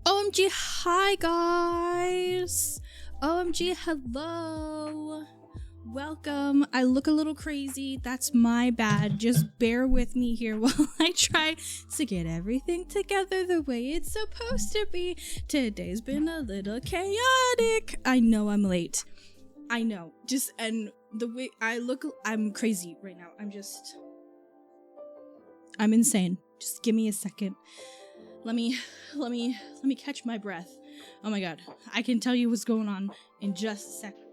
OMG, hi guys. OMG, hello. Welcome. I look a little crazy. That's my bad. Just bear with me here while I try to get everything together the way it's supposed to be. Today's been a little chaotic. I know I'm late. I know. And the way I look, I'm crazy right now. I'm insane. Just give me a second. Let me catch my breath. Oh my god. I can tell you what's going on in just a second.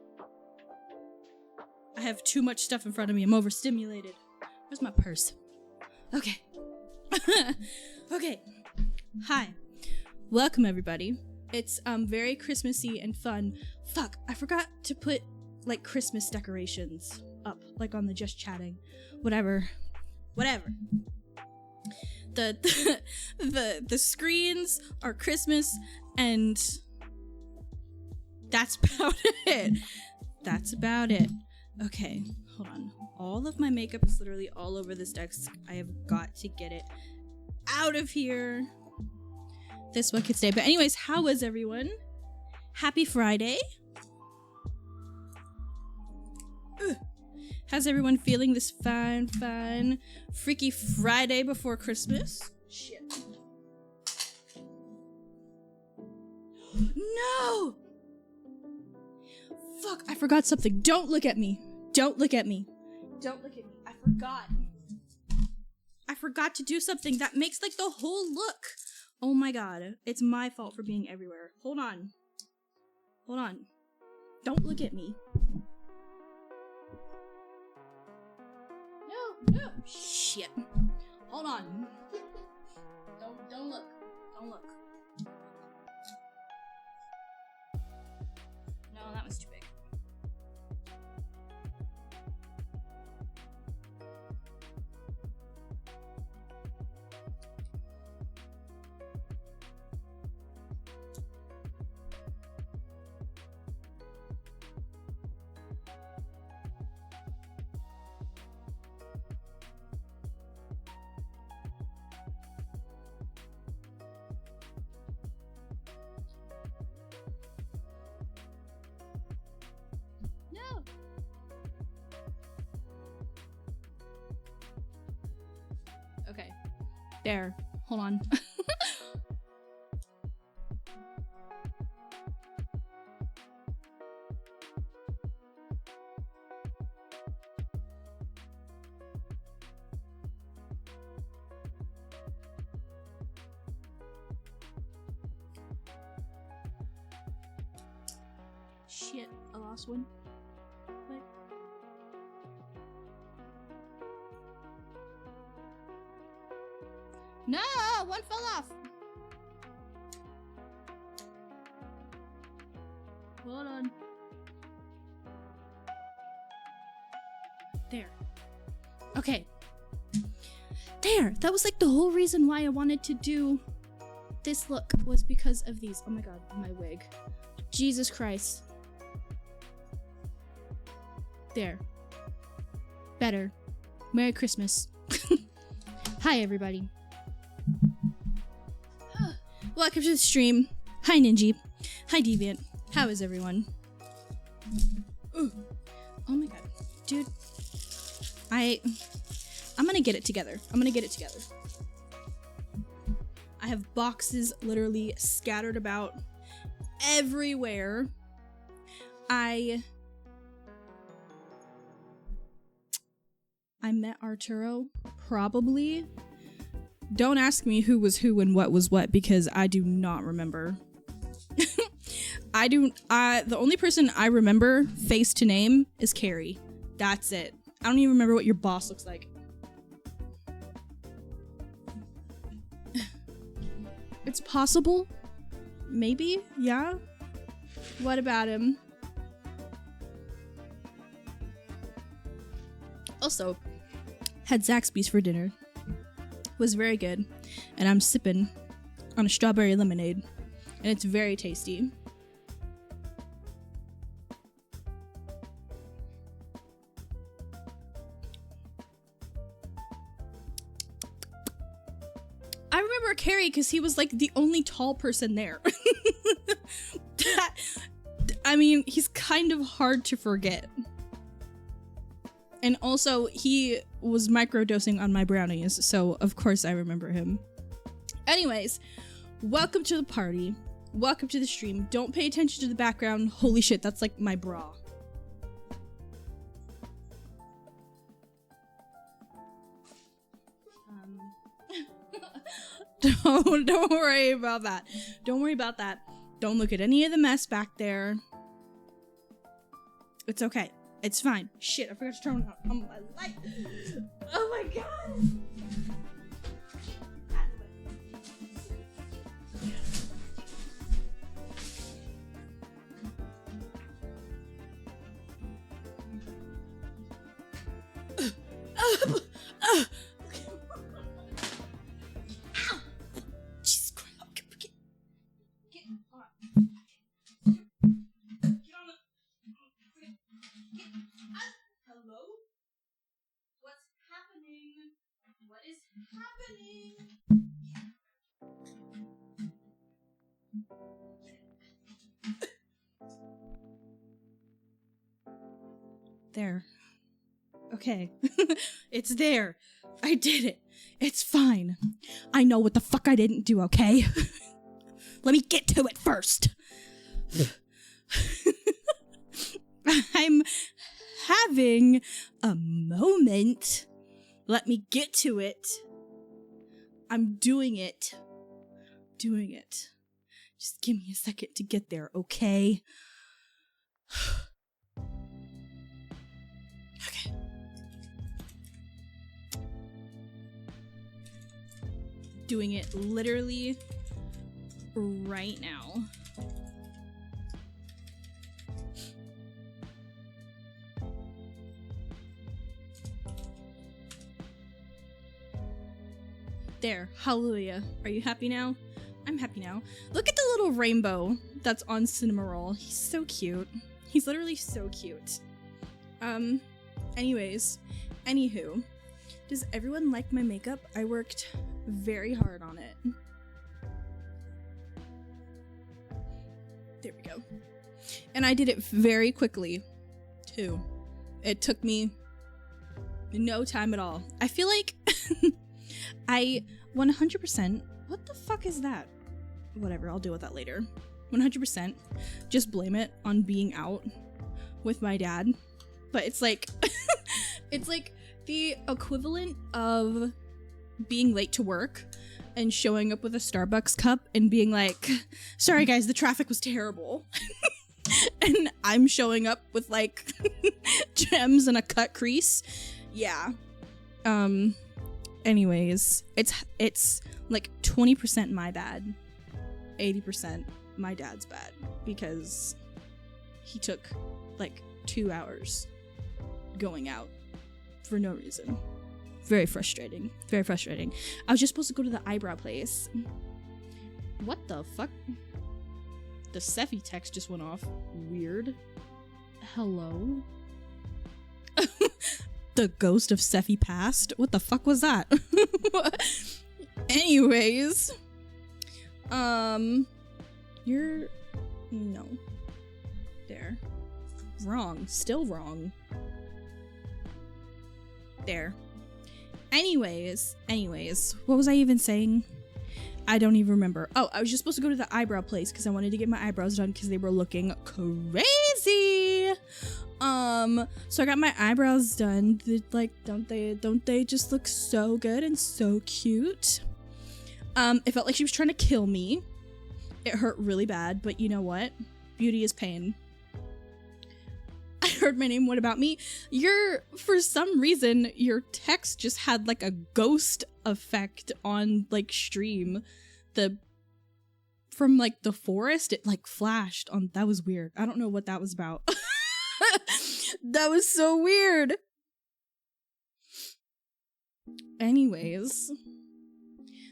I have too much stuff in front of me. I'm overstimulated. Where's my purse? Okay. Okay. Hi. Welcome everybody. It's very Christmassy and fun. Fuck, I forgot to put like Christmas decorations up, like on the just chatting. Whatever. The screens are Christmas and that's about it. Okay, hold on. All of my makeup is literally all over this desk. I have got to get it out of here. This one could stay. But anyways, how was everyone? Happy Friday. Ugh. How's everyone feeling this fine, freaky Friday before Christmas? Shit. No! Fuck, I forgot something. Don't look at me. I forgot to do something that makes like the whole look. Oh my god. It's my fault for being everywhere. Hold on. Don't look at me. No. Shit. Hold on. Don't look. No, that was too big. No. Okay. There. Hold on. Shit, I lost one. What? No, one fell off. Hold on. There. Okay. There. That was like the whole reason why I wanted to do this look was because of these. Oh my god, my wig. Jesus Christ. There. Better. Merry Christmas. Hi, everybody. Welcome to the stream. Hi, Ninji. Hi, Deviant. How is everyone? Ooh. Oh my god. Dude. I'm gonna get it together. I have boxes literally scattered about everywhere. I met Arturo, probably. Don't ask me who was who and what was what because I do not remember. The only person I remember face to name is Carrie. That's it. I don't even remember what your boss looks like. It's possible. Maybe, yeah. What about him? Also, had Zaxby's for dinner. Was very good. And I'm sipping on a strawberry lemonade. And it's very tasty. I remember Carrie because he was like the only tall person there. I mean, he's kind of hard to forget. And also, he was microdosing on my brownies, so of course I remember him. Anyways, welcome to the party. Welcome to the stream. Don't pay attention to the background. Holy shit, that's like my bra. Don't worry about that. Don't worry about that. Don't look at any of the mess back there. It's okay. It's fine. Shit, I forgot to turn on my light. Oh my god. Jesus Christ. Get on. Hello? What's happening? What is happening? There. Okay. It's there. I did it. It's fine. I know what the fuck I didn't do, okay? Let me get to it first. I'm having a moment. Let me get to it. I'm doing it. Doing it. Just give me a second to get there, okay? Okay. Doing it literally right now. There, hallelujah. Are you happy now? I'm happy now. Look at the little rainbow that's on Cinnamoroll. He's so cute. He's literally so cute. Anyways, anywho, does everyone like my makeup? I worked very hard on it. There we go. And I did it very quickly, too. It took me no time at all. I feel like I 100%, what the fuck is that? Whatever, I'll deal with that later. 100% just blame it on being out with my dad. But it's like, it's like the equivalent of being late to work and showing up with a Starbucks cup and being like, sorry guys, the traffic was terrible. And I'm showing up with like gems and a cut crease. Yeah. Anyways, it's like 20% my bad, 80% my dad's bad, because he took like 2 hours going out for no reason. Very frustrating. Very frustrating. I was just supposed to go to the eyebrow place. What the fuck? The Sephi text just went off. Weird. Hello? The ghost of Sephi passed? What the fuck was that? Anyways. You're... No. There. Wrong. Still wrong. There. Anyways. What was I even saying? I don't even remember. Oh, I was just supposed to go to the eyebrow place because I wanted to get my eyebrows done because they were looking crazy. So I got my eyebrows done. Like, don't they just look so good and so cute? It felt like she was trying to kill me. It hurt really bad, but you know what? Beauty is pain. I heard my name. What about me? For some reason, your text just had like a ghost effect on like stream. From like the forest, it like flashed on. That was weird. I don't know what that was about. That was so weird. Anyways,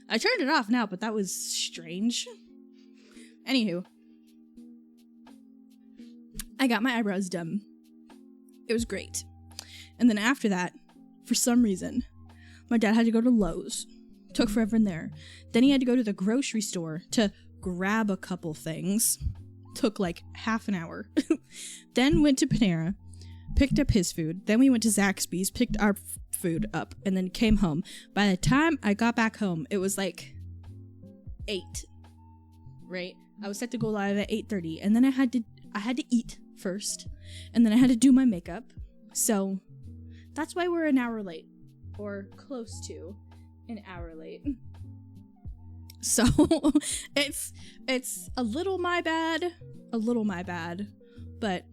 I turned it off now, but that was strange. Anywho, I got my eyebrows done. It was great. And then after that, for some reason, my dad had to go to Lowe's Took forever in there. Then he had to go to the grocery store to grab a couple things. Took like half an hour. Then went to Panera, picked up his food. Then we went to Zaxby's, picked our food up, and then came home. By the time I got back home, it was like 8, right? I was set to go live at 8:30, and then I had to eat first, and then I had to do my makeup. So that's why we're an hour late, or close to an hour late. So it's a little my bad, but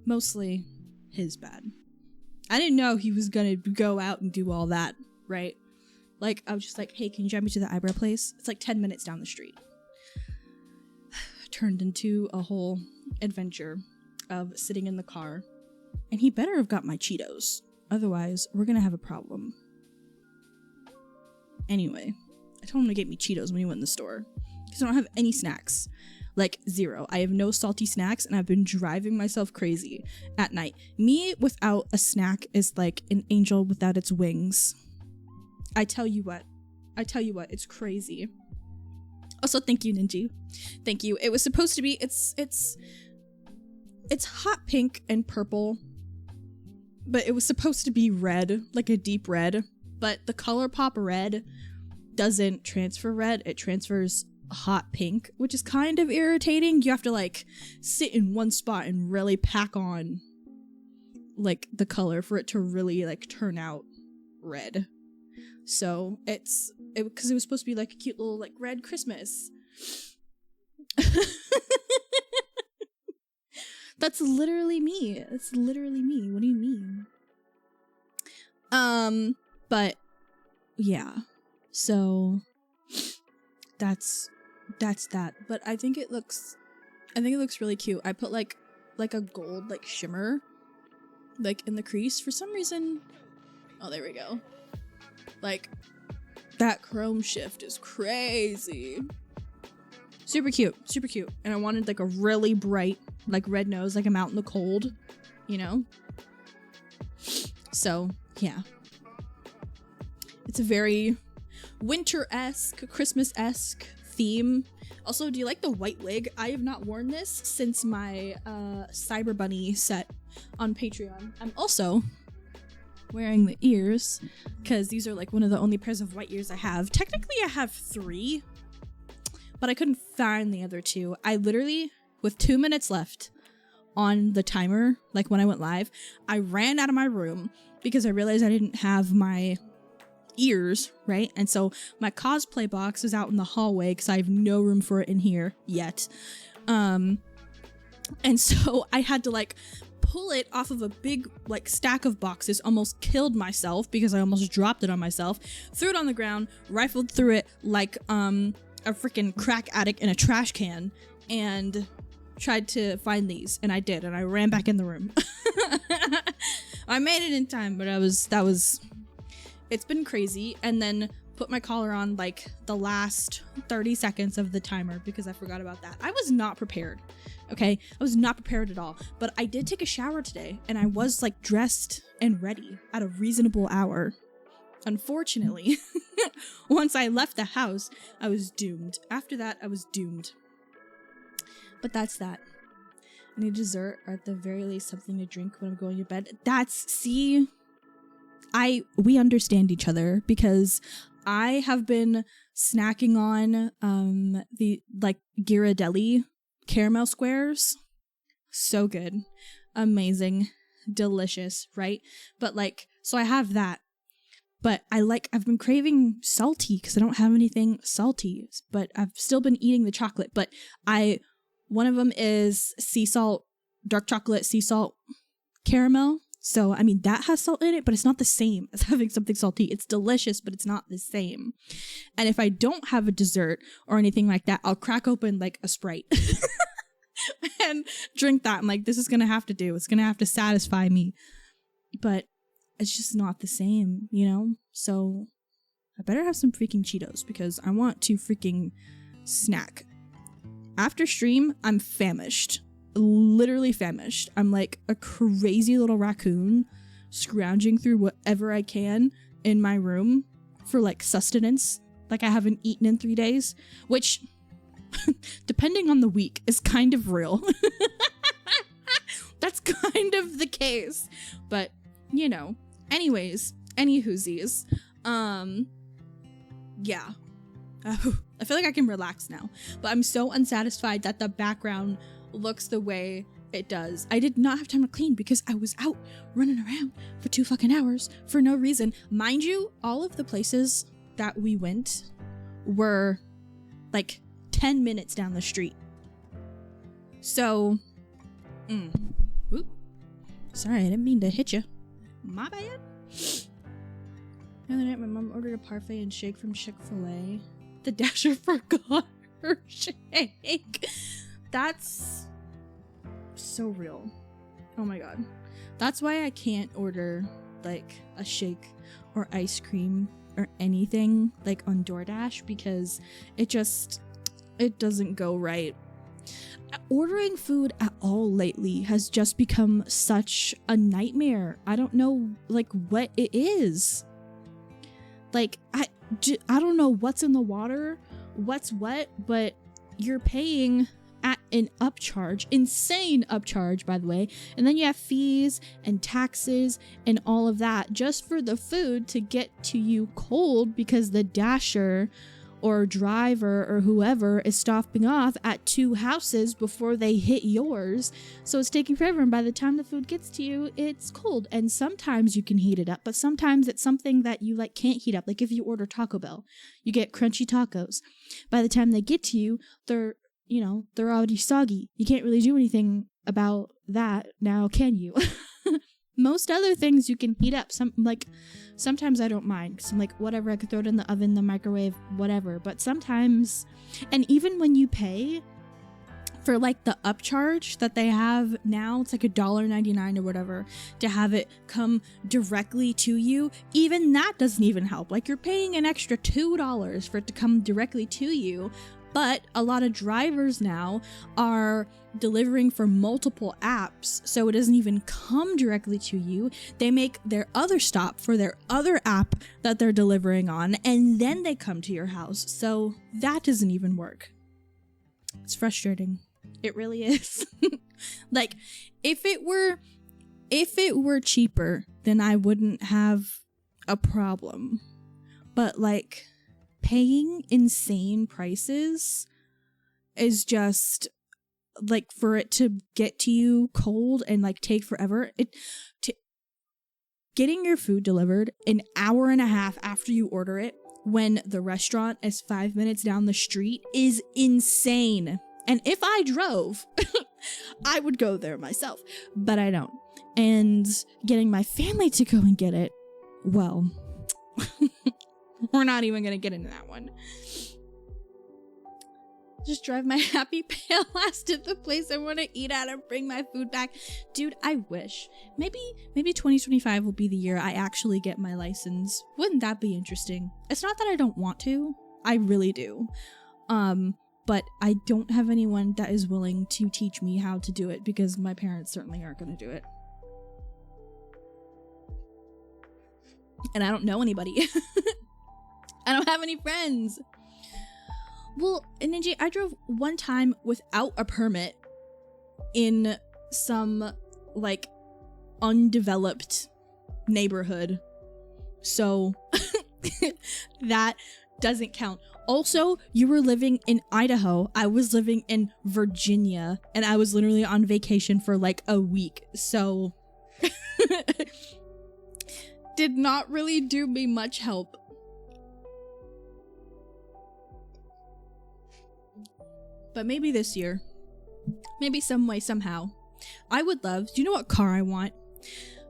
mostly his bad. I didn't know he was gonna go out and do all that, right? Like, I was just like, hey, can you drive me to the eyebrow place? It's like 10 minutes down the street. Turned into a whole adventure of sitting in the car. And he better have got my Cheetos. Otherwise, we're gonna have a problem. Anyway, I told him to get me Cheetos when he went in the store. Because I don't have any snacks. Like, 0. I have no salty snacks, and I've been driving myself crazy at night. Me without a snack is like an angel without its wings. I tell you what, it's crazy. Also, thank you, Ninji. Thank you. It was supposed to be, it's hot pink and purple, but it was supposed to be red, like a deep red, but the ColourPop red doesn't transfer red, it transfers hot pink, which is kind of irritating. You have to like sit in one spot and really pack on like the color for it to really like turn out red. So because it was supposed to be like a cute little like red Christmas. That's literally me. It's literally me. What do you mean? But yeah. So that's that. But I think it looks really cute. I put like a gold like shimmer like in the crease for some reason. Oh, there we go. Like, that chrome shift is crazy. Super cute, super cute. And I wanted like a really bright, like red nose, like I'm out in the cold, you know? So, yeah. It's a very winter-esque, Christmas-esque theme. Also, do you like the white wig? I have not worn this since my Cyber Bunny set on Patreon. I'm also wearing the ears because these are like one of the only pairs of white ears I have. Technically I have 3, but I couldn't find the other 2. I literally, with 2 minutes left on the timer, like when I went live, I ran out of my room because I realized I didn't have my ears, right? And so my cosplay box is out in the hallway because I have no room for it in here yet. And so I had to like pull it off of a big like stack of boxes, almost killed myself because I almost dropped it on myself, threw it on the ground, rifled through it like a freaking crack addict in a trash can, and tried to find these, and I did, and I ran back in the room. I made it in time, but it's been crazy. And then put my collar on like the last 30 seconds of the timer because I forgot about that. I was not prepared. Okay, I was not prepared at all, but I did take a shower today and I was like dressed and ready at a reasonable hour. Unfortunately, once I left the house, I was doomed. After that, I was doomed. But that's that. I need dessert, or at the very least something to drink when I'm going to bed. We understand each other because I have been snacking on the like Ghirardelli caramel squares. So good. Amazing. Delicious, right? But like, so I have that. But I've been craving salty because I don't have anything salty, but I've still been eating the chocolate. But one of them is sea salt, dark chocolate, sea salt caramel. So, I mean, that has salt in it, but it's not the same as having something salty. It's delicious, but it's not the same. And if I don't have a dessert or anything like that, I'll crack open like a Sprite and drink that. I'm like, this is going to have to do. It's going to have to satisfy me. But it's just not the same, you know? So I better have some freaking Cheetos because I want to freaking snack. After stream, I'm famished. Literally famished. I'm like a crazy little raccoon scrounging through whatever I can in my room for like sustenance Like I haven't eaten in 3 days, which depending on the week is kind of real. That's kind of the case, but you know, anyways, any whoosies. Yeah. I feel like I can relax now, but I'm so unsatisfied that the background looks the way it does. I did not have time to clean because I was out running around for 2 fucking hours for no reason. Mind you, all of the places that we went were like 10 minutes down the street. So, Oop. Sorry, I didn't mean to hit you. My bad. The other night, my mom ordered a parfait and shake from Chick-fil-A. The Dasher forgot her shake. That's so real. Oh my god. That's why I can't order like a shake or ice cream or anything like on DoorDash, because it doesn't go right. Ordering food at all lately has just become such a nightmare. I don't know like what it is. Like I don't know what's in the water, what's what, but you're paying at an upcharge, insane upcharge by the way, and then you have fees and taxes and all of that just for the food to get to you cold, because the Dasher or driver or whoever is stopping off at 2 houses before they hit yours. So it's taking forever, and by the time the food gets to you, it's cold. And sometimes you can heat it up, but sometimes it's something that you like can't heat up. Like if you order Taco Bell, you get crunchy tacos. By the time they get to you, they're already soggy. You can't really do anything about that now, can you? Most other things you can heat up. Sometimes I don't mind, because I'm like, whatever, I could throw it in the oven, the microwave, whatever. But sometimes, and even when you pay for like the upcharge that they have now, it's like $1.99 or whatever to have it come directly to you, even that doesn't even help. Like you're paying an extra $2 for it to come directly to you. But a lot of drivers now are delivering for multiple apps, so it doesn't even come directly to you. They make their other stop for their other app that they're delivering on, and then they come to your house. So that doesn't even work. It's frustrating. It really is. Like, if it were cheaper, then I wouldn't have a problem. But like, paying insane prices is just like, for it to get to you cold and like take forever. Getting your food delivered an hour and a half after you order it when the restaurant is 5 minutes down the street is insane. And if I drove, I would go there myself, but I don't. And getting my family to go and get it, well, we're not even gonna get into that one. Just drive my happy pale ass to the place I want to eat at and bring my food back. Dude, I wish. Maybe 2025 will be the year I actually get my license. Wouldn't that be interesting? It's not that I don't want to. I really do. But I don't have anyone that is willing to teach me how to do it, because my parents certainly aren't going to do it. And I don't know anybody. I don't have any friends. Well, Ninja, I drove one time without a permit in some, like, undeveloped neighborhood. So, that doesn't count. Also, you were living in Idaho. I was living in Virginia, and I was literally on vacation for, like, a week. So, did not really do me much help. But maybe this year, maybe some way, somehow, I would love, do you know what car I want?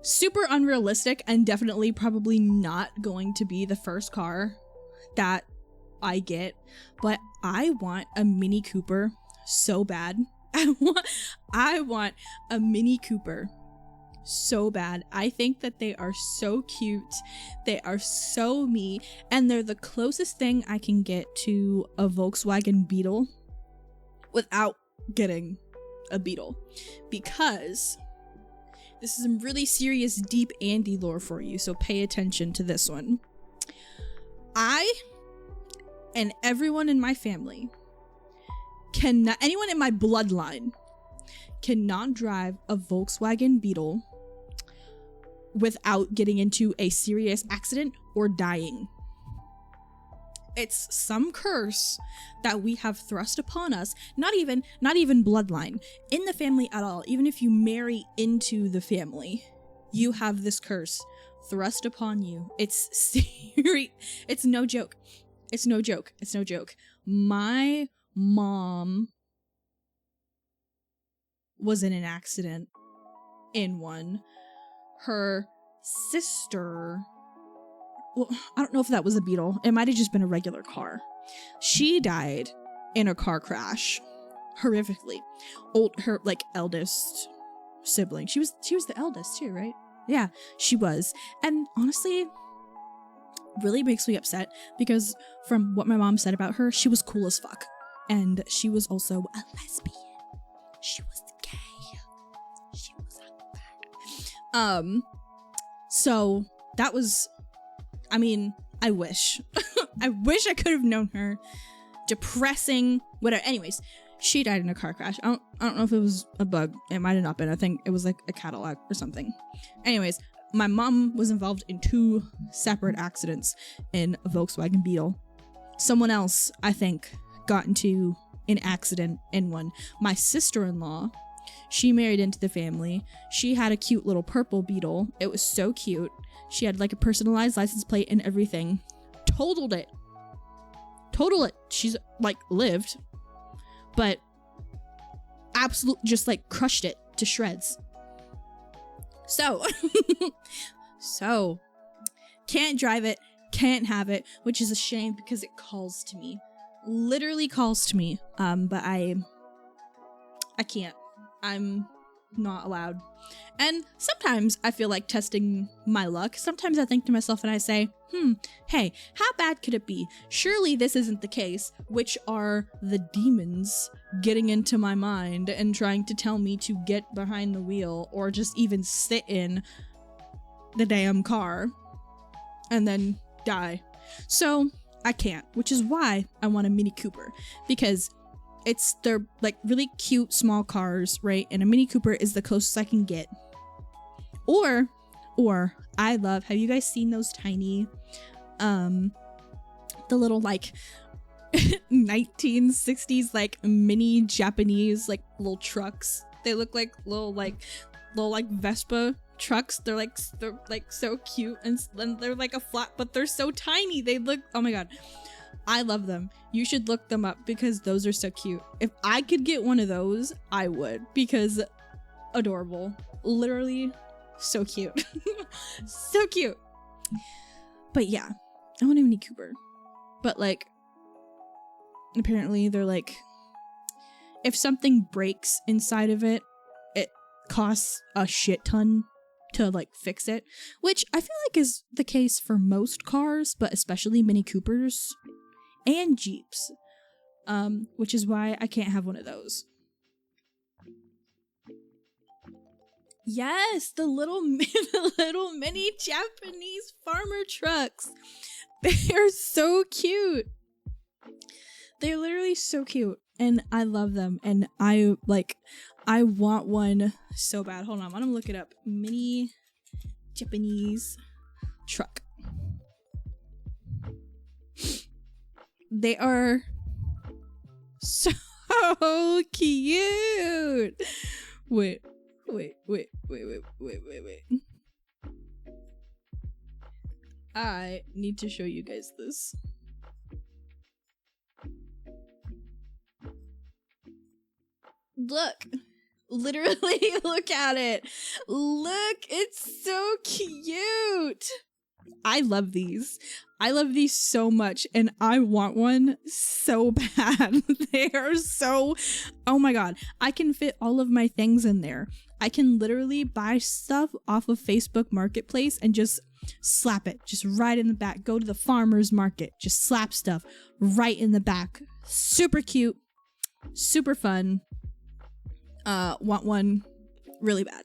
Super unrealistic and definitely probably not going to be the first car that I get, but I want a Mini Cooper so bad. I want a Mini Cooper so bad. I think that they are so cute. They are so me, and they're the closest thing I can get to a Volkswagen Beetle without getting a Beetle, because this is some really serious deep Andy lore for you, so pay attention to this one. I And everyone in my family cannot, anyone in my bloodline cannot drive a Volkswagen Beetle without getting into a serious accident or dying. It's some curse that we have thrust upon us, not even bloodline, in the family at all. Even if you marry into the family, you have this curse thrust upon you. It's serious. It's no joke. It's no joke. It's no joke. My mom was in an accident in one. Her sister, well, I don't know if that was a Beetle. It might have just been a regular car. She died in a car crash, horrifically. Her like eldest sibling. She was the eldest too, right? Yeah, she was. And honestly, really makes me upset because from what my mom said about her, she was cool as fuck. And she was also a lesbian. She was gay. She was so that was, I mean, I wish. I wish I could have known her. Depressing, whatever. Anyways, she died in a car crash. I don't know if it was a bug. It might have not been. I think it was like a Cadillac or something. Anyways, my mom was involved in 2 separate accidents in a Volkswagen Beetle. Someone else, I think, got into an accident in one. My sister-in-law, she married into the family. She had a cute little purple Beetle. It was so cute. She had like a personalized license plate and everything. Totaled it. She's like lived, but absolutely just like crushed it to shreds. So can't drive it, can't have it, which is a shame because it calls to me, literally calls to me. But I can't. I'm not allowed. And sometimes I feel like testing my luck. Sometimes I think to myself and I say, hey, how bad could it be? Surely this isn't the case. Which are the demons getting into my mind and trying to tell me to get behind the wheel or just even sit in the damn car and then die. So I can't, which is why I want a Mini Cooper, because they're like really cute small cars, right? And a Mini Cooper is the closest I can get. Or I love, have you guys seen those tiny, the little like 1960s like mini Japanese like little trucks? They look like little Vespa trucks. They're like so cute, and they're like a flat, but they're so tiny. They look, oh my god, I love them. You should look them up because those are so cute. If I could get one of those, I would, because adorable. Literally so cute. So cute. But yeah, I want a Mini Cooper. But like, apparently they're like, if something breaks inside of it, it costs a shit ton to like fix it, which I feel like is the case for most cars, but especially Mini Coopers and Jeeps, which is why I can't have one of those. Yes, the little mini Japanese farmer trucks. They are so cute. They're literally so cute, and I love them, and I want one so bad. Hold on, I'm gonna look it up. Mini Japanese truck. They are so cute. Wait. I need to show you guys this. Look. Literally, look at it. Look, it's so cute. I love these. I love these so much, and I want one so bad. They are so, oh my god. I can fit all of my things in there. I can literally buy stuff off of Facebook Marketplace and just slap it just right in the back. Go to the farmer's market, just slap stuff right in the back. Super cute, super fun. Want one really bad.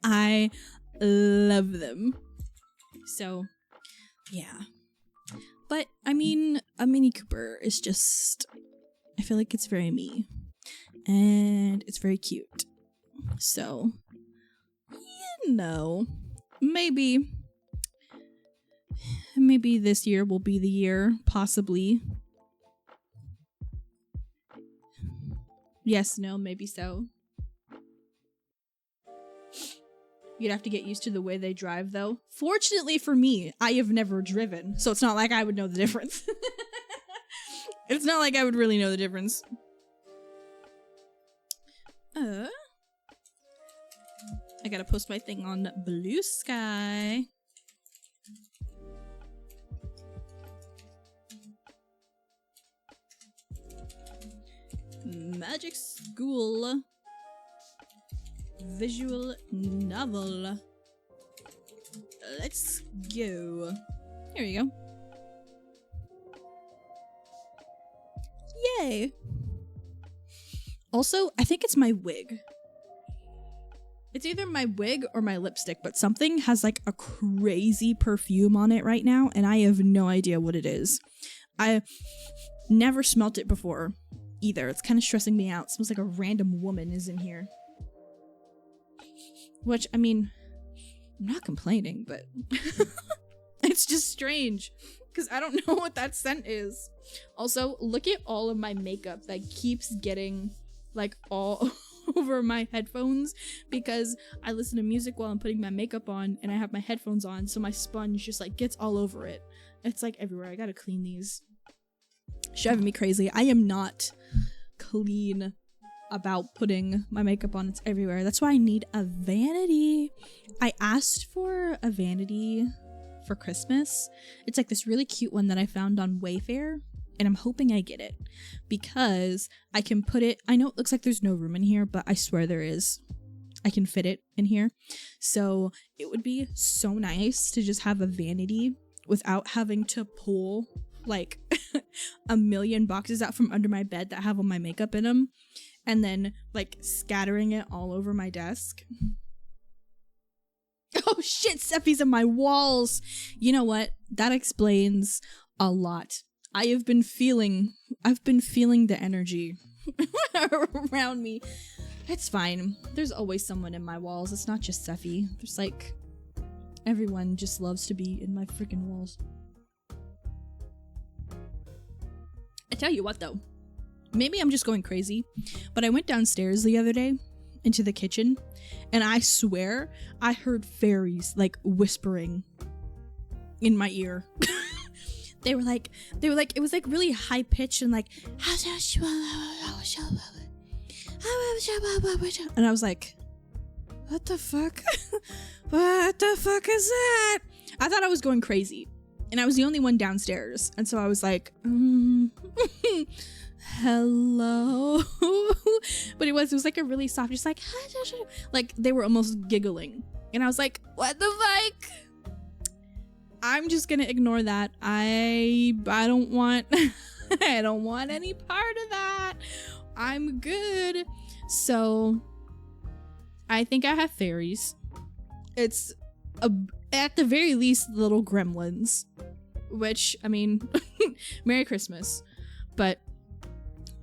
I love them. So yeah, But I mean, a Mini Cooper is just, I feel like it's very me. And it's very cute. So, you know, maybe this year will be the year, possibly. Yes, no, maybe so. You'd have to get used to the way they drive, though. Fortunately for me, I have never driven, so it's not like I would know the difference. It's not like I would really know the difference. I gotta post my thing on Blue Sky. Magic School visual novel. Let's go. Here we go. Yay. Also, I think it's my wig. It's either my wig or my lipstick, but something has like a crazy perfume on it right now, and I have no idea what it is. I never smelt it before either. It's kind of stressing me out. It smells like a random woman is in here. Which, I mean, I'm not complaining, but it's just strange because I don't know what that scent is. Also, look at all of my makeup that keeps getting like all over my headphones because I listen to music while I'm putting my makeup on and I have my headphones on, so my sponge just like gets all over it. It's like everywhere. I gotta clean these. It's driving me crazy. I am not clean about putting my makeup on. It's everywhere. That's why I need a vanity. I asked for a vanity for Christmas. It's like this really cute one that I found on Wayfair, and I'm hoping I get it because I can put it, I know it looks like there's no room in here, but I swear there is. I can fit it in here. So it would be so nice to just have a vanity without having to pull like a million boxes out from under my bed that have all my makeup in them and then like scattering it all over my desk. Oh shit, Steffi's in my walls. You know what? That explains a lot. I've been feeling the energy around me. It's fine. There's always someone in my walls. It's not just Steffi. There's like, everyone just loves to be in my freaking walls. I tell you what though, maybe I'm just going crazy, but I went downstairs the other day into the kitchen and I swear I heard fairies like whispering in my ear. They were like, it was like really high pitched and like, and I was like, what the fuck? What the fuck is that? I thought I was going crazy and I was the only one downstairs. And so I was like, hello. But it was like a really soft, just like they were almost giggling. And I was like, what the fuck? I'm just gonna ignore that. I don't want I don't want any part of that. I'm good. So I think I have fairies. It's at the very least little gremlins, which I mean Merry Christmas. But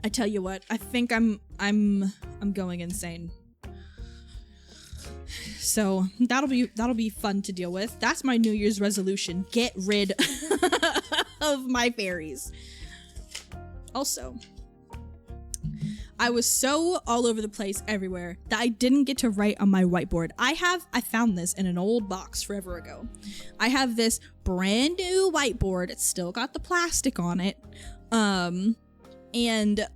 I tell you what, I think I'm going insane. So that'll be fun to deal with. That's my New Year's resolution. Get rid of my fairies. Also, I was so all over the place everywhere that I didn't get to write on my whiteboard. I found this in an old box forever ago. I have this brand new whiteboard. It's still got the plastic on it. And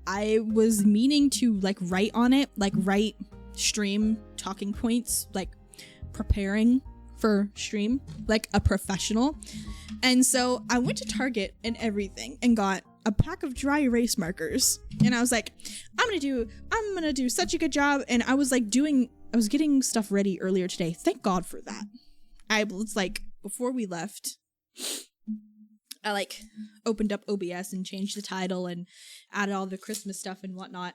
I was meaning to like write on it, like write stream talking points, like preparing for stream like a professional. And so I went to Target and everything and got a pack of dry erase markers, and I was like, I'm gonna do such a good job. And I was getting stuff ready earlier today. Thank God for that. I was like, before we left, I like opened up OBS and changed the title and added all the Christmas stuff and whatnot.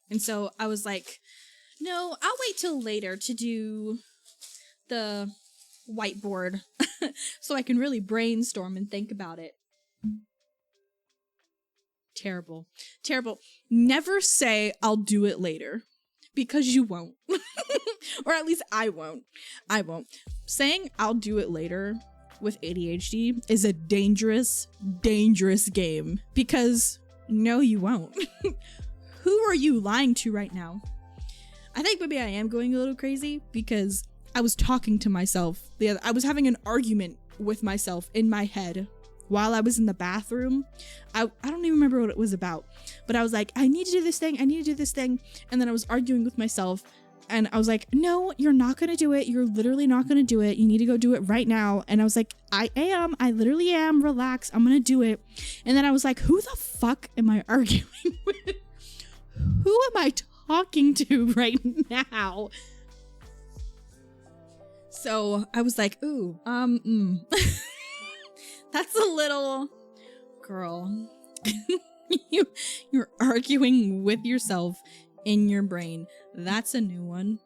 And so I was like, no, I'll wait till later to do the whiteboard so I can really brainstorm and think about it. Terrible. Terrible. Never say I'll do it later, because you won't. Or at least I won't. I won't. Saying I'll do it later with ADHD is a dangerous, dangerous game, because no, you won't. Who are you lying to right now? I think maybe I am going a little crazy because I was talking to myself. I was having an argument with myself in my head while I was in the bathroom. I don't even remember what it was about, but I was like, I need to do this thing. I need to do this thing. And then I was arguing with myself and I was like, no, you're not going to do it. You're literally not going to do it. You need to go do it right now. And I was like, I literally am. Relax. I'm going to do it. And then I was like, who the fuck am I arguing with? Who am I talking to right now? So I was like, ooh, that's a little, girl. You're arguing with yourself in your brain. That's a new one.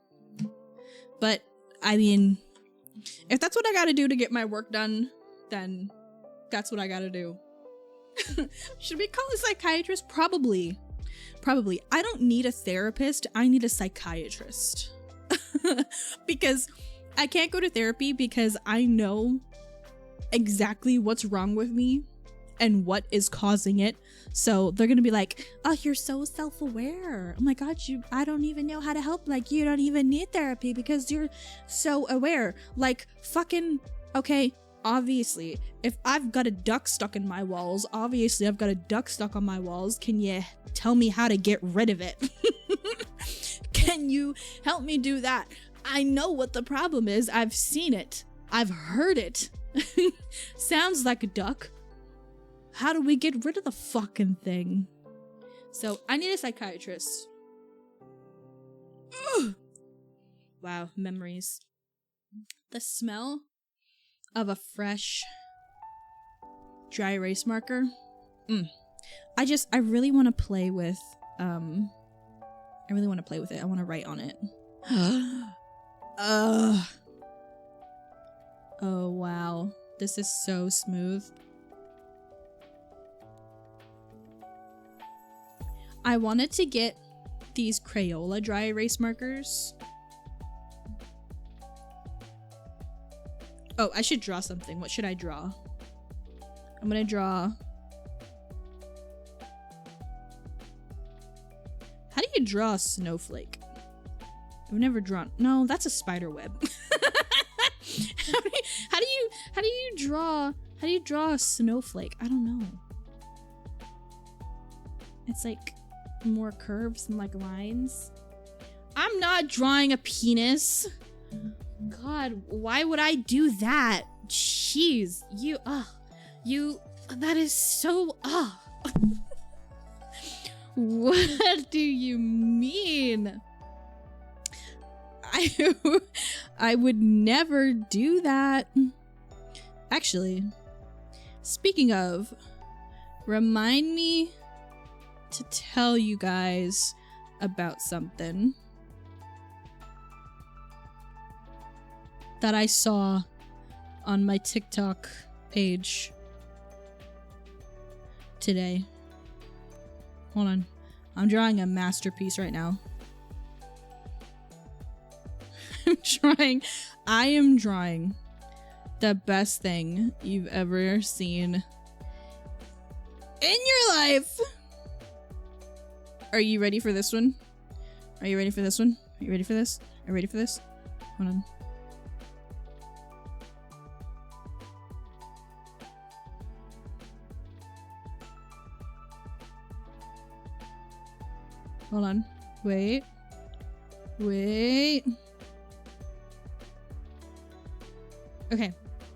But I mean, if that's what I gotta do to get my work done, then that's what I gotta do. Should we call a psychiatrist? Probably. I don't need a therapist. I need a psychiatrist. Because I can't go to therapy because I know exactly what's wrong with me and what is causing it. So they're gonna be like, oh, you're so self-aware. Oh my god, I don't even know how to help. Like, you don't even need therapy because you're so aware. Like, fucking, okay, obviously, if I've got a duck stuck in my walls, obviously I've got a duck stuck on my walls. Can you tell me how to get rid of it? Can you help me do that? I know what the problem is. I've seen it. I've heard it. Sounds like a duck. How do we get rid of the fucking thing? So I need a psychiatrist. Ugh. Wow, memories. The smell of a fresh dry erase marker. I really want to play with I really want to play with it. I want to write on it. Oh wow, this is so smooth. I wanted to get these Crayola dry erase markers. Oh, I should draw something. What should I draw? I'm gonna draw... How do you draw a snowflake? I've never drawn... No, that's a spider web. How do you draw a snowflake? I don't know. It's like more curves and like lines. I'm not drawing a penis. God, why would I do that? Jeez, that is so, What do you mean? I would never do that. Actually, speaking of, remind me to tell you guys about something that I saw on my TikTok page today. Hold on. I'm drawing a masterpiece right now. I am drawing the best thing you've ever seen in your life. Are you ready for this one? Are you ready for this one? Are you ready for this? Are you ready for this? Hold on. Hold on. Wait. Okay.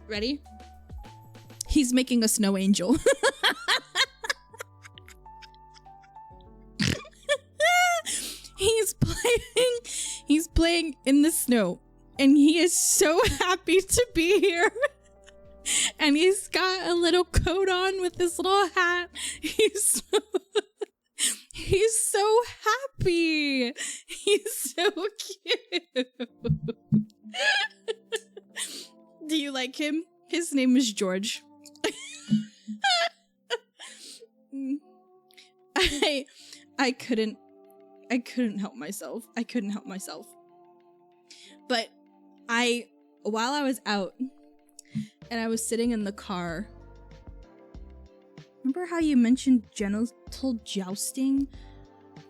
Ready? He's making a snow angel. He's playing in the snow. And he is so happy to be here. And he's got a little coat on with his little hat. He's so happy. He's so cute. Do you like him? His name is George. I couldn't help myself. I couldn't help myself. But while I was out and I was sitting in the car, remember how you mentioned genital jousting?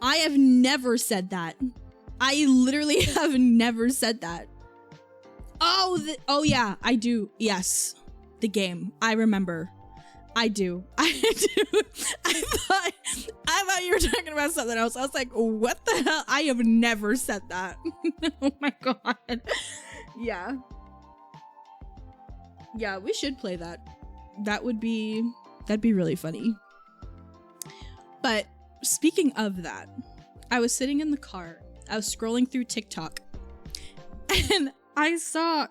I have never said that. I literally have never said that. Oh yeah, I do. Yes. The game. I remember. I do. I do. I thought you were talking about something else. I was like, what the hell? I have never said that. Oh my god. Yeah. Yeah, we should play that. That'd be really funny. But speaking of that, I was sitting in the car. I was scrolling through TikTok and I saw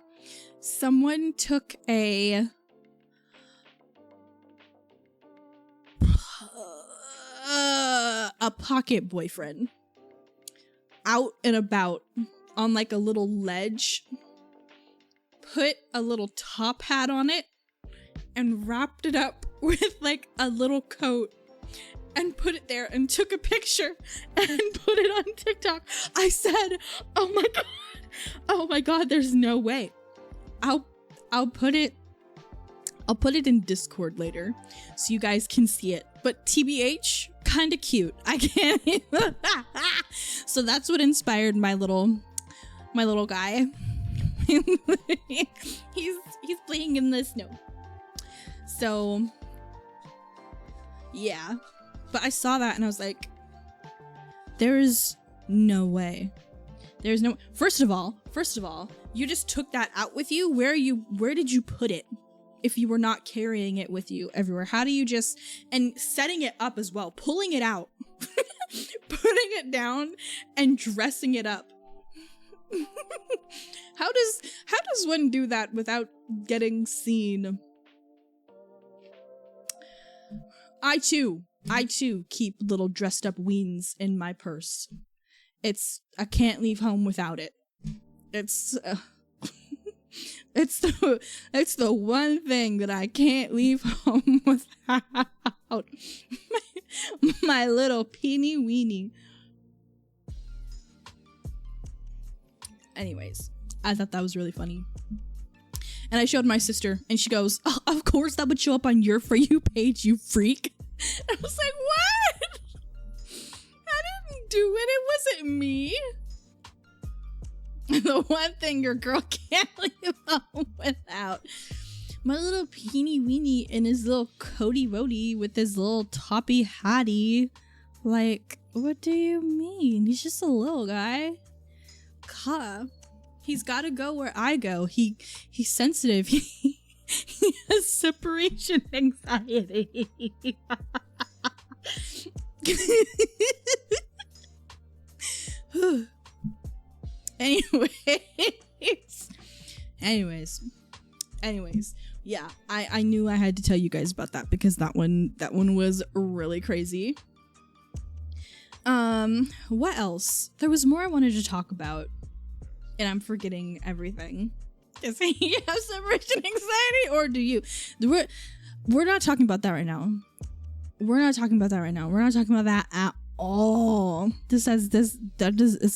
someone took a pocket boyfriend out and about on like a little ledge, put a little top hat on it and wrapped it up with like a little coat and put it there and took a picture and put it on TikTok. I said, oh my god, there's no way. I'll put it in Discord later so you guys can see it. But TBH, kind of cute. I can't even. So that's what inspired my little guy. he's playing in the snow. So yeah. But I saw that and I was like, there's no way. There's no. First of all, you just took that out with you. Where did you put it? If you were not carrying it with you everywhere, how do you just, and setting it up as well, pulling it out, putting it down and dressing it up. How does one do that without getting seen? I too keep little dressed up weens in my purse. I can't leave home without it. It's the one thing that I can't leave home without. My little peeny weenie. Anyways, I thought that was really funny. And I showed my sister and she goes, oh, of course that would show up on your For You page, you freak. I was like, what? I didn't do it. It wasn't me. The one thing your girl can't leave home without. My little peeny weenie in his little coaty roadie with his little toppy hattie. Like, what do you mean? He's just a little guy. God. He's gotta go where I go. He's sensitive. He has separation anxiety. Anyways, yeah, I knew I had to tell you guys about that because that one was really crazy. What else? There was more I wanted to talk about, and I'm forgetting everything. Does he have separation anxiety, or do you? We're not talking about that right now. We're not talking about that at all. This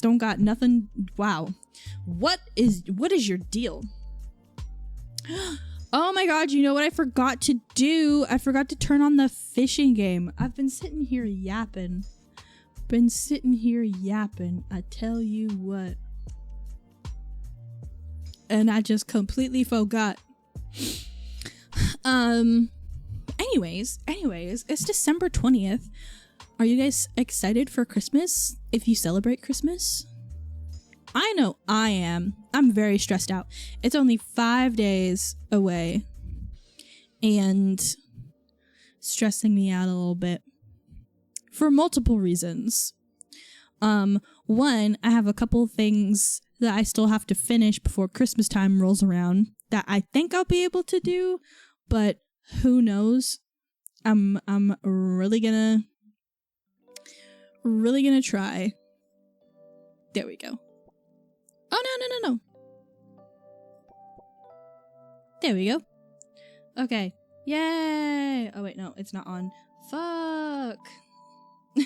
don't got nothing. Wow. What is your deal? Oh my god, you know what I forgot to do? I forgot to turn on the fishing game. I've been sitting here yapping. I tell you what. And I just completely forgot. Anyways, it's December 20th. Are you guys excited for Christmas? If you celebrate Christmas? I know I am. I'm very stressed out. It's only 5 days away. And stressing me out a little bit. For multiple reasons. One, I have a couple things that I still have to finish before Christmas time rolls around that I think I'll be able to do, but who knows? I'm really gonna try. There we go. Oh no. There we go. Okay. Yay! Oh wait, no, it's not on. Fuck.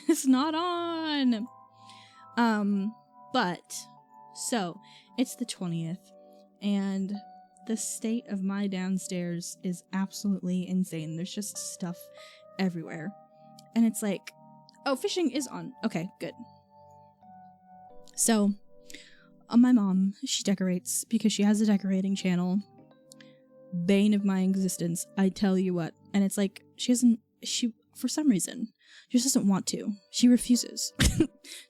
It's not on. But so it's the 20th and the state of my downstairs is absolutely insane. There's just stuff everywhere. And it's like, oh, fishing is on. Okay, good. So, my mom, she decorates because she has a decorating channel. Bane of my existence, I tell you what. And it's like, she, for some reason, she just doesn't want to. She refuses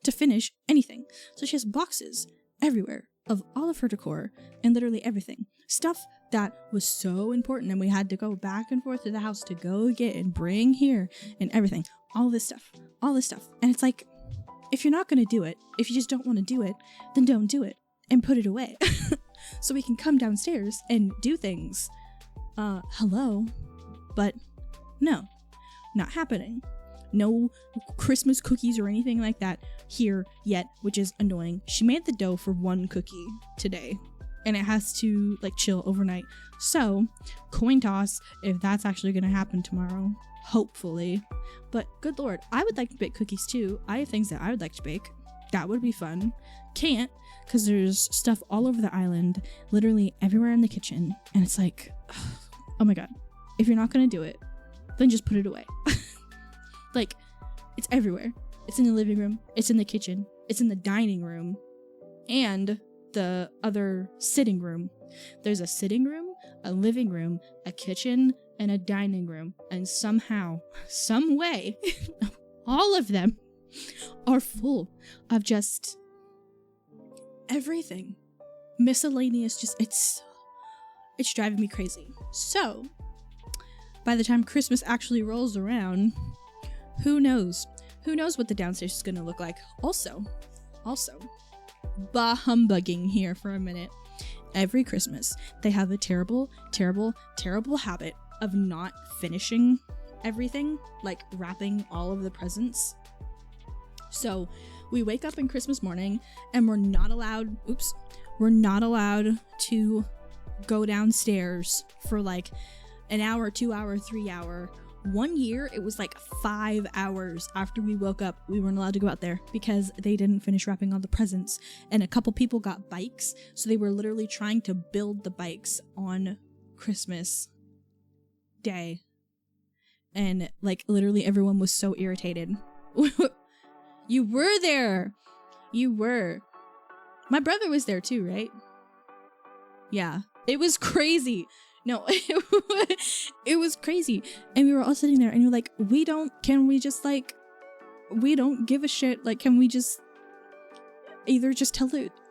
to finish anything. So she has boxes everywhere of all of her decor and literally everything. Stuff that was so important and we had to go back and forth to the house to go get and bring here and everything. All this stuff. And it's like, if you're not going to do it, if you just don't want to do it, then don't do it and put it away. So we can come downstairs and do things. Hello? But no, not happening. No Christmas cookies or anything like that here yet, which is annoying. She made the dough for one cookie today, and it has to like chill overnight. So, coin toss if that's actually going to happen tomorrow. Hopefully. But good lord, I would like to bake cookies too. I have things that I would like to bake. That would be fun. Can't, because there's stuff all over the island, literally everywhere in the kitchen, and it's like, oh my god. If you're not going to do it, then just put it away. Like, it's everywhere. It's in the living room. It's in the kitchen. It's in the dining room. And the other sitting room. There's a sitting room, a living room, a kitchen, and a dining room. And somehow, some way, all of them are full of just everything. Miscellaneous, just, it's driving me crazy. So, by the time Christmas actually rolls around, who knows? Who knows what the downstairs is going to look like? Also, bah humbugging here for a minute. Every Christmas, they have a terrible habit of not finishing everything, like wrapping all of the presents. So, we wake up in Christmas morning and we're not allowed to go downstairs for like an hour, 2 hour, 3 hour. One year, it was like 5 hours after we woke up, we weren't allowed to go out there because they didn't finish wrapping all the presents. And a couple people got bikes, so they were literally trying to build the bikes on Christmas Day. And like literally everyone was so irritated. You were there. You were. My brother was there too, right? Yeah. It was crazy. No, it was crazy. And we were all sitting there and you're like, we don't give a shit. Like, can we just either just tell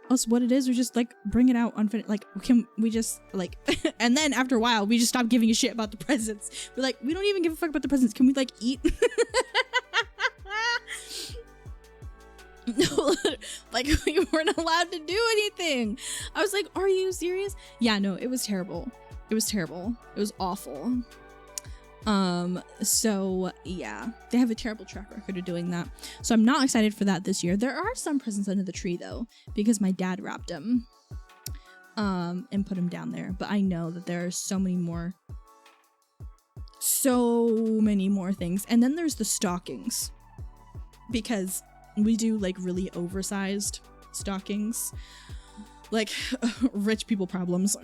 us what it is or just like bring it out unfinished? Like, can we just like, and then after a while, we just stopped giving a shit about the presents. We're like, we don't even give a fuck about the presents. Can we like eat? No, like we weren't allowed to do anything. I was like, are you serious? Yeah, no, it was terrible. It was awful. So yeah, they have a terrible track record of doing that. So I'm not excited for that this year. There are some presents under the tree though, because my dad wrapped them, and put them down there. But I know that there are so many more things. And then there's the stockings, because we do like really oversized stockings, like rich people problems.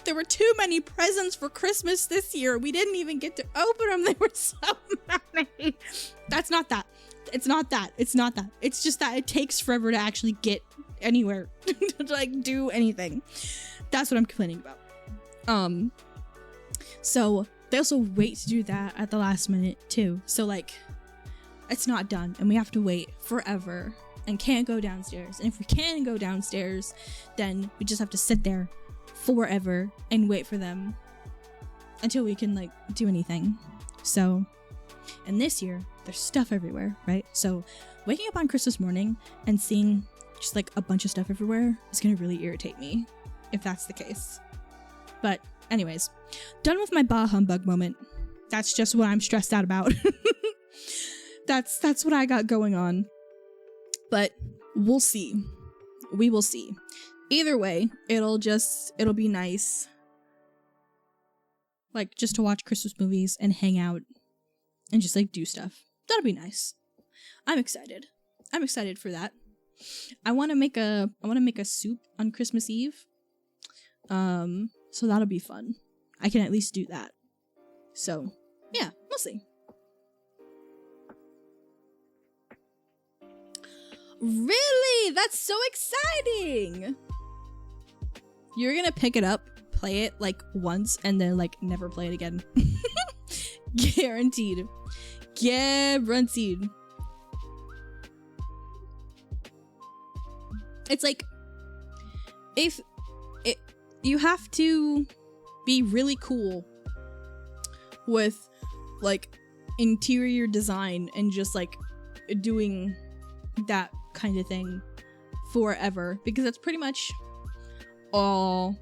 There were too many presents for Christmas this year. We didn't even get to open them. They were so many. That's not that. It's not that. It's just that it takes forever to actually get anywhere to like do anything. That's what I'm complaining about. So they also wait to do that at the last minute too. So like, it's not done and we have to wait forever and can't go downstairs. And if we can go downstairs, then we just have to sit there forever and wait for them until we can like do anything. So, and this year there's stuff everywhere, right? So waking up on Christmas morning and seeing just like a bunch of stuff everywhere is gonna really irritate me if that's the case. But anyways, done with my bah humbug moment. That's just what I'm stressed out about. That's what I got going on. But we'll see. We will see. Either way, it'll be nice. Like, just to watch Christmas movies and hang out and just like do stuff. That'll be nice. I'm excited. I'm excited for that. I want to make a soup on Christmas Eve. So that'll be fun. I can at least do that. So, yeah, we'll see. Really? That's so exciting! You're gonna pick it up, play it like once, and then like never play it again. Guaranteed. Guaranteed. It's like, you have to be really cool with like interior design and just like doing that kind of thing forever, because that's pretty much all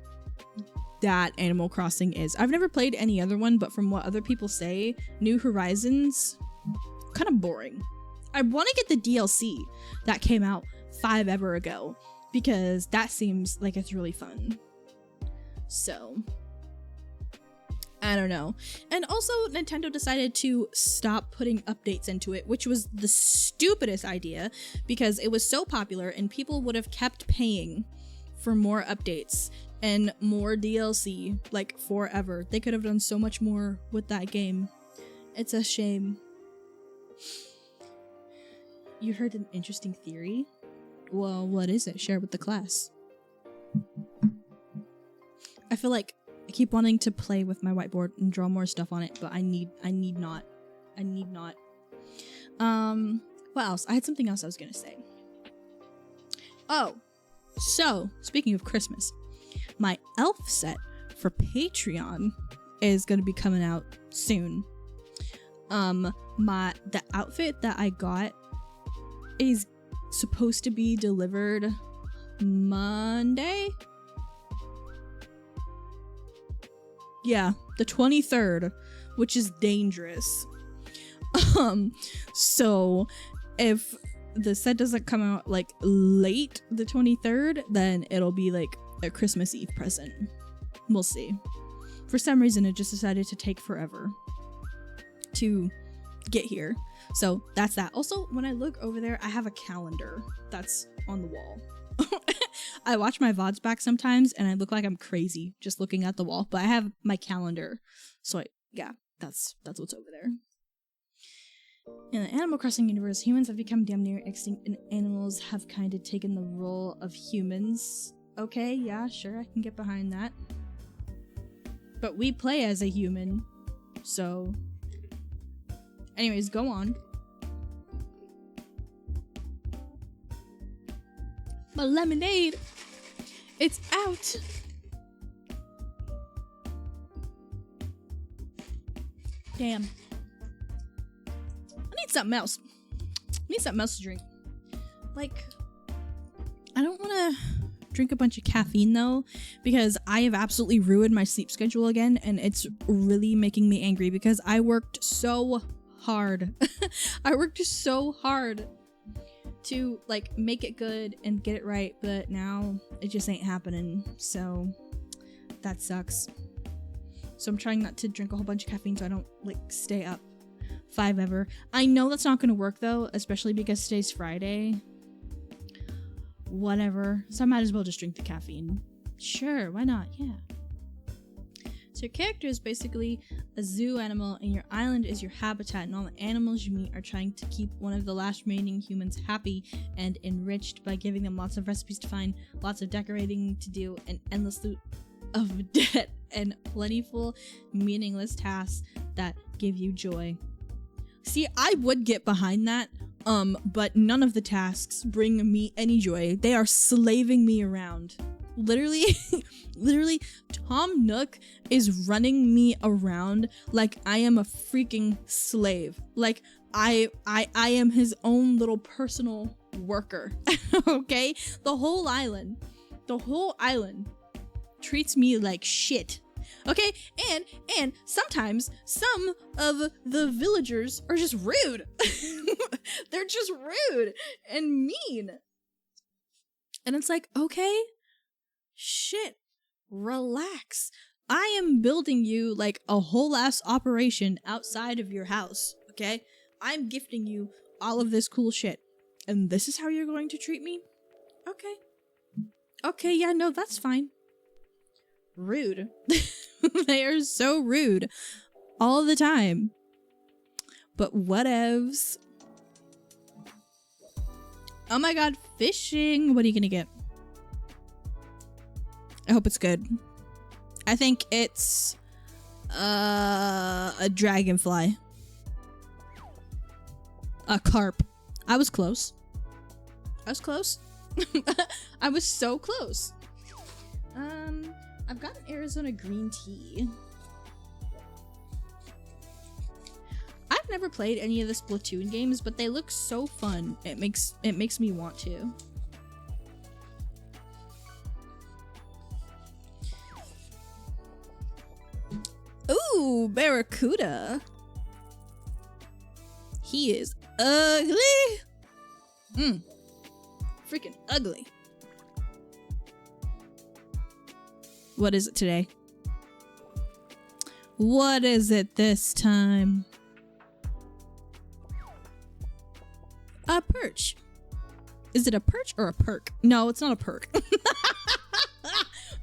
that Animal Crossing is. I've never played any other one, but from what other people say, New Horizons, kind of boring. I want to get the DLC that came out 5 ever ago, because that seems like it's really fun. So, I don't know. And also, Nintendo decided to stop putting updates into it, which was the stupidest idea, because it was so popular and people would have kept paying for more updates and more DLC, like, forever. They could have done so much more with that game. It's a shame. You heard an interesting theory? Well, what is it? Share it with the class. I feel like I keep wanting to play with my whiteboard and draw more stuff on it, but I need not. What else? I had something else I was gonna say. Oh, so speaking of Christmas, my elf set for Patreon is gonna be coming out soon. The outfit that I got is supposed to be delivered Monday? Yeah, the 23rd, which is dangerous. So if the set doesn't come out like late the 23rd, then it'll be like a Christmas Eve present. We'll see. For some reason, it just decided to take forever to get here. So that's that. Also, when I look over there, I have a calendar that's on the wall. I watch my VODs back sometimes and I look like I'm crazy just looking at the wall, but I have my calendar. So yeah, that's what's over there. In the Animal Crossing universe, humans have become damn near extinct and animals have kind of taken the role of humans. Okay, yeah, sure, I can get behind that. But we play as a human, so... Anyways, go on. My lemonade, it's out. Damn. I need something else. I need something else to drink. Like, I don't want to drink a bunch of caffeine though, because I have absolutely ruined my sleep schedule again, and it's really making me angry because I worked so hard. I worked so hard to like make it good and get it right, but now it just ain't happening, so that sucks. So I'm trying not to drink a whole bunch of caffeine so I don't like stay up 5 ever. I know that's not gonna work though, especially because today's Friday. Whatever, so I might as well just drink the caffeine. Sure, why not? Yeah. So your character is basically a zoo animal, and your island is your habitat, and all the animals you meet are trying to keep one of the last remaining humans happy and enriched by giving them lots of recipes to find, lots of decorating to do, an endless loot of debt, and plentiful, meaningless tasks that give you joy. See, I would get behind that, but none of the tasks bring me any joy. They are slaving me around. Literally, Tom Nook is running me around like I am a freaking slave. Like I am his own little personal worker. Okay? The whole island treats me like shit. Okay? And sometimes some of the villagers are just rude. They're just rude and mean. And it's like, okay, shit, relax. I am building you like a whole ass operation outside of your house, okay? I'm gifting you all of this cool shit. And this is how you're going to treat me? Okay. Okay, yeah, no, that's fine. Rude. They are so rude. All the time. But whatevs. Oh my god, fishing. What are you gonna get? I hope it's good. I think it's a dragonfly. A carp. I was close. I was close. I was so close. I've got an Arizona green tea. I've never played any of the Splatoon games, but they look so fun. It makes me want to. Ooh, Barracuda. He is ugly. Freaking ugly. What is it today? What is it this time? A perch. Is it a perch or a perk? No, it's not a perk.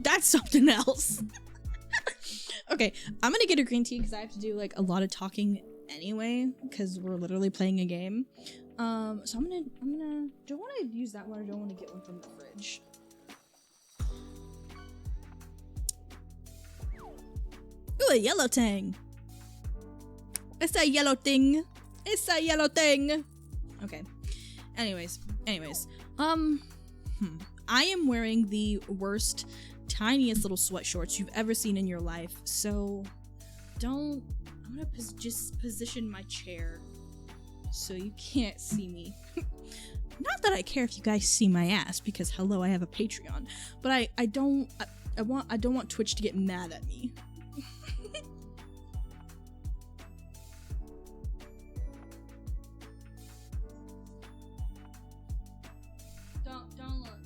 That's something else. Okay, I'm gonna get a green tea because I have to do like a lot of talking anyway because we're literally playing a game. So I'm gonna don't want to use that one. I don't want to get one from the fridge. Ooh, a yellow tang. It's a yellow thing. It's a yellow thing. Okay. Anyways. I am wearing the worst, tiniest little sweat shorts you've ever seen in your life. So, I'm gonna just position my chair so you can't see me. Not that I care if you guys see my ass, because hello, I have a Patreon. But I don't want Twitch to get mad at me. Don't look.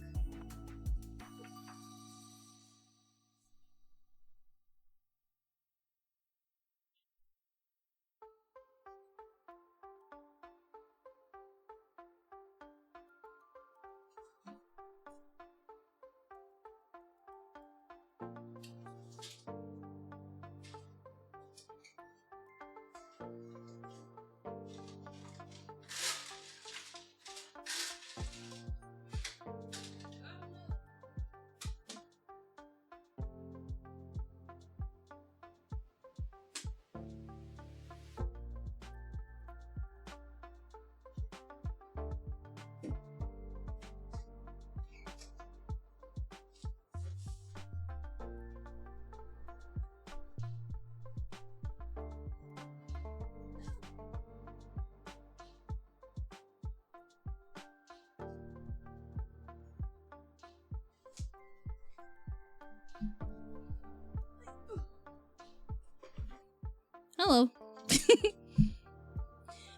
Hello.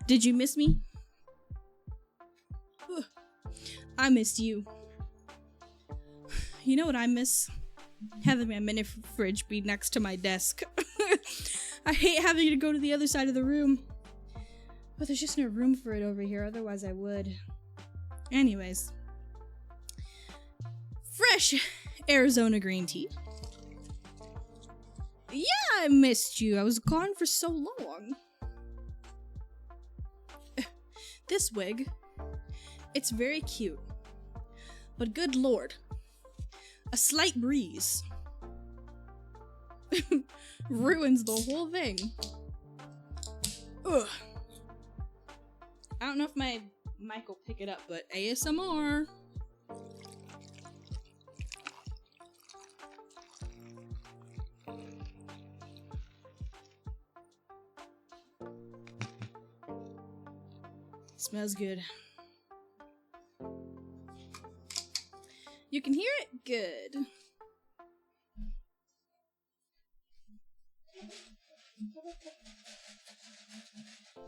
Did you miss me? I missed you. You know what I miss? Having my mini fridge be next to my desk. I hate having to go to the other side of the room. But there's just no room for it over here, otherwise I would. Anyways. Fresh Arizona green tea. Yeah, I missed you. I was gone for so long. This wig, it's very cute. But good lord, a slight breeze ruins the whole thing. Ugh. I don't know if my mic will pick it up, but ASMR. Smells good. You can hear it? Good.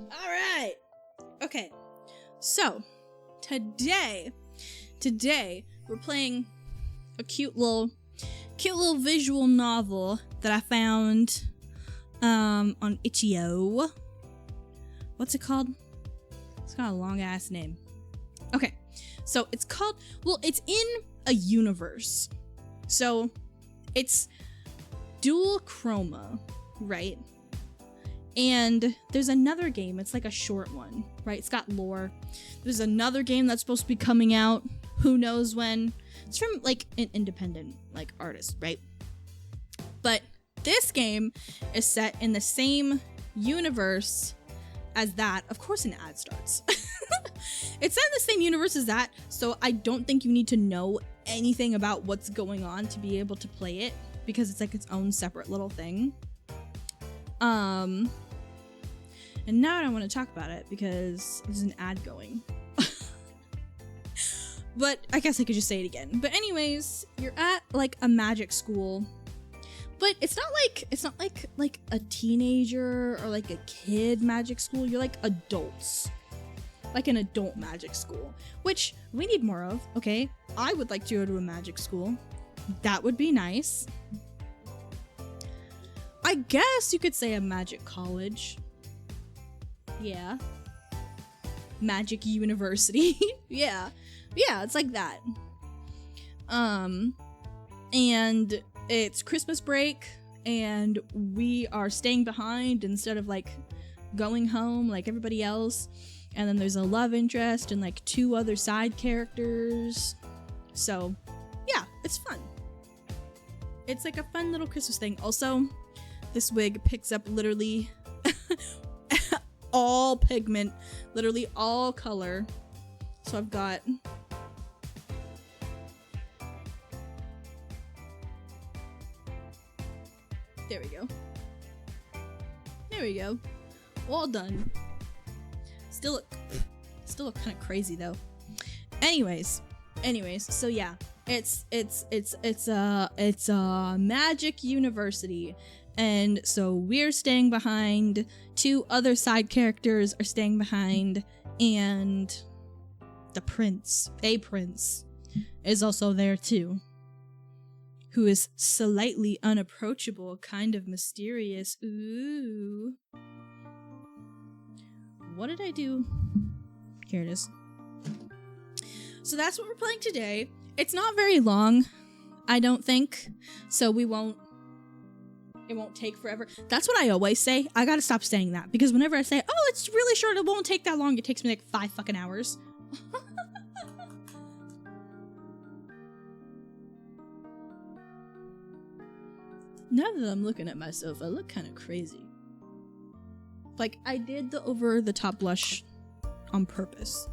Alright. Okay. So, today we're playing a cute little visual novel that I found on Itch.io. what's it called? It's got a long ass name. Okay, so it's called, well, it's in a universe. So it's dual Chroma, right? And there's another game, it's like a short one, right? It's got lore. There's another game that's supposed to be coming out, who knows when. It's from like an independent like artist, right? But this game is set in the same universe as that. Of course an ad starts. It's set in the same universe as that, so I don't think you need to know anything about what's going on to be able to play it, because it's like its own separate little thing. And now I don't want to talk about it because there's an ad going. But I guess I could just say it again. But anyways, you're at like a magic school. But it's not like a teenager or like a kid magic school. You're like adults. Like an adult magic school, which we need more of, okay? I would like to go to a magic school. That would be nice. I guess you could say a magic college. Yeah. Magic university. Yeah, it's like that. And it's Christmas break, and we are staying behind instead of like going home like everybody else. And then there's a love interest and like 2 other side characters. So yeah, it's fun. It's like a fun little Christmas thing. Also, this wig picks up literally all pigment, literally all color. So I've got there we go. All done. Still look kind of crazy though. Anyways, so yeah, it's a magic university, and so we're staying behind. 2 other side characters are staying behind, and a prince is also there too, who is slightly unapproachable, kind of mysterious. Ooh. What did I do? Here it is. So that's what we're playing today. It's not very long, I don't think. So it won't take forever. That's what I always say. I gotta stop saying that, because whenever I say, oh, it's really short, it won't take that long, it takes me like 5 fucking hours. Now that I'm looking at myself, I look kind of crazy. Like, I did the over-the-top blush on purpose,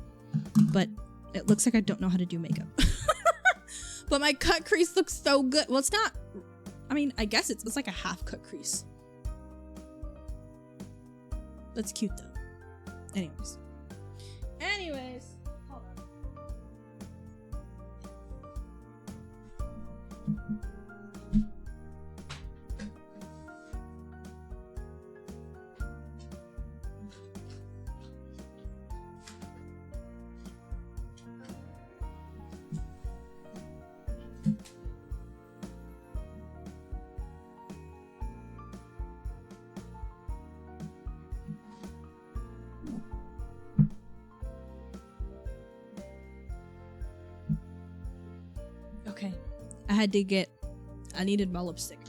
but it looks like I don't know how to do makeup. But my cut crease looks so good. Well, it's not, I mean, I guess it's like a half cut crease. That's cute though. Anyways, hold on. Okay, I needed my lipstick.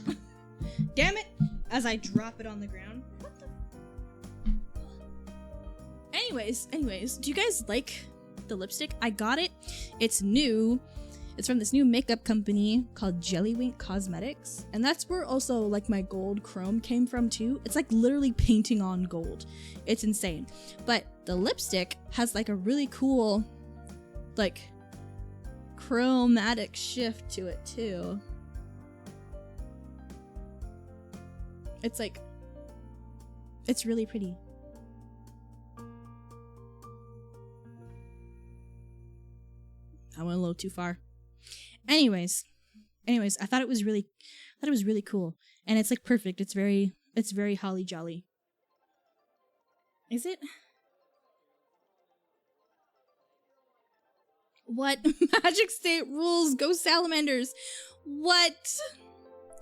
Damn it! As I drop it on the ground. What the? Anyways, do you guys like the lipstick? I got it. It's new. It's from this new makeup company called Jellywink Cosmetics. And that's where also like my gold chrome came from too. It's like literally painting on gold. It's insane. But the lipstick has like a really cool like chromatic shift to it too. It's like, it's really pretty. I went a little too far. Anyways, I thought it was really cool, and it's like perfect. It's very holly jolly. Is it? What? Magic State rules. Go salamanders. What?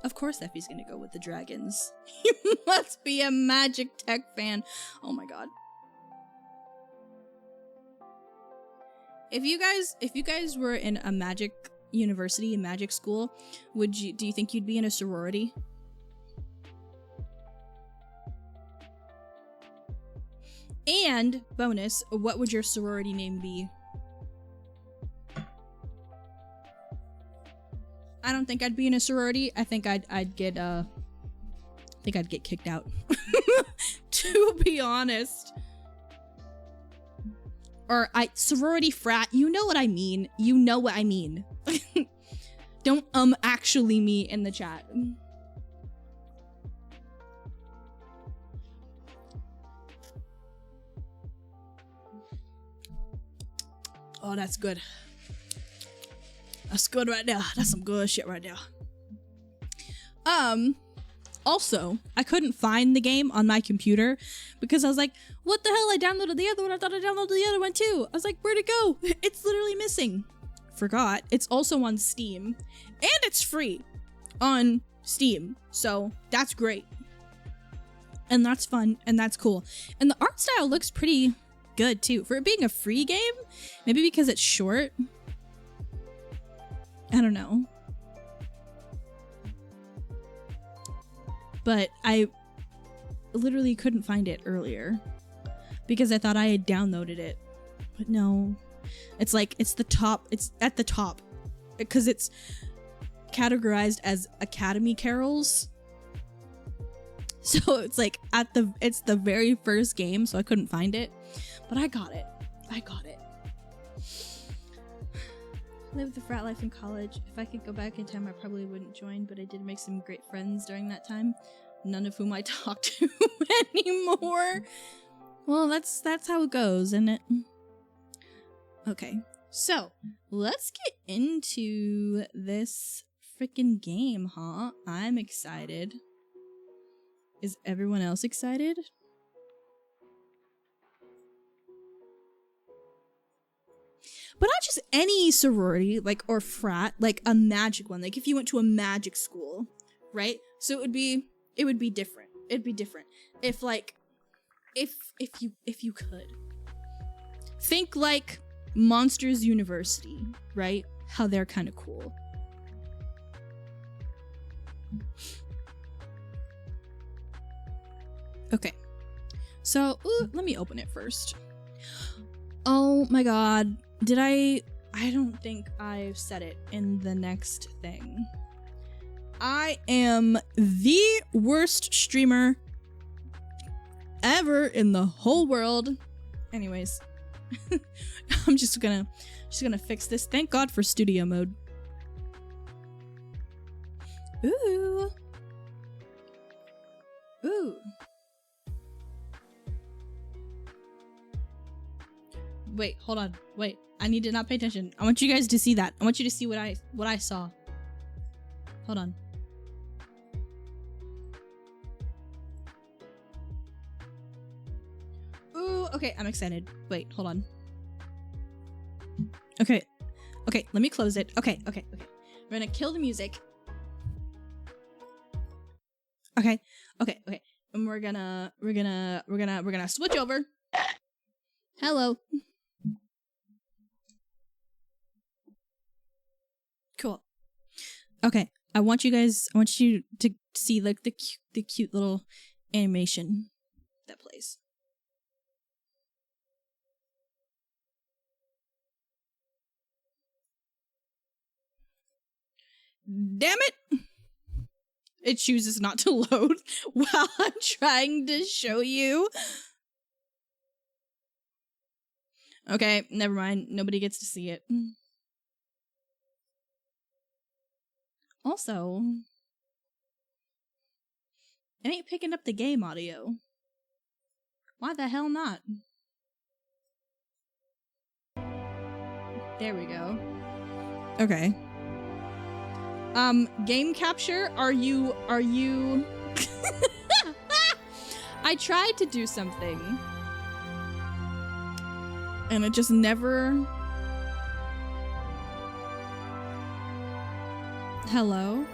Of course Effie's gonna go with the dragons. You must be a Magic Tech fan. Oh my god. If you guys were in a magic university, a magic school, do you think you'd be in a sorority? And bonus, what would your sorority name be? I don't think I'd be in a sorority. I think I'd get kicked out. To be honest. Or sorority frat, you know what I mean. You know what I mean. Don't actually me in the chat. Oh, that's good. That's good right now. That's some good shit right now. Also, I couldn't find the game on my computer because I was like, what the hell? I downloaded the other one. I thought I downloaded the other one too. I was like, where'd it go? It's literally missing. Forgot. It's also on Steam and it's free on Steam. So that's great. And that's fun and that's cool. And the art style looks pretty good too. For it being a free game, maybe because it's short. I don't know. But I literally couldn't find it earlier because I thought I had downloaded it. But no. It's like, it's at the top because it's categorized as Academy Carols. So it's like it's the very first game, so I couldn't find it. But I got it. Lived the frat life in college. If I could go back in time, I probably wouldn't join, but I did make some great friends during that time, none of whom I talk to anymore. Well, that's how it goes, isn't it? Okay, so let's get into this freaking game, huh? I'm excited. Is everyone else excited? But not just any sorority, like, or frat, like a magic one. Like if you went to a magic school, right? So it would be different. It'd be different. If like, if you could. Think like Monsters University, right? How they're kind of cool. Okay. So, let me open it first. Oh my god. I don't think I've said it in the next thing. I am the worst streamer ever in the whole world. Anyways, I'm just gonna fix this. Thank God for studio mode. Ooh. Wait, hold on. Wait, I need to not pay attention. I want you guys to see that. I want you to see what I saw. Hold on. Ooh, okay, I'm excited. Wait, hold on. Okay, let me close it. Okay. We're gonna kill the music. Okay. And we're gonna switch over. Hello. Cool. Okay, I want you to see like the cute little animation that plays. Damn it! It chooses not to load while I'm trying to show you. Okay, never mind. Nobody gets to see it. Also, it ain't picking up the game audio. Why the hell not? There we go. Okay. Game capture, are you I tried to do something and it just never. Hello?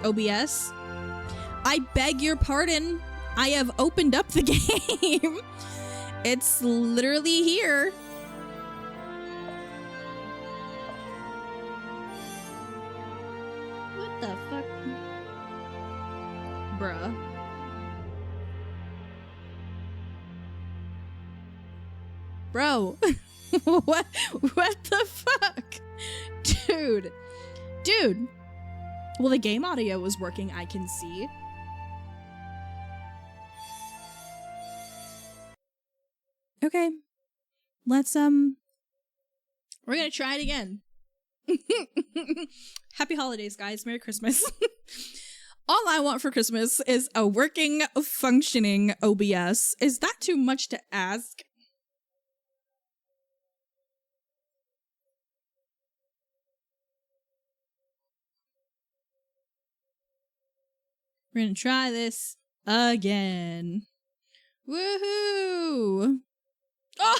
OBS? I beg your pardon. I have opened up the game It's literally here. What the fuck? Bruh. Bro. What the fuck? Dude. Dude. Well, the game audio was working, I can see. Okay. Let's, we're gonna try it again. Happy holidays, guys. Merry Christmas. All I want for Christmas is a working, functioning OBS. Is that too much to ask? We're gonna try this again. Woohoo! Oh,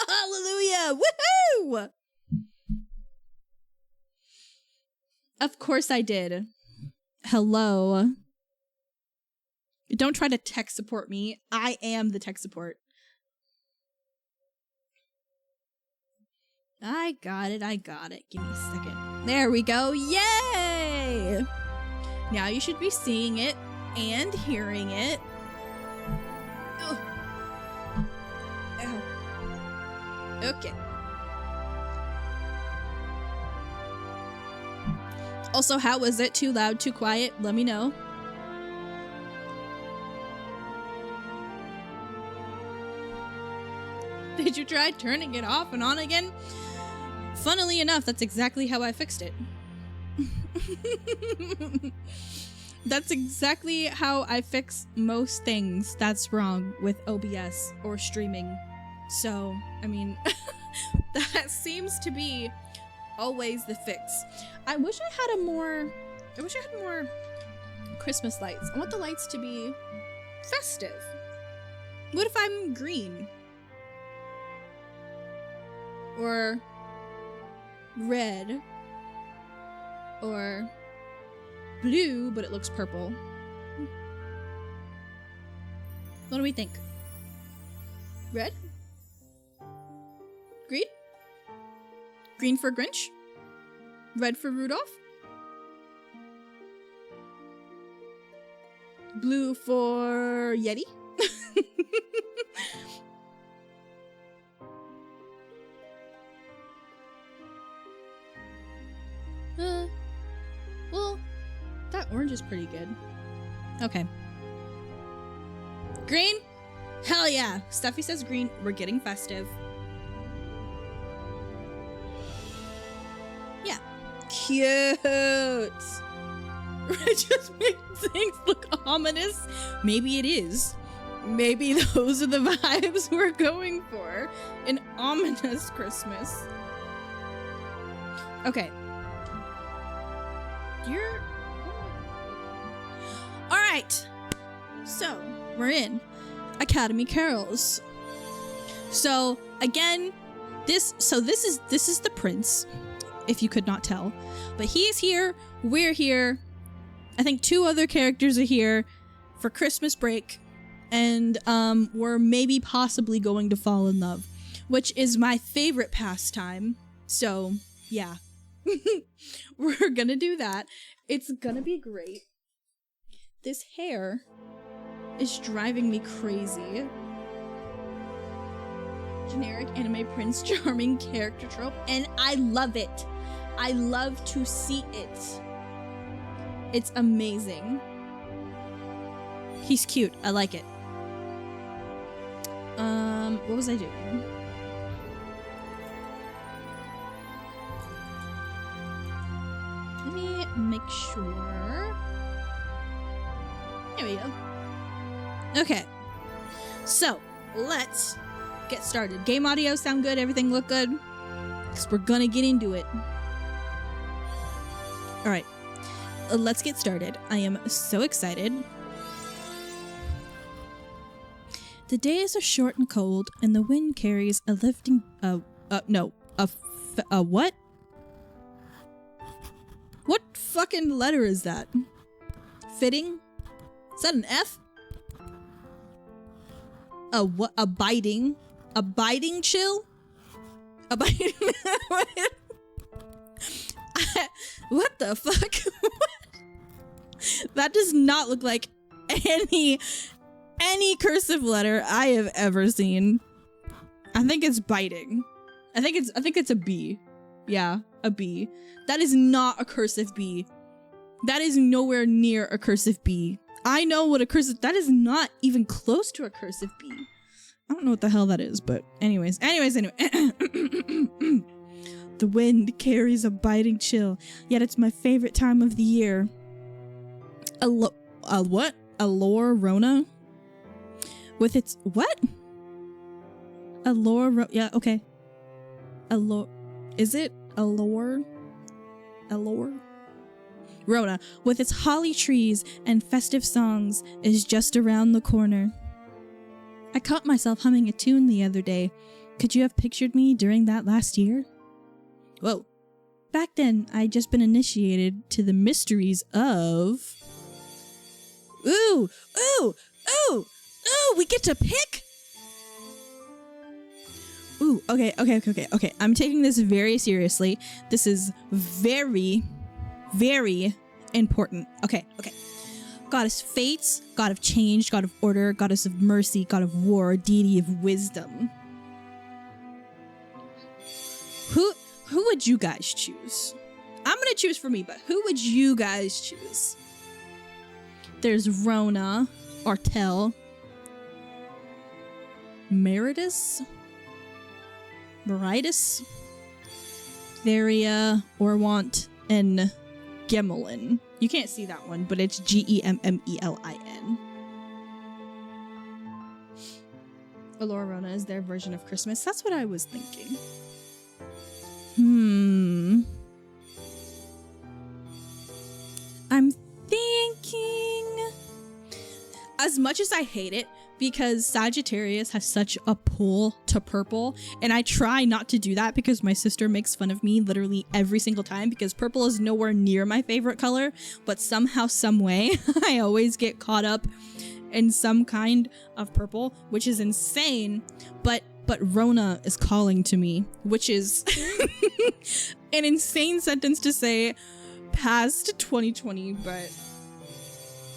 hallelujah! Woohoo! Of course I did. Hello. Don't try to tech support me. I am the tech support. I got it. Give me a second. There we go. Yay! Now you should be seeing it and hearing it. Ugh. Ow. Okay. Also, how was it? Too loud, too quiet? Let me know. Did you try turning it off and on again? Funnily enough, that's exactly how I fixed it. That's exactly how I fix most things that's wrong with OBS or streaming. So, I mean, that seems to be always the fix. I wish I had more Christmas lights. I want the lights to be festive. What if I'm green? Or red? Or blue, but it looks purple. What do we think? Red? Green? Green for Grinch? Red for Rudolph? Blue for Yeti? Well, that orange is pretty good. Okay. Green? Hell yeah. Stuffy says green. We're getting festive. Yeah. Cute. Just make things look ominous. Maybe it is. Maybe those are the vibes we're going for. An ominous Christmas. Okay. Alright. So, we're in Academy Carols. So, again, this is the prince, if you could not tell. But he's here, we're here. I think 2 other characters are here for Christmas break. And we're maybe possibly going to fall in love, which is my favorite pastime. So, yeah. We're gonna do that. It's gonna be great. This hair is driving me crazy. Generic anime Prince Charming character trope, and I love it. I love to see it. It's amazing. He's cute. I like it. What was I doing? Let me make sure. There we go. Okay. So, let's get started. Game audio sound good? Everything look good? Because we're gonna get into it. Alright. Let's get started. I am so excited. The days are short and cold, and the wind carries a lifting, what? What fucking letter is that? Fitting? Is that an F? what? Abiding chill? Abiding. What the fuck? That does not look like any cursive letter I have ever seen. I think it's biting. I think it's a B. Yeah, a B. That is not a cursive B. That is nowhere near a cursive B. I know what a cursive, that is not even close to a cursive B. I don't know what the hell that is, but anyway. The wind carries a biting chill, yet it's my favorite time of the year. What? Allure Rona? With its, what? Allure, yeah, okay. Allure, is it Allure? Allure? Rona, with its holly trees and festive songs, is just around the corner. I caught myself humming a tune the other day. Could you have pictured me during that last year? Whoa. Back then, I'd just been initiated to the mysteries of... Ooh! We get to pick? Ooh, okay. I'm taking this very seriously. This is very, very important. Okay. Goddess Fates, God of Change, God of Order, Goddess of Mercy, God of War, Deity of Wisdom. Who would you guys choose? I'm gonna choose for me, but who would you guys choose? There's Rona, Artel, Meritus, Theria, Orwant, and Gemelin. You can't see that one, but it's Gemmelin. Allure Rona is their version of Christmas. That's what I was thinking. I'm thinking... As much as I hate it, because Sagittarius has such a pull to purple, and I try not to do that because my sister makes fun of me literally every single time because purple is nowhere near my favorite color, but somehow, some way, I always get caught up in some kind of purple, which is insane, but Rona is calling to me, which is an insane sentence to say past 2020, but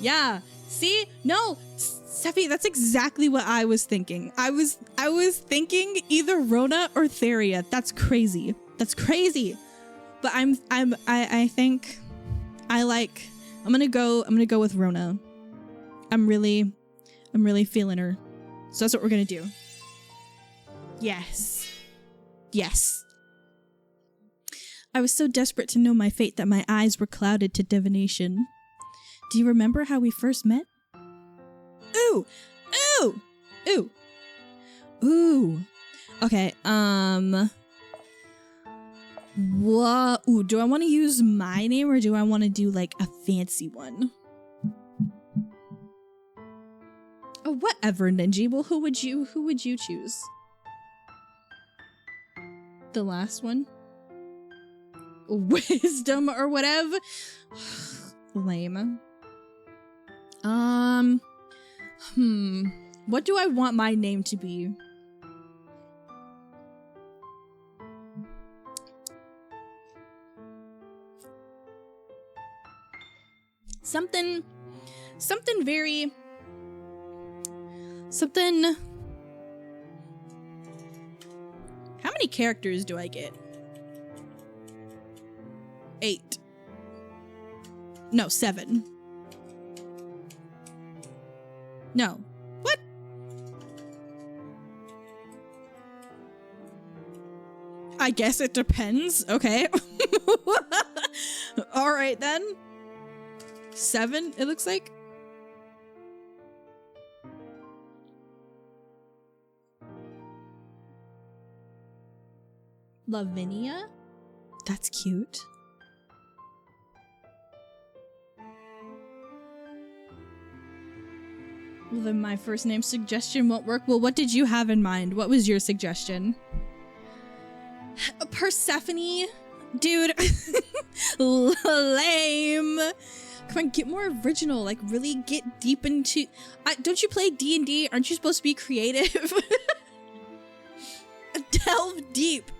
yeah. See? No, Steffi, that's exactly what I was thinking. I was thinking either Rona or Theria. That's crazy. But I think I'm gonna go with Rona. I'm really feeling her. So that's what we're gonna do. Yes. I was so desperate to know my fate that my eyes were clouded to divination. Do you remember how we first met? Ooh. Okay, what? Ooh, do I want to use my name or do I want to do like a fancy one? Oh, whatever, Ninji. Well, who would you choose? The last one? Wisdom or whatever? Lame. What do I want my name to be? Something very... How many characters do I get? 8. No, 7. No. What? I guess it depends. Okay. All right then. 7, it looks like. Lavinia? That's cute. Well, then my first name suggestion won't work. Well, what did you have in mind? What was your suggestion? Persephone? Dude. Lame. Come on, get more original. Like, really get deep into... don't you play D&D? Aren't you supposed to be creative? Delve deep.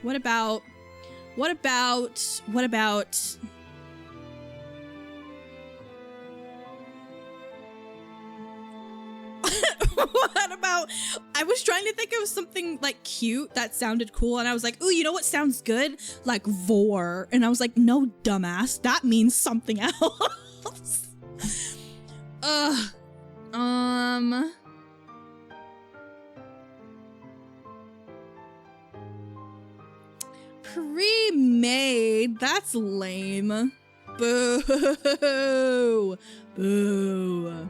What about... What about, I was trying to think of something like cute that sounded cool, and I was like, ooh, you know what sounds good? Like vor. And I was like, no, dumbass, that means something else. Pre-made, that's lame. Boo. Boo.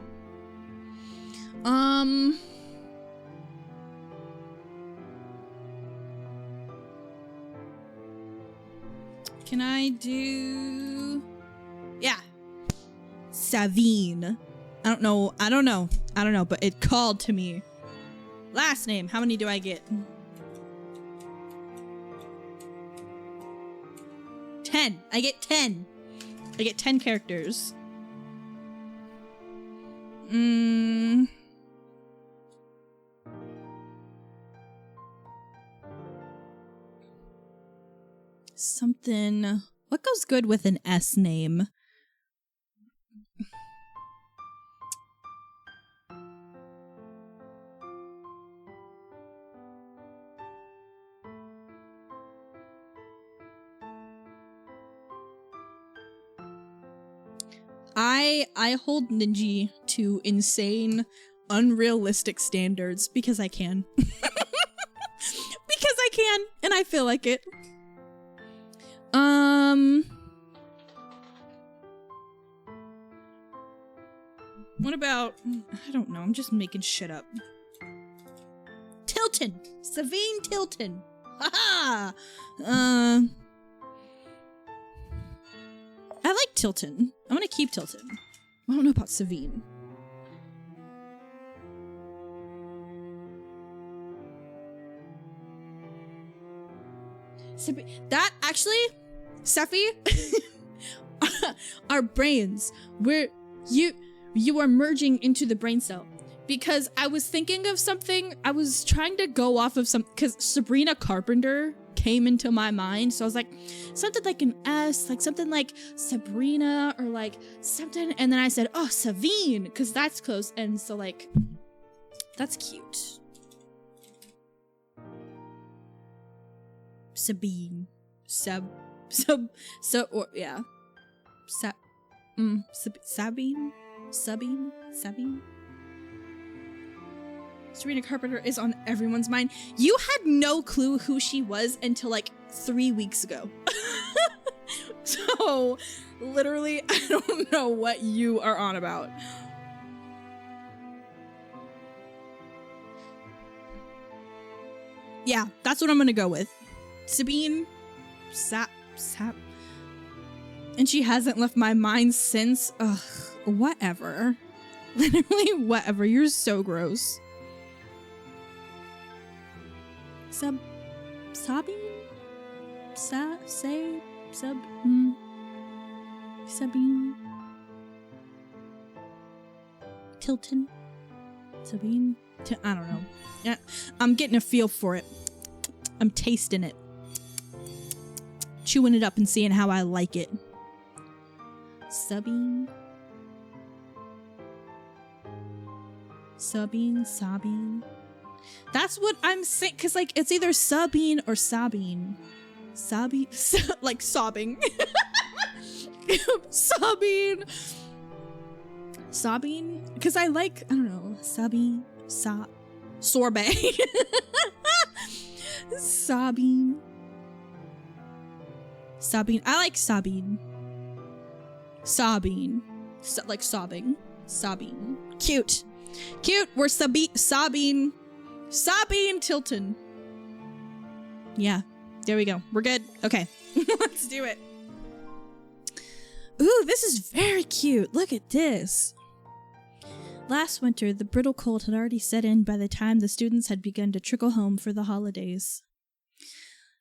Can I do... Yeah. Savine. I don't know, but it called to me. Last name, how many do I get? 10. I get 10. I get 10 characters. Something... What goes good with an S name? I hold Ninji to insane, unrealistic standards because I can. Because I can, and I feel like it. What about... I don't know, I'm just making shit up. Tilton! Savine Tilton! Haha! I like Tilton. I'm gonna keep Tilton. I don't know about Savine. That actually, Sephi, our brains, you are merging into the brain cell. Because I was thinking of something, I was trying to go off of because Sabrina Carpenter came into my mind, so I was like, something like an S, like something like Sabrina, or like something, and then I said, oh, Savine, because that's close, and so like, that's cute. Sabine. Sabine? Sabrina Carpenter is on everyone's mind. You had no clue who she was until like 3 weeks ago. So, literally, I don't know what you are on about. Yeah, that's what I'm gonna go with. Sabine. Sap. And she hasn't left my mind since. Ugh, whatever. Literally, whatever. You're so gross. Sabine? Sabine? Tilton? Sabine? I don't know. Yeah, I'm getting a feel for it. I'm tasting it. Chewing it up and seeing how I like it. Sabine? Sabine? That's what I'm saying, because, like, it's either Sabine or Sabine. Like, sobbing. Sabine. Because I like, I don't know, Sabine. Sorbet. Sabine. I like Sabine. Like sobbing. Sabine. Cute. We're Sabine Tilton. Yeah, there we go. We're good. Okay, let's do it. Ooh, this is very cute. Look at this. Last winter, the brittle cold had already set in by the time the students had begun to trickle home for the holidays.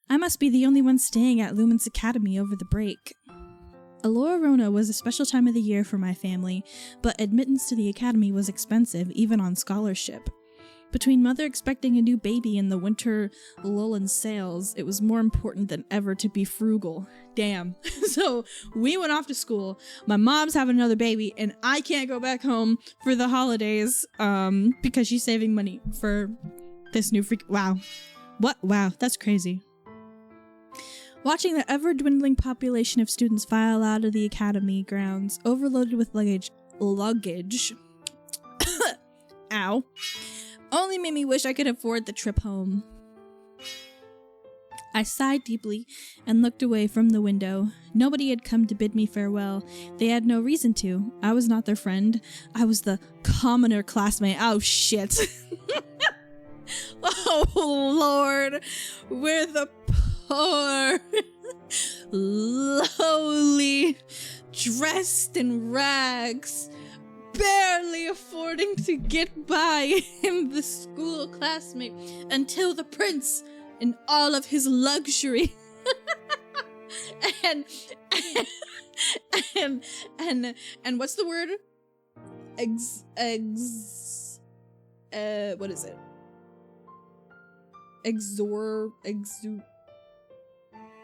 I must be the only one staying at Lumen's Academy over the break. Alorona was a special time of the year for my family, but admittance to the academy was expensive, even on scholarship. Between mother expecting a new baby and the winter lull in sales, it was more important than ever to be frugal. Damn. So we went off to school. My mom's having another baby, and I can't go back home for the holidays because she's saving money for this new freak. Wow. What? Wow, that's crazy. Watching the ever-dwindling population of students file out of the academy grounds, overloaded with luggage, ow, only made me wish I could afford the trip home. I sighed deeply and looked away from the window. Nobody had come to bid me farewell. They had no reason to. I was not their friend. I was the commoner classmate. Oh, shit. Oh, Lord. We're the poor, lowly, dressed in rags, barely affording to get by in the school classmate until the prince in all of his luxury and what's the word? What is it?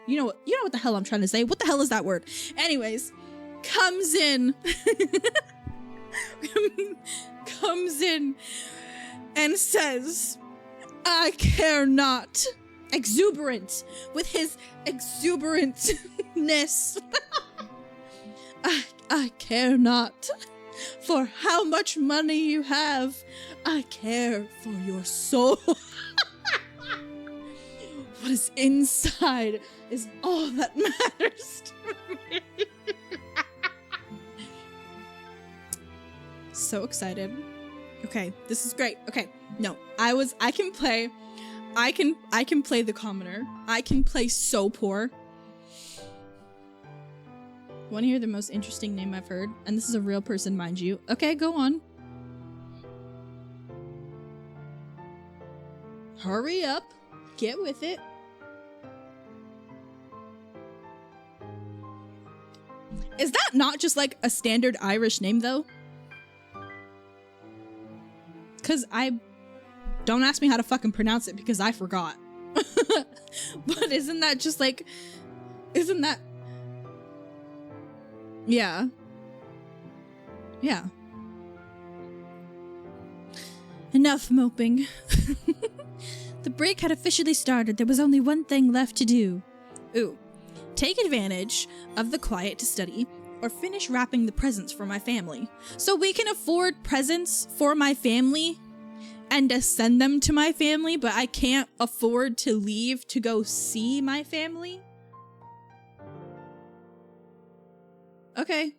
You know what the hell I'm trying to say. What the hell is that word? Anyways, comes in and says, I care not. Exuberant with his exuberantness. I care not for how much money you have. I care for your soul. What is inside is all that matters to me. So excited. Okay, this is great. Okay, no, I can play the commoner. I can play so poor. Want to hear the most interesting name I've heard? And this is a real person, mind you. Okay, go on. Hurry up. Get with it. Is that not just like a standard Irish name though? Cause don't ask me how to fucking pronounce it because I forgot. But isn't that just like, isn't that? Yeah. Yeah. Enough moping. The break had officially started. There was only one thing left to do. Ooh. Take advantage of the quiet to study or finish wrapping the presents for my family. So we can afford presents for my family and to send them to my family, but I can't afford to leave to go see my family? Okay.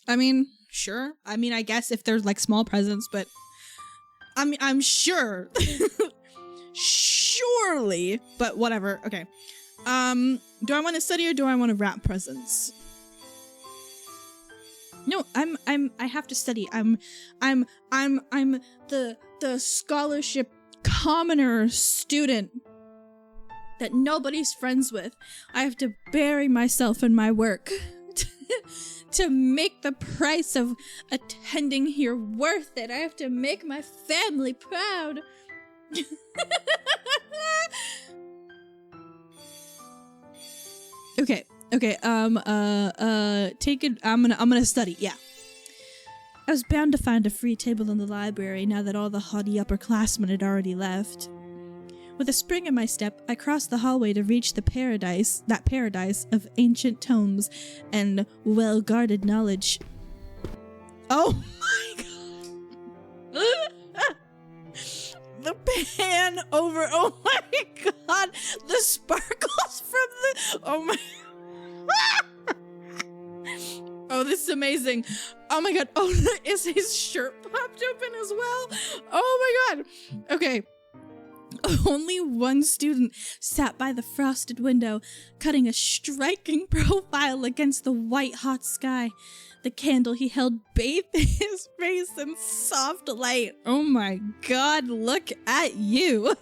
I mean, sure. I mean, I guess if there's like small presents, but I'm sure. Surely, but whatever. Okay. Do I want to study or do I want to wrap presents? No, I have to study. I'm the scholarship commoner student that nobody's friends with. I have to bury myself in my work to make the price of attending here worth it. I have to make my family proud. Okay. Take it. I'm gonna study. Yeah. I was bound to find a free table in the library now that all the haughty upperclassmen had already left. With a spring in my step, I crossed the hallway to reach that paradise of ancient tomes and well-guarded knowledge. Oh my god! The pan over. Oh my god! The sparkles from the. Oh my. Oh, this is amazing. Oh my god. Oh, is his shirt popped open as well? Oh my god. Okay. Only one student sat by the frosted window, cutting a striking profile against the white-hot sky. The candle he held bathed his face in soft light. Oh my god, look at you!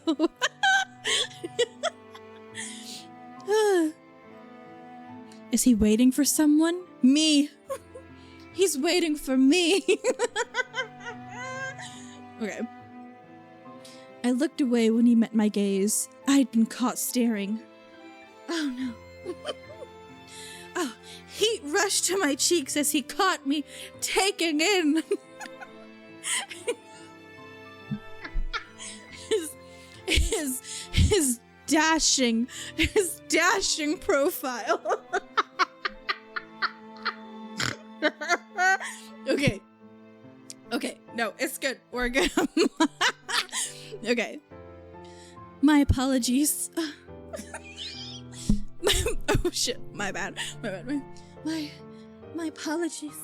Is he waiting for someone? Me! He's waiting for me! Okay. I looked away when he met my gaze. I'd been caught staring. Oh no. Oh, heat rushed to my cheeks as he caught me taking in his dashing profile. Okay, no, it's good. We're good. Okay. My apologies. Oh shit, my bad. My apologies.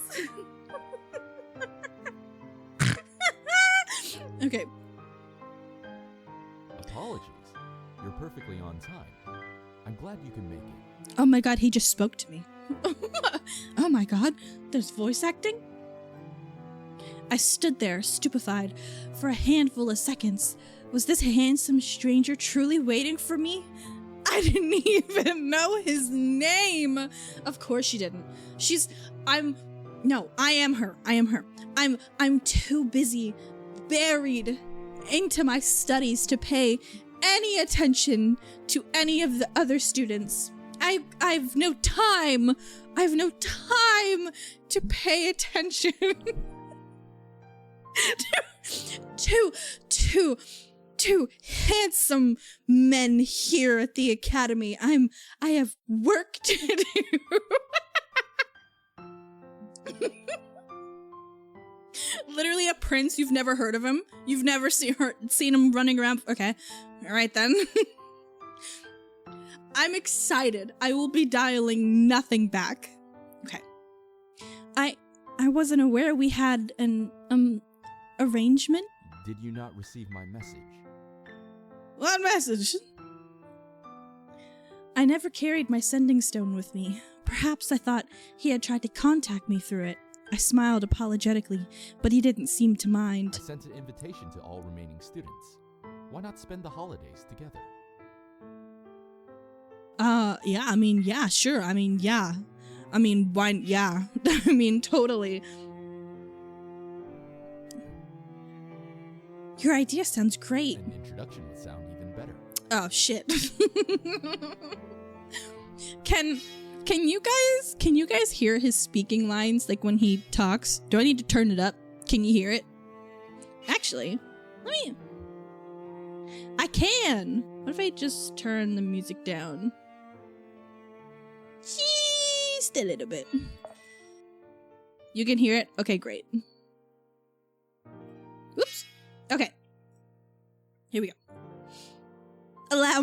Okay. Apologies? You're perfectly on time. I'm glad you can make it. Oh my god, he just spoke to me. Oh my god, there's voice acting? I stood there, stupefied, for a handful of seconds. Was this handsome stranger truly waiting for me? I didn't even know his name. Of course she didn't. I am her. I'm too busy, buried into my studies to pay any attention to any of the other students. I've no time. I've no time to pay attention. Two handsome men here at the academy. I have work to do. Literally a prince. You've never heard of him. You've never seen him running around. Okay, all right then. I'm excited. I will be dialing nothing back. Okay. I wasn't aware we had an arrangement. Did you not receive my message? What message? I never carried my sending stone with me. Perhaps I thought he had tried to contact me through it. I smiled apologetically, but he didn't seem to mind. I sent an invitation to all remaining students. Why not spend the holidays together? Yeah, I mean, yeah, sure. I mean, yeah. I mean, why, yeah. I mean, totally. Your idea sounds great. An introduction would sound even better. Oh, shit. Can you guys hear his speaking lines, like when he talks? Do I need to turn it up? Can you hear it? Actually, I can. What if I just turn the music down? Just a little bit. You can hear it? Okay, great. Oops. Okay. Here we go. Allow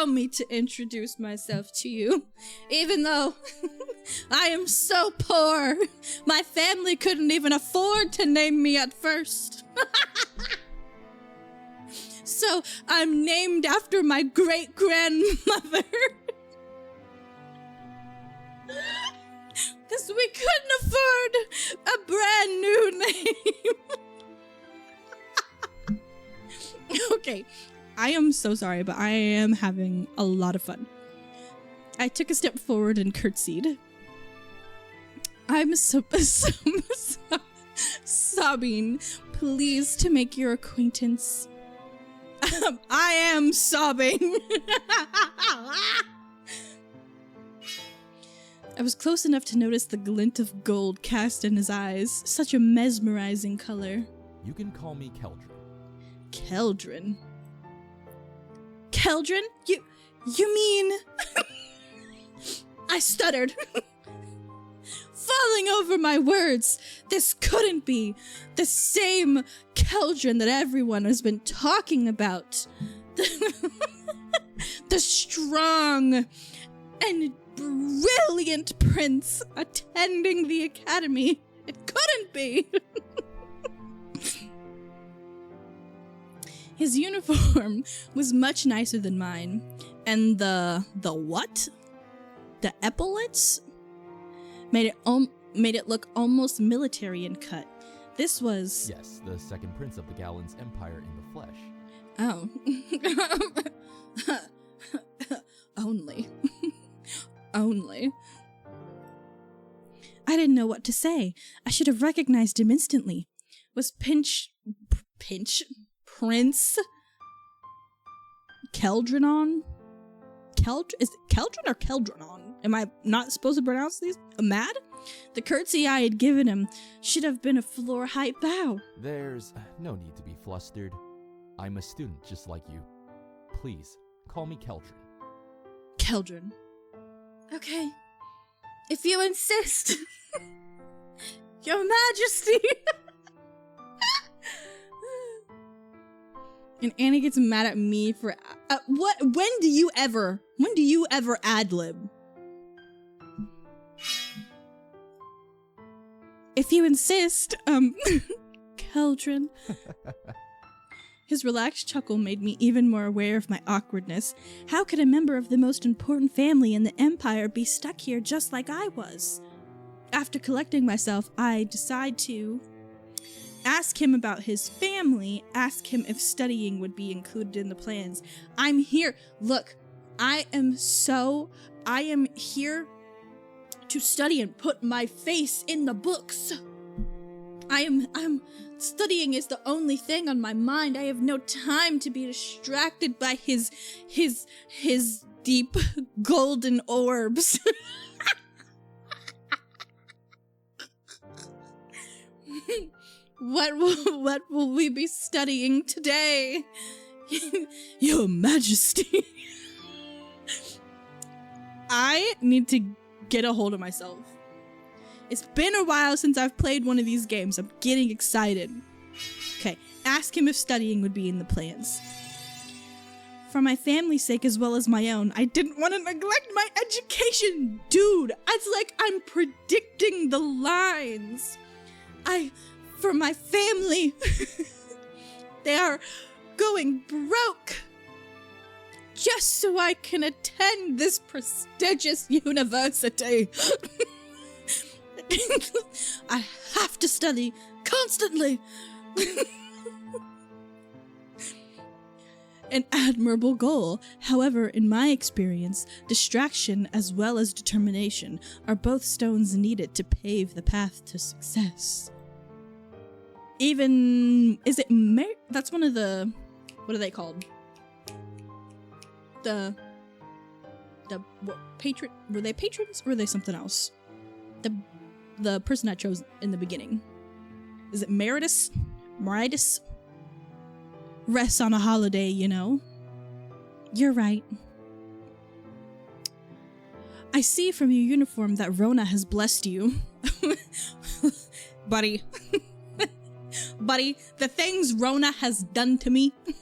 me to introduce myself to you. Even though I am so poor, my family couldn't even afford to name me at first. So I'm named after my great-grandmother. Because we couldn't afford a brand new name. Okay, I am so sorry, but I am having a lot of fun. I took a step forward and curtsied. I'm sobbing, pleased to make your acquaintance. I am sobbing. I was close enough to notice the glint of gold cast in his eyes. Such a mesmerizing color. You can call me Keldrin. Keldrin? Keldrin? You mean... I stuttered. Falling over my words. This couldn't be the same Keldrin that everyone has been talking about. The strong and brilliant prince attending the academy. It couldn't be. His uniform was much nicer than mine, and the what? The epaulets made it look almost military in cut. This was... Yes, the second prince of the Gallon's empire in the flesh. Oh. Only. Only. I didn't know what to say. I should have recognized him instantly. Was Prince Keldronon? Is it Keldron or Keldronon? Am I not supposed to pronounce these? Mad? The curtsy I had given him should have been a floor-height bow. There's no need to be flustered. I'm a student just like you. Please, call me Keldron. Keldron. Okay. If you insist. Your Majesty. And Annie gets mad at me for what? When do you ever ad-lib? If you insist, Keldron. His relaxed chuckle made me even more aware of my awkwardness. How could a member of the most important family in the Empire be stuck here just like I was? After collecting myself, I decide to ask him about his family, ask him if studying would be included in the plans. I'm here. Look, I am here to study and put my face in the books. I'm studying is the only thing on my mind. I have no time to be distracted by his deep golden orbs. What will we be studying today? Your Majesty. I need to get a hold of myself. It's been a while since I've played one of these games. I'm getting excited. Okay, ask him if studying would be in the plans. For my family's sake as well as my own, I didn't want to neglect my education. Dude, it's like I'm predicting the lines. For my family, they are going broke just so I can attend this prestigious university. I have to study constantly. An admirable goal. However, in my experience, distraction as well as determination are both stones needed to pave the path to success. That's one of the, what are they called? Patron, were they patrons or were they something else? The person I chose in the beginning. Is it Meritus? Rests on a holiday, you know. You're right. I see from your uniform that Rona has blessed you. Buddy. Buddy, the things Rona has done to me, I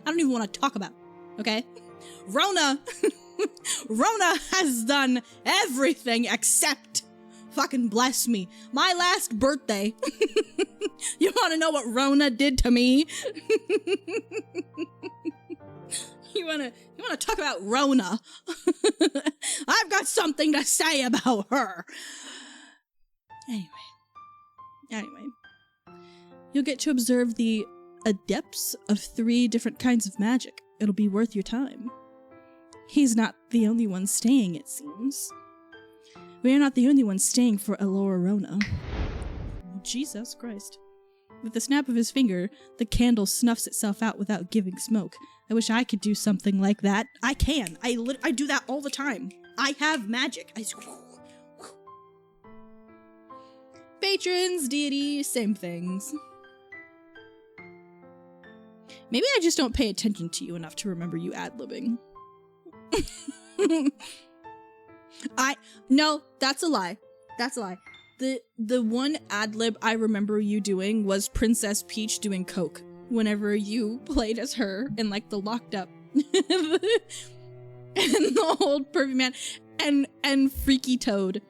don't even want to talk about, okay? Rona has done everything except fucking bless me. My last birthday. You want to know what Rona did to me? You want to talk about Rona? I've got something to say about her. Anyway. You'll get to observe the adepts of 3 different kinds of magic. It'll be worth your time. He's not the only one staying, it seems. We are not the only ones staying for Elora Rona. Jesus Christ. With the snap of his finger, the candle snuffs itself out without giving smoke. I wish I could do something like that. I can. I do that all the time. I have magic. Patrons, deity, same things. Maybe I just don't pay attention to you enough to remember you ad-libbing. No, that's a lie. That's a lie. The one ad-lib I remember you doing was Princess Peach doing coke whenever you played as her in like the locked up and the old pervy man and Freaky Toad.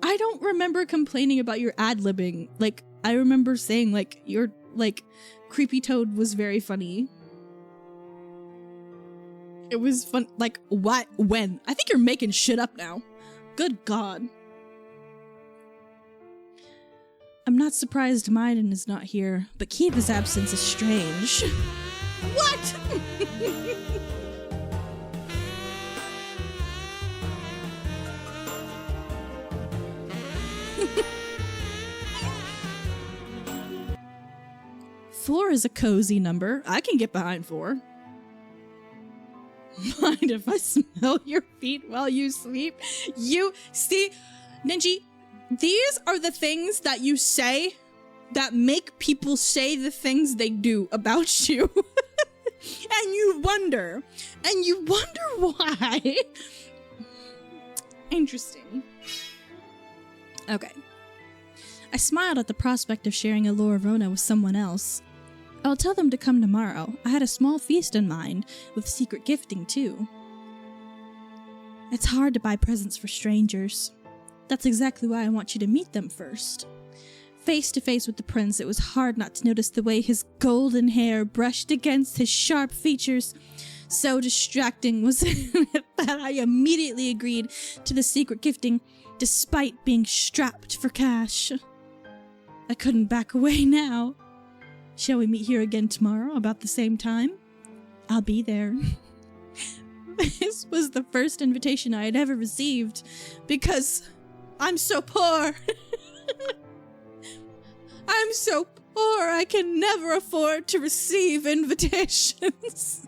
I don't remember complaining about your ad-libbing. Like, I remember saying, like, you're like, Creepy Toad was very funny. It was fun. Like, what? When? I think you're making shit up now. Good God. I'm not surprised Maiden is not here, but Kiva's absence is strange. What? Four is a cozy number. I can get behind 4. Mind if I smell your feet while you sleep? You see, Ninji, these are the things that you say that make people say the things they do about you. And you wonder why. Interesting. Okay. I smiled at the prospect of sharing a Lorona with someone else. I'll tell them to come tomorrow. I had a small feast in mind, with secret gifting too. It's hard to buy presents for strangers. That's exactly why I want you to meet them first. Face to face with the prince, it was hard not to notice the way his golden hair brushed against his sharp features. So distracting was it that I immediately agreed to the secret gifting, despite being strapped for cash. I couldn't back away now. Shall we meet here again tomorrow about the same time? I'll be there. This was the first invitation I had ever received, because I'm so poor. I'm so poor I can never afford to receive invitations.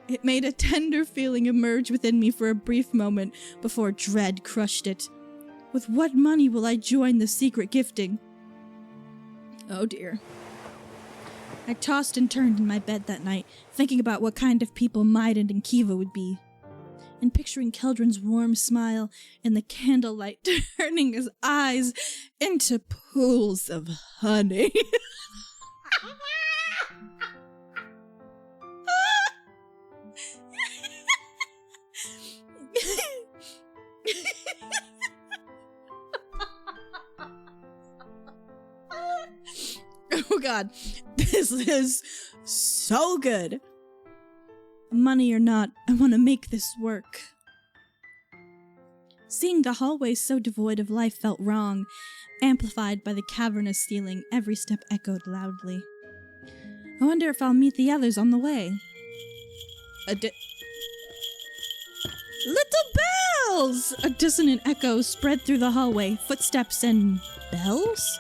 It made a tender feeling emerge within me for a brief moment before dread crushed it. With what money will I join the secret gifting? Oh dear. I tossed and turned in my bed that night, thinking about what kind of people Maiden and Kiva would be, and picturing Keldron's warm smile and the candlelight turning his eyes into pools of honey. Oh God, this is so good. Money or not, I want to make this work. Seeing the hallway so devoid of life felt wrong, amplified by the cavernous ceiling. Every step echoed loudly. I wonder if I'll meet the others on the way. Little bells! A dissonant echo spread through the hallway. Footsteps and bells?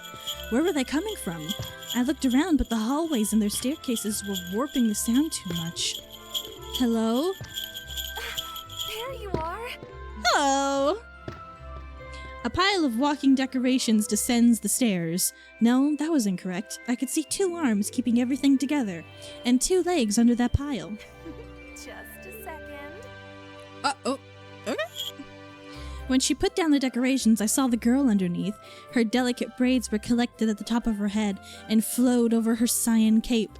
Where were they coming from? I looked around, but the hallways and their staircases were warping the sound too much. Hello? There you are. Hello! A pile of walking decorations descends the stairs. No, that was incorrect. I could see 2 arms keeping everything together, and 2 legs under that pile. Just a second. Oh, okay. When she put down the decorations, I saw the girl underneath. Her delicate braids were collected at the top of her head and flowed over her cyan cape.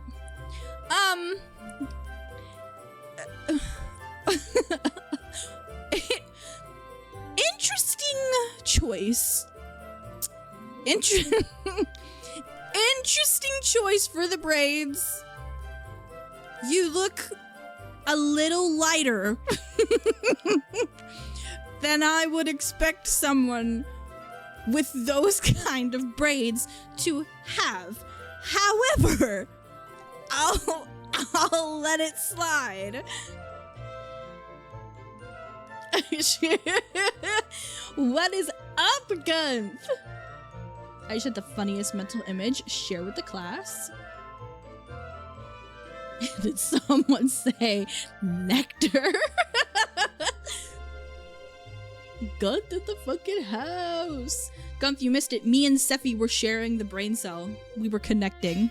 Interesting choice. Interesting choice for the braids. You look a little lighter than I would expect someone with those kind of braids to have. However, I'll let it slide. What is up, Gunth? I just had the funniest mental image. Share with the class. Did someone say nectar? Gunth at the fucking house. Gunth, you missed it. Me and Sephi were sharing the brain cell. We were connecting.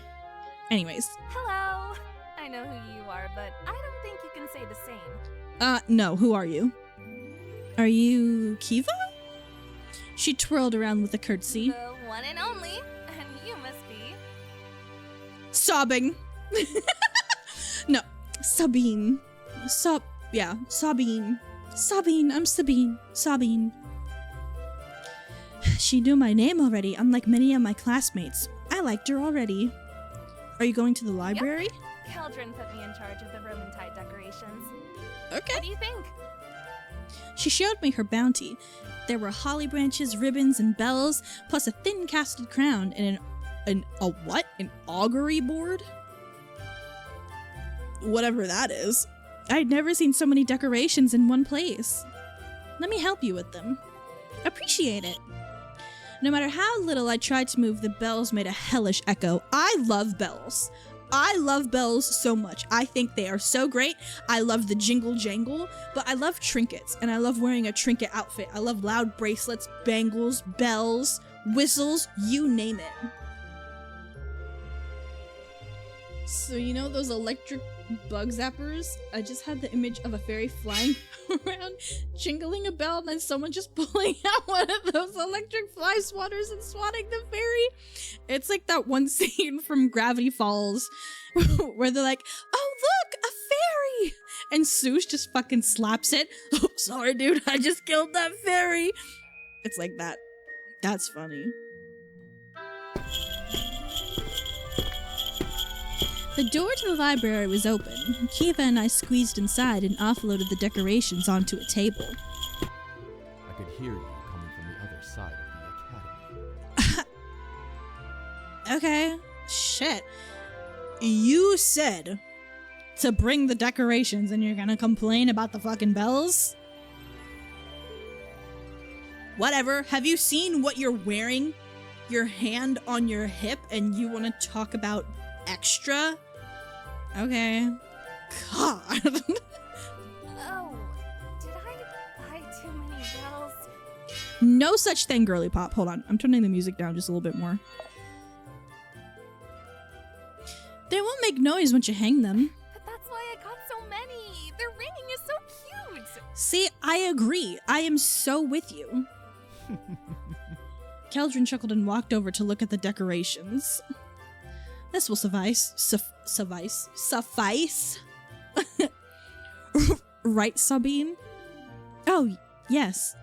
Anyways. Hello. I know who you are, but I don't think you can say the same. No. Who are you? Are you Kiva? She twirled around with a curtsy. The one and only. And you must be... Sobbing. No. Sabine. Sabine. Sabine, I'm Sabine. Sabine. She knew my name already, unlike many of my classmates. I liked her already. Are you going to the library? Yep. Keldrin put me in charge of the Roman tide decorations. Okay. What do you think? She showed me her bounty. There were holly branches, ribbons, and bells, plus a thin casted crown and an augury board? Whatever that is. I'd never seen so many decorations in one place. Let me help you with them. Appreciate it. No matter how little I tried to move, the bells made a hellish echo. I love bells. I love bells so much. I think they are so great. I love the jingle jangle, but I love trinkets, and I love wearing a trinket outfit. I love loud bracelets, bangles, bells, whistles, you name it. So you know those electric bug zappers? I just had the image of a fairy flying around, jingling a bell, and then someone just pulling out one of those electric fly swatters and swatting the fairy. It's like that one scene from Gravity Falls where they're like, oh look, a fairy! And Sush just fucking slaps it. Oh, sorry dude, I just killed that fairy. It's like that. That's funny. The door to the library was open. Kiva and I squeezed inside and offloaded the decorations onto a table. I could hear you coming from the other side of the academy. Okay. Shit. You said to bring the decorations and you're gonna complain about the fucking bells? Whatever. Have you seen what you're wearing? Your hand on your hip and you want to talk about extra? Okay. God. Oh, did I buy too many bells? No such thing, girly pop. Hold on. I'm turning the music down just a little bit more. They won't make noise once you hang them. But that's why I got so many. Their ringing is so cute. See, I agree. I am so with you. Keldrin chuckled and walked over to look at the decorations. This will suffice. Suffice? Right, Sabine? Oh, yes.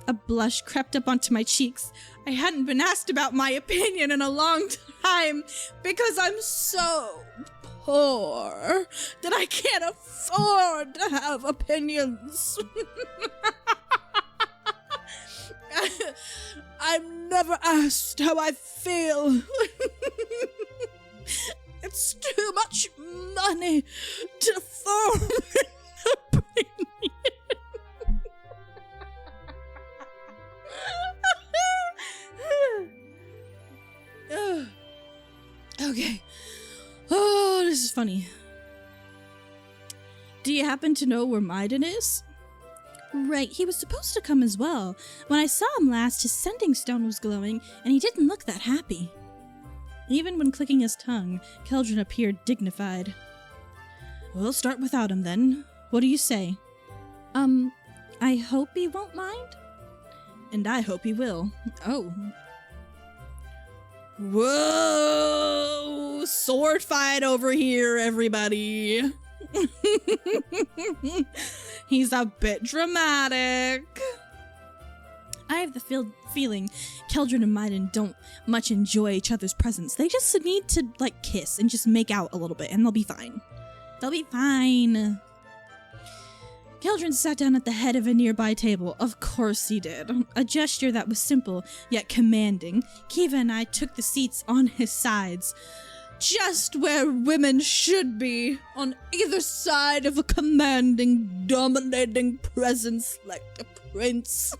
A blush crept up onto my cheeks. I hadn't been asked about my opinion in a long time because I'm so poor that I can't afford to have opinions. I'm never asked how I feel. It's too much money to form an opinion. Okay. Oh, this is funny. Do you happen to know where Maiden is? Right, he was supposed to come as well. When I saw him last, his sending stone was glowing, and he didn't look that happy. Even when clicking his tongue, Keldrin appeared dignified. We'll start without him then. What do you say? I hope he won't mind? And I hope he will. Oh. Whoa! Sword fight over here, everybody! He's a bit dramatic. I have the feeling Keldrin and Maiden don't much enjoy each other's presence. They just need to, like, kiss and just make out a little bit, and they'll be fine. They'll be fine. Keldrin sat down at the head of a nearby table. Of course he did. A gesture that was simple, yet commanding. Kiva and I took the seats on his sides. Just where women should be, on either side of a commanding, dominating presence like the prince.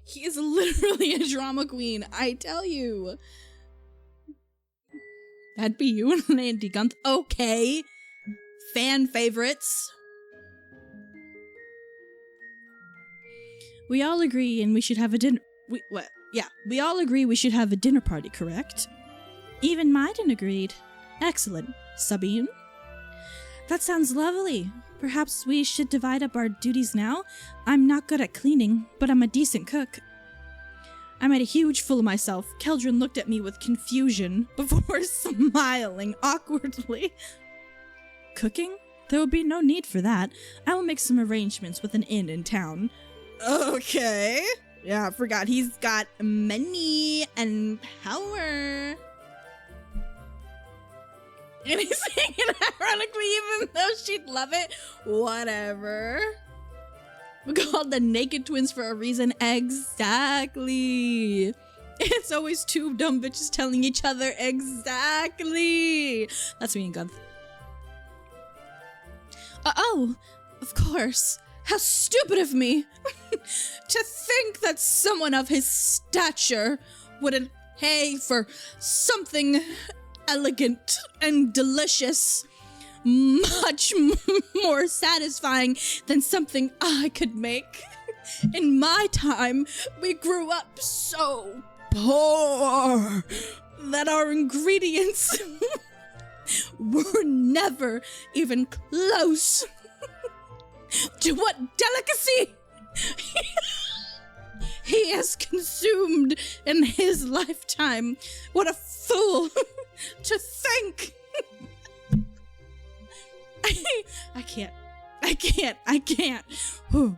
He is literally a drama queen, I tell you. That'd be you and Andy Gunth. Okay. Fan favorites. We all agree and we should have a dinner. We all agree we should have a dinner party, correct? Even Maiden agreed. Excellent. Sabine? That sounds lovely. Perhaps we should divide up our duties now? I'm not good at cleaning, but I'm a decent cook. I made a huge fool of myself. Keldrin looked at me with confusion before smiling awkwardly. Cooking? There will be no need for that. I will make some arrangements with an inn in town. Okay. Yeah, I forgot. He's got money and power. And he's saying it ironically, even though she'd love it. Whatever. We called the Naked Twins for a reason. Exactly. It's always two dumb bitches telling each other exactly. That's me and Gunther. Oh, of course. How stupid of me. To think that someone of his stature wouldn't pay for something elegant and delicious, much more satisfying than something I could make. In my time, we grew up so poor that our ingredients were never even close to what delicacy he has consumed in his lifetime. What a fool to think. I can't. Whew.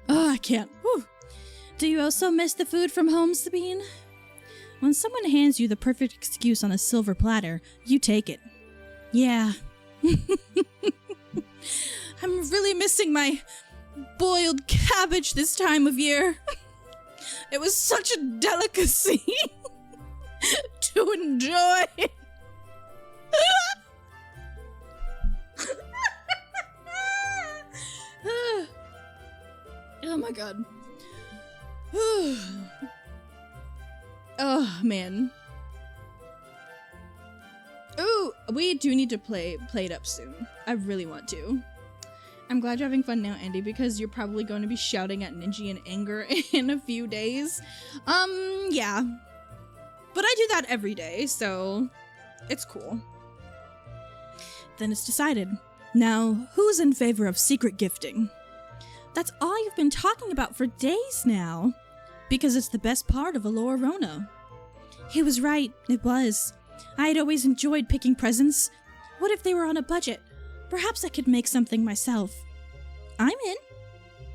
Oh, I can't. Whew. Do you also miss the food from home, Sabine? When someone hands you the perfect excuse on a silver platter, you take it. Yeah. I'm really missing my boiled cabbage this time of year. It was such a delicacy to enjoy. Oh my god. Oh man. Ooh, we do need to play it up soon. I really want to. I'm glad you're having fun now, Andy, because you're probably going to be shouting at Ninji in anger in a few days. Yeah. But I do that every day, so it's cool. Then it's decided. Now, who's in favor of secret gifting? That's all you've been talking about for days now. Because it's the best part of Alorona. He was right, it was. I had always enjoyed picking presents. What if they were on a budget? Perhaps I could make something myself. I'm in.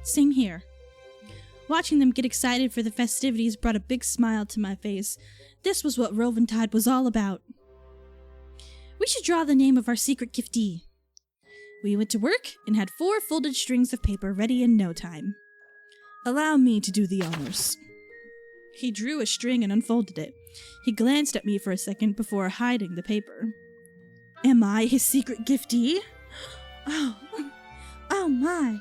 Same here. Watching them get excited for the festivities brought a big smile to my face. This was what Roventide was all about. We should draw the name of our secret giftee. We went to work and had 4 folded strings of paper ready in no time. Allow me to do the honors. He drew a string and unfolded it. He glanced at me for a second before hiding the paper. Am I his secret giftee? Oh my.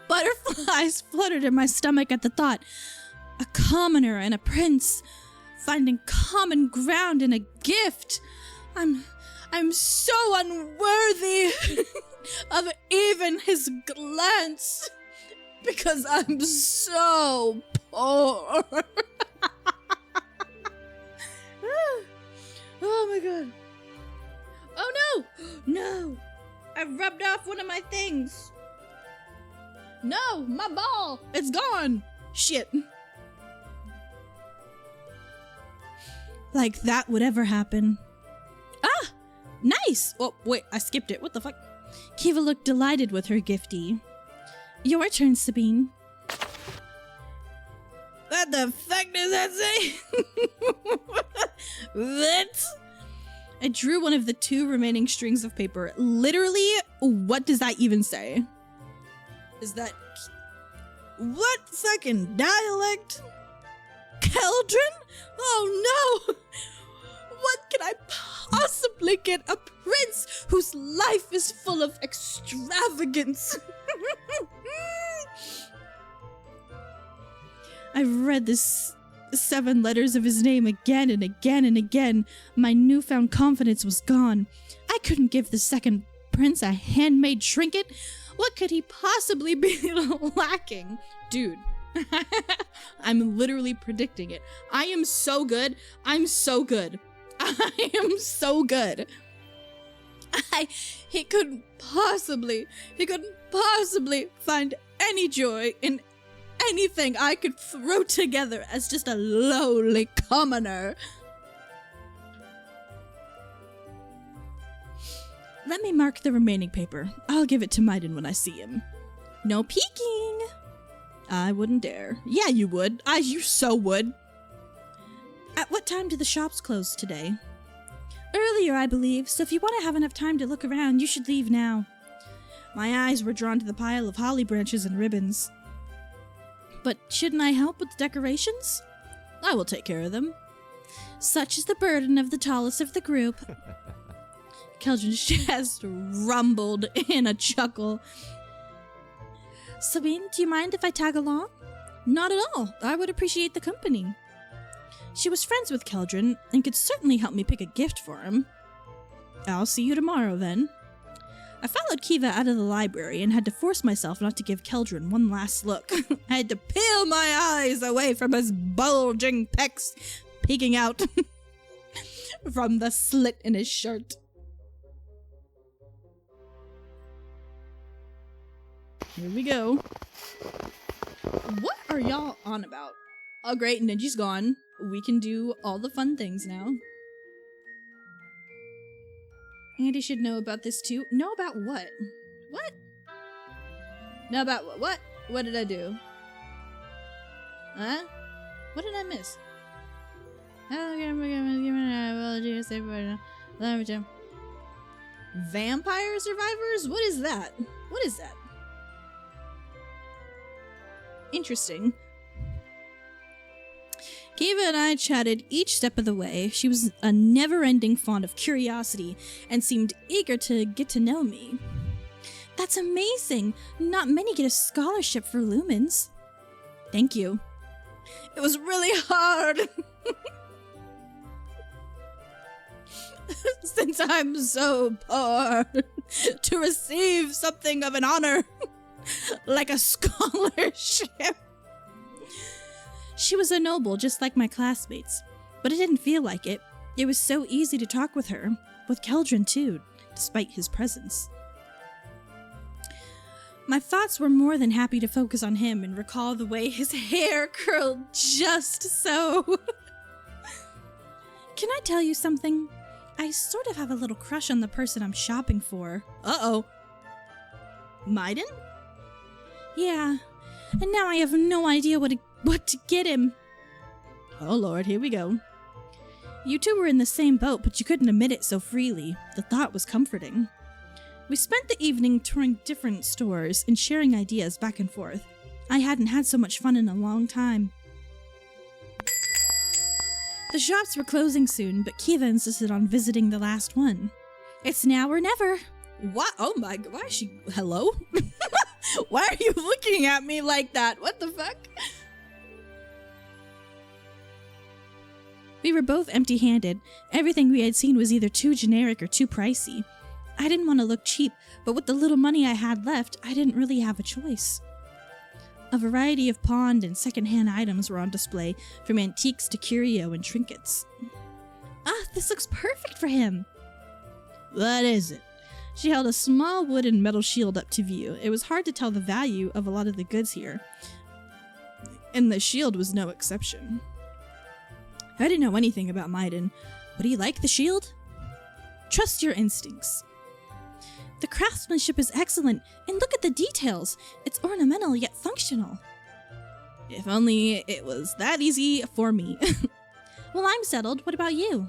Butterflies fluttered in my stomach at the thought. A commoner and a prince finding common ground in a gift. I'm so unworthy of even his glance because I'm so poor. Oh my god. Oh no! No! I rubbed off one of my things. No! My ball! It's gone! Shit. Like that would ever happen. Ah! Nice! Oh, wait, I skipped it. What the fuck? Kiva looked delighted with her giftee. Your turn, Sabine. What the fuck does that say? What? I drew one of the 2 remaining strings of paper. Literally, what does that even say? Is that... What fucking dialect? Keldrin? Oh no! What can I possibly get a prince whose life is full of extravagance? I've read this 7 letters of his name again and again and again. My newfound confidence was gone. I couldn't give the second prince a handmade trinket. What could he possibly be lacking? Dude, I'm literally predicting it. I am so good. I'm so good. I am so good. He couldn't possibly find any joy in anything I could throw together as just a lowly commoner. Let me mark the remaining paper. I'll give it to Maiden when I see him. No peeking! I wouldn't dare. Yeah, you would. You so would. At what time do the shops close today? Earlier, I believe, so if you want to have enough time to look around, you should leave now. My eyes were drawn to the pile of holly branches and ribbons. But shouldn't I help with the decorations? I will take care of them. Such is the burden of the tallest of the group. Keldron's chest rumbled in a chuckle. Sabine, do you mind if I tag along? Not at all. I would appreciate the company. She was friends with Keldron and could certainly help me pick a gift for him. I'll see you tomorrow, then. I followed Kiva out of the library and had to force myself not to give Keldron one last look. I had to peel my eyes away from his bulging pecs peeking out from the slit in his shirt. Here we go. What are y'all on about? Oh great, Ninja's gone. We can do all the fun things now. Andy should know about this too. Know about what? What? Know about what? What? What did I do? Huh? What did I miss? Vampire survivors? What is that? What is that? Interesting. Kiva and I chatted each step of the way. She was a never-ending fond of curiosity and seemed eager to get to know me. That's amazing! Not many get a scholarship for lumens. Thank you. It was really hard! Since I'm so poor, to receive something of an honor, like a scholarship. She was a noble, just like my classmates, but it didn't feel like it. It was so easy to talk with her, with Keldron too, despite his presence. My thoughts were more than happy to focus on him and recall the way his hair curled just so. Can I tell you something? I sort of have a little crush on the person I'm shopping for. Uh-oh. Maiden? Yeah, and now I have no idea what to get him. Oh lord, here we go. You two were in the same boat, but you couldn't admit it so freely. The thought was comforting. We spent the evening touring different stores and sharing ideas back and forth. I hadn't had so much fun in a long time. The shops were closing soon, but Kiva insisted on visiting the last one. It's now or never. What? Oh my god, why is she... Hello? Why are you looking at me like that? What the fuck? We were both empty-handed. Everything we had seen was either too generic or too pricey. I didn't want to look cheap, but with the little money I had left, I didn't really have a choice. A variety of pawned and second-hand items were on display, from antiques to curio and trinkets. Ah, this looks perfect for him! What is it? She held a small wood and metal shield up to view. It was hard to tell the value of a lot of the goods here, and the shield was no exception. I didn't know anything about Maiden. Would he like the shield? Trust your instincts. The craftsmanship is excellent, and look at the details. It's ornamental yet functional. If only it was that easy for me. Well, I'm settled. What about you?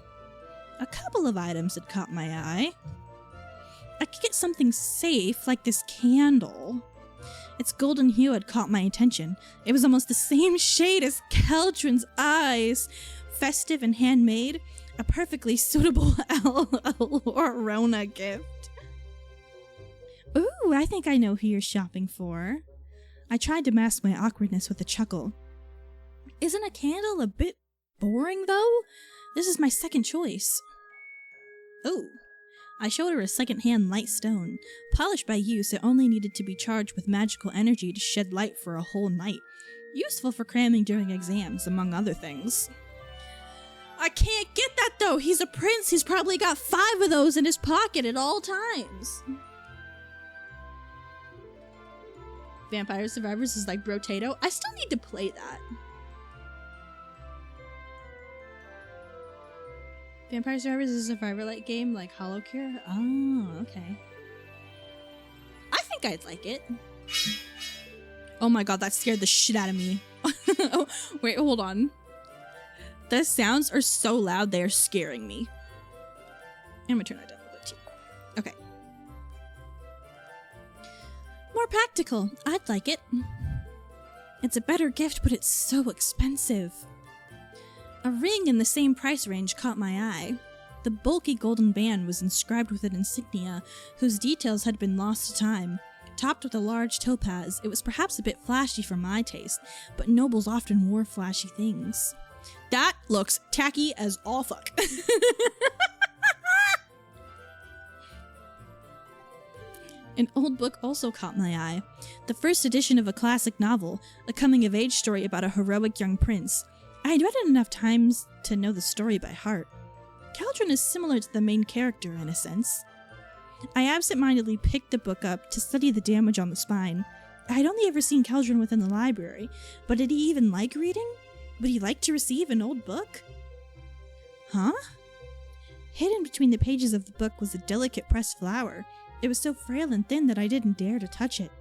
A couple of items had caught my eye. I could get something safe, like this candle. Its golden hue had caught my attention. It was almost the same shade as Keldron's eyes. Festive and handmade. A perfectly suitable Aurora gift. Ooh, I think I know who you're shopping for. I tried to mask my awkwardness with a chuckle. Isn't a candle a bit boring, though? This is my second choice. Oh. I showed her a second-hand light stone. Polished by use, it only needed to be charged with magical energy to shed light for a whole night. Useful for cramming during exams, among other things. I can't get that, though! He's a prince! He's probably got 5 of those in his pocket at all times! Vampire Survivors is like Brotato. I still need to play that. Vampire Survivors is a survivor-like game like Hollow Cure? Oh, okay. I think I'd like it. Oh my god, that scared the shit out of me. Oh, wait, hold on. The sounds are so loud, they are scaring me. I'm gonna turn that down a little bit too. Okay. More practical. I'd like it. It's a better gift, but it's so expensive. A ring in the same price range caught my eye. The bulky golden band was inscribed with an insignia whose details had been lost to time. Topped with a large topaz, it was perhaps a bit flashy for my taste, but nobles often wore flashy things. That looks tacky as all fuck. An old book also caught my eye. The first edition of a classic novel, a coming-of-age story about a heroic young prince. I had read it enough times to know the story by heart. Caldron is similar to the main character in a sense. I absent-mindedly picked the book up to study the damage on the spine. I had only ever seen Caldron within the library, but did he even like reading? Would he like to receive an old book? Huh? Hidden between the pages of the book was a delicate pressed flower. It was so frail and thin that I didn't dare to touch it.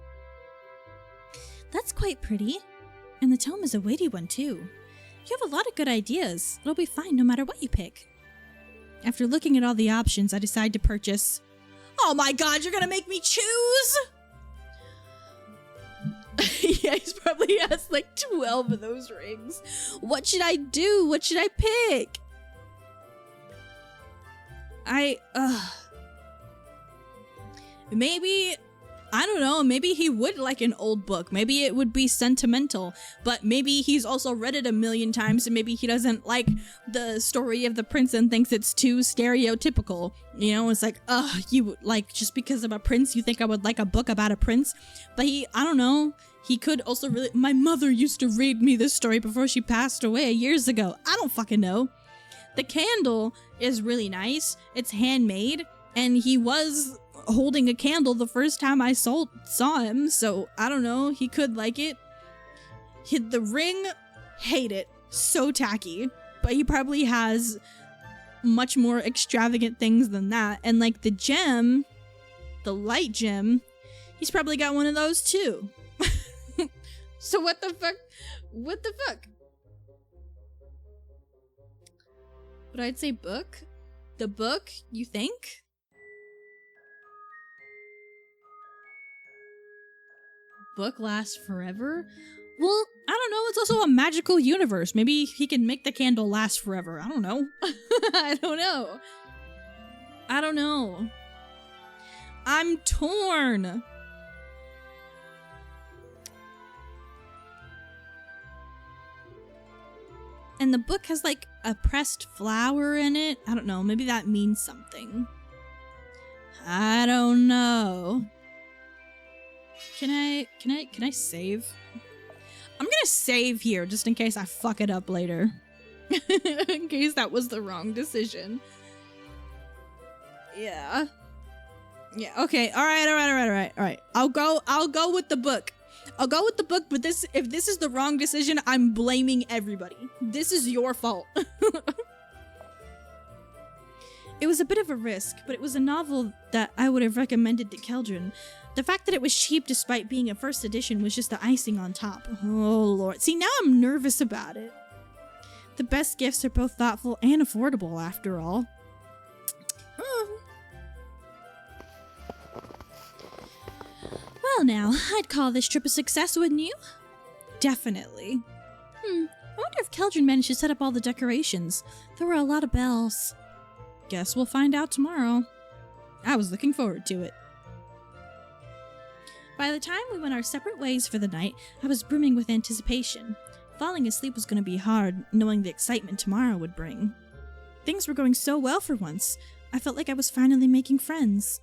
That's quite pretty. And the tome is a weighty one, too. You have a lot of good ideas. It'll be fine no matter what you pick. After looking at all the options, I decided to purchase... Oh my god, you're gonna make me choose?! Yeah, he's probably has like 12 of those rings. What should I do? What should I pick? Maybe, I don't know, maybe he would like an old book. Maybe it would be sentimental, but maybe he's also read it a million times and maybe he doesn't like the story of the prince and thinks it's too stereotypical. You know, it's like, you like, just because I'm a prince, you think I would like a book about a prince? But I don't know, he could also really, my mother used to read me this story before she passed away years ago. I don't fucking know. The candle is really nice. It's handmade, and he was holding a candle the first time I saw him, so I don't know, he could like it. The ring, hate it, so tacky, but he probably has much more extravagant things than that. And like the gem, the light gem, he's probably got one of those too. So what the fuck? What the fuck? But I'd say book? The book, you think? Book lasts forever? Well, I don't know, it's also a magical universe. Maybe he can make the candle last forever. I don't know. I don't know. I don't know. I'm torn. And the book has like a pressed flower in it. I don't know, maybe that means something. I don't know. Can I save? I'm gonna save here just in case I fuck it up later. In case that was the wrong decision. Yeah. Yeah, okay. Alright. I'll go with the book. I'll go with the book, but if this is the wrong decision, I'm blaming everybody. This is your fault. It was a bit of a risk, but it was a novel that I would have recommended to Keldrin. The fact that it was cheap despite being a first edition was just the icing on top. Oh lord. See, now I'm nervous about it. The best gifts are both thoughtful and affordable, after all. Well now, I'd call this trip a success, wouldn't you? Definitely. I wonder if Keldrin managed to set up all the decorations. There were a lot of bells. Guess we'll find out tomorrow. I was looking forward to it. By the time we went our separate ways for the night, I was brimming with anticipation. Falling asleep was going to be hard, knowing the excitement tomorrow would bring. Things were going so well for once. I felt like I was finally making friends.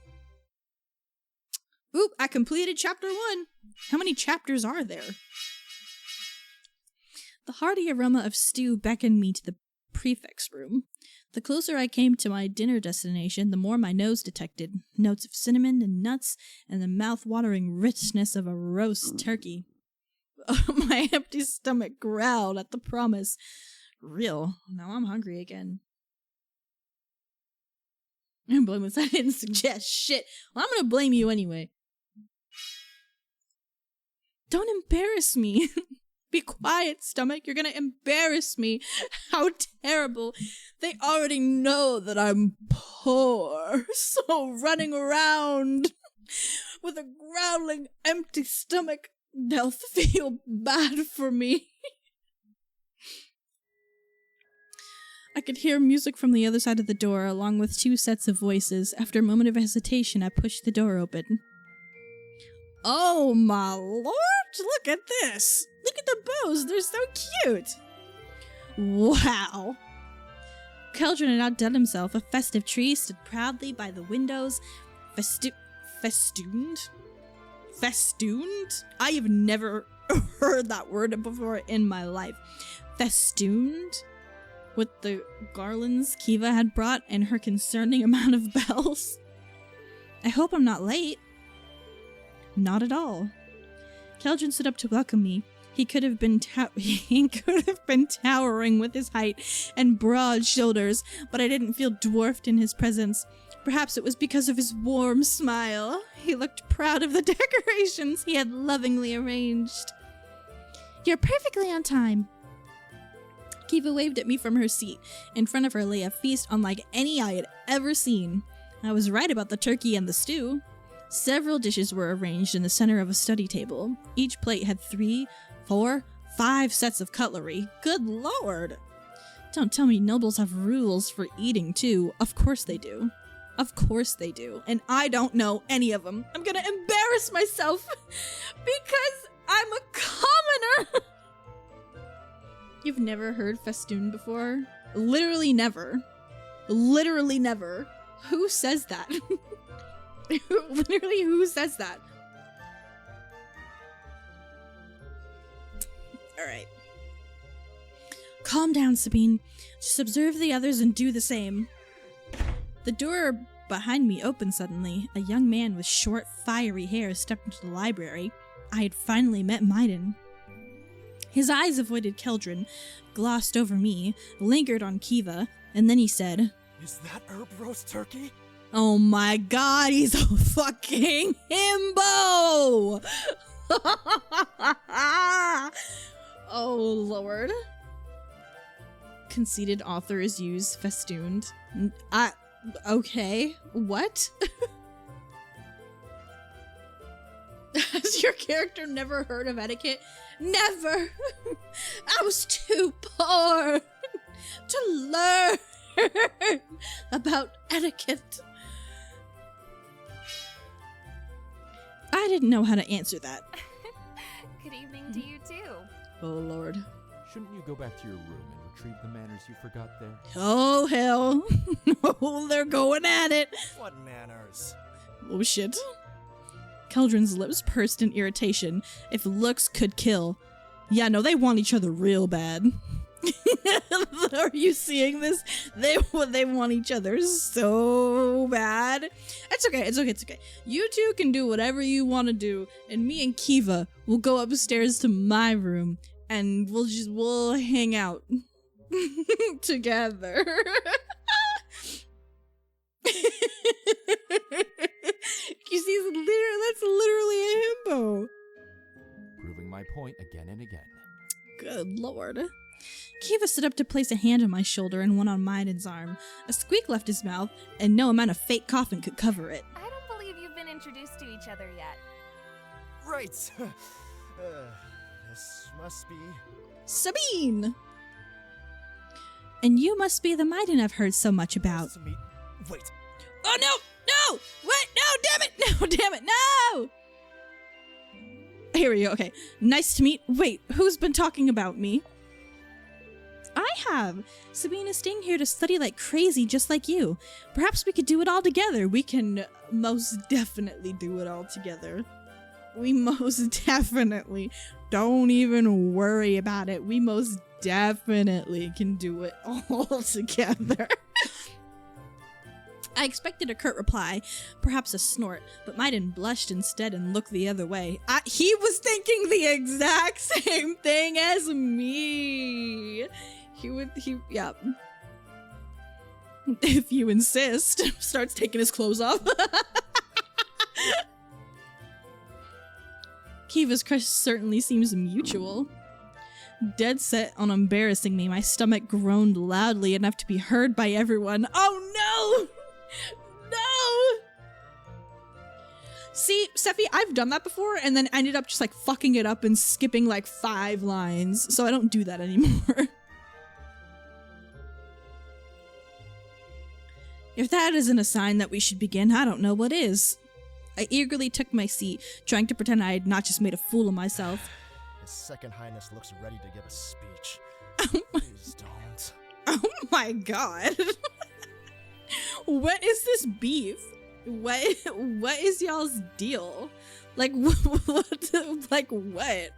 Oop, I completed chapter 1. How many chapters are there? The hearty aroma of stew beckoned me to the prefect's room. The closer I came to my dinner destination, the more my nose detected notes of cinnamon and nuts and the mouth-watering richness of a roast turkey. My empty stomach growled at the promise. Real, now I'm hungry again. I'm blameless. I didn't suggest shit. Well, I'm gonna blame you anyway. Don't embarrass me. Be quiet, stomach. You're gonna embarrass me. How terrible. They already know that I'm poor. So running around with a growling, empty stomach, they'll feel bad for me. I could hear music from the other side of the door, along with 2 sets of voices. After a moment of hesitation, I pushed the door open. Oh my lord! Look at this! Look at the bows! They're so cute! Wow! Keldrin had outdone himself. A festive tree stood proudly by the windows. Festooned? Festooned? I have never heard that word before in my life. Festooned? With the garlands Kiva had brought and her concerning amount of bells. I hope I'm not late. Not at all. Keldrin stood up to welcome me. He could have been towering with his height and broad shoulders, but I didn't feel dwarfed in his presence. Perhaps it was because of his warm smile. He looked proud of the decorations he had lovingly arranged. You're perfectly on time. Kiva waved at me from her seat. In front of her lay a feast unlike any I had ever seen. I was right about the turkey and the stew. Several dishes were arranged in the center of a study table. Each plate had 3, 4, 5 sets of cutlery. Good lord! Don't tell me nobles have rules for eating too. Of course they do. Of course they do. And I don't know any of them. I'm gonna embarrass myself because I'm a commoner! You've never heard festoon before? Literally never. Literally never. Who says that? Literally, who says that? Alright. Calm down, Sabine. Just observe the others and do the same. The door behind me opened suddenly. A young man with short, fiery hair stepped into the library. I had finally met Maiden. His eyes avoided Keldrin, glossed over me, lingered on Kiva, and then he said, Is that herb roast turkey? Oh my god, he's a fucking himbo! Oh lord. Conceited authors use festooned. Okay, what? Has your character never heard of etiquette? Never! I was too poor to learn about etiquette. I didn't know how to answer that. Good evening to you too. Oh lord. Shouldn't you go back to your room and retrieve the manners you forgot there? Oh hell. Oh, they're going at it. What manners? Oh shit. Keldrin's lips pursed in irritation. If looks could kill. Yeah, no, they want each other real bad. Are you seeing this? They want each other so bad. It's okay, it's okay, it's okay. You two can do whatever you want to do, and me and Kiva will go upstairs to my room, and we'll hang out together. You see, that's literally a himbo. Proving my point again and again. Good lord. Kiva stood up to place a hand on my shoulder and one on Maiden's arm. A squeak left his mouth, and no amount of fake coughing could cover it. I don't believe you've been introduced to each other yet. Right. This must be... Sabine! And you must be the Maiden I've heard so much about. Nice to meet... Wait. Oh no! No! What? No, damn it! No, damn it! No! Here we go, okay. Nice to meet... Wait, who's been talking about me? I have. Sabine is staying here to study like crazy, just like you. Perhaps we could do it all together. We can most definitely do it all together. We most definitely. Don't even worry about it. We most definitely can do it all together. I expected a curt reply, perhaps a snort, but Maiden blushed instead and looked the other way. He was thinking the exact same thing as me. Yeah. If you insist. Starts taking his clothes off. Kiva's crush certainly seems mutual. Dead set on embarrassing me, my stomach groaned loudly enough to be heard by everyone. Oh no! No! See, Steffi, I've done that before and then ended up just like fucking it up and skipping like 5 lines, so I don't do that anymore. If that isn't a sign that we should begin, I don't know what is. I eagerly took my seat, trying to pretend I had not just made a fool of myself. His Second Highness looks ready to give a speech. Please don't. Oh my god. What is this beef? What is y'all's deal? Like what? Like what?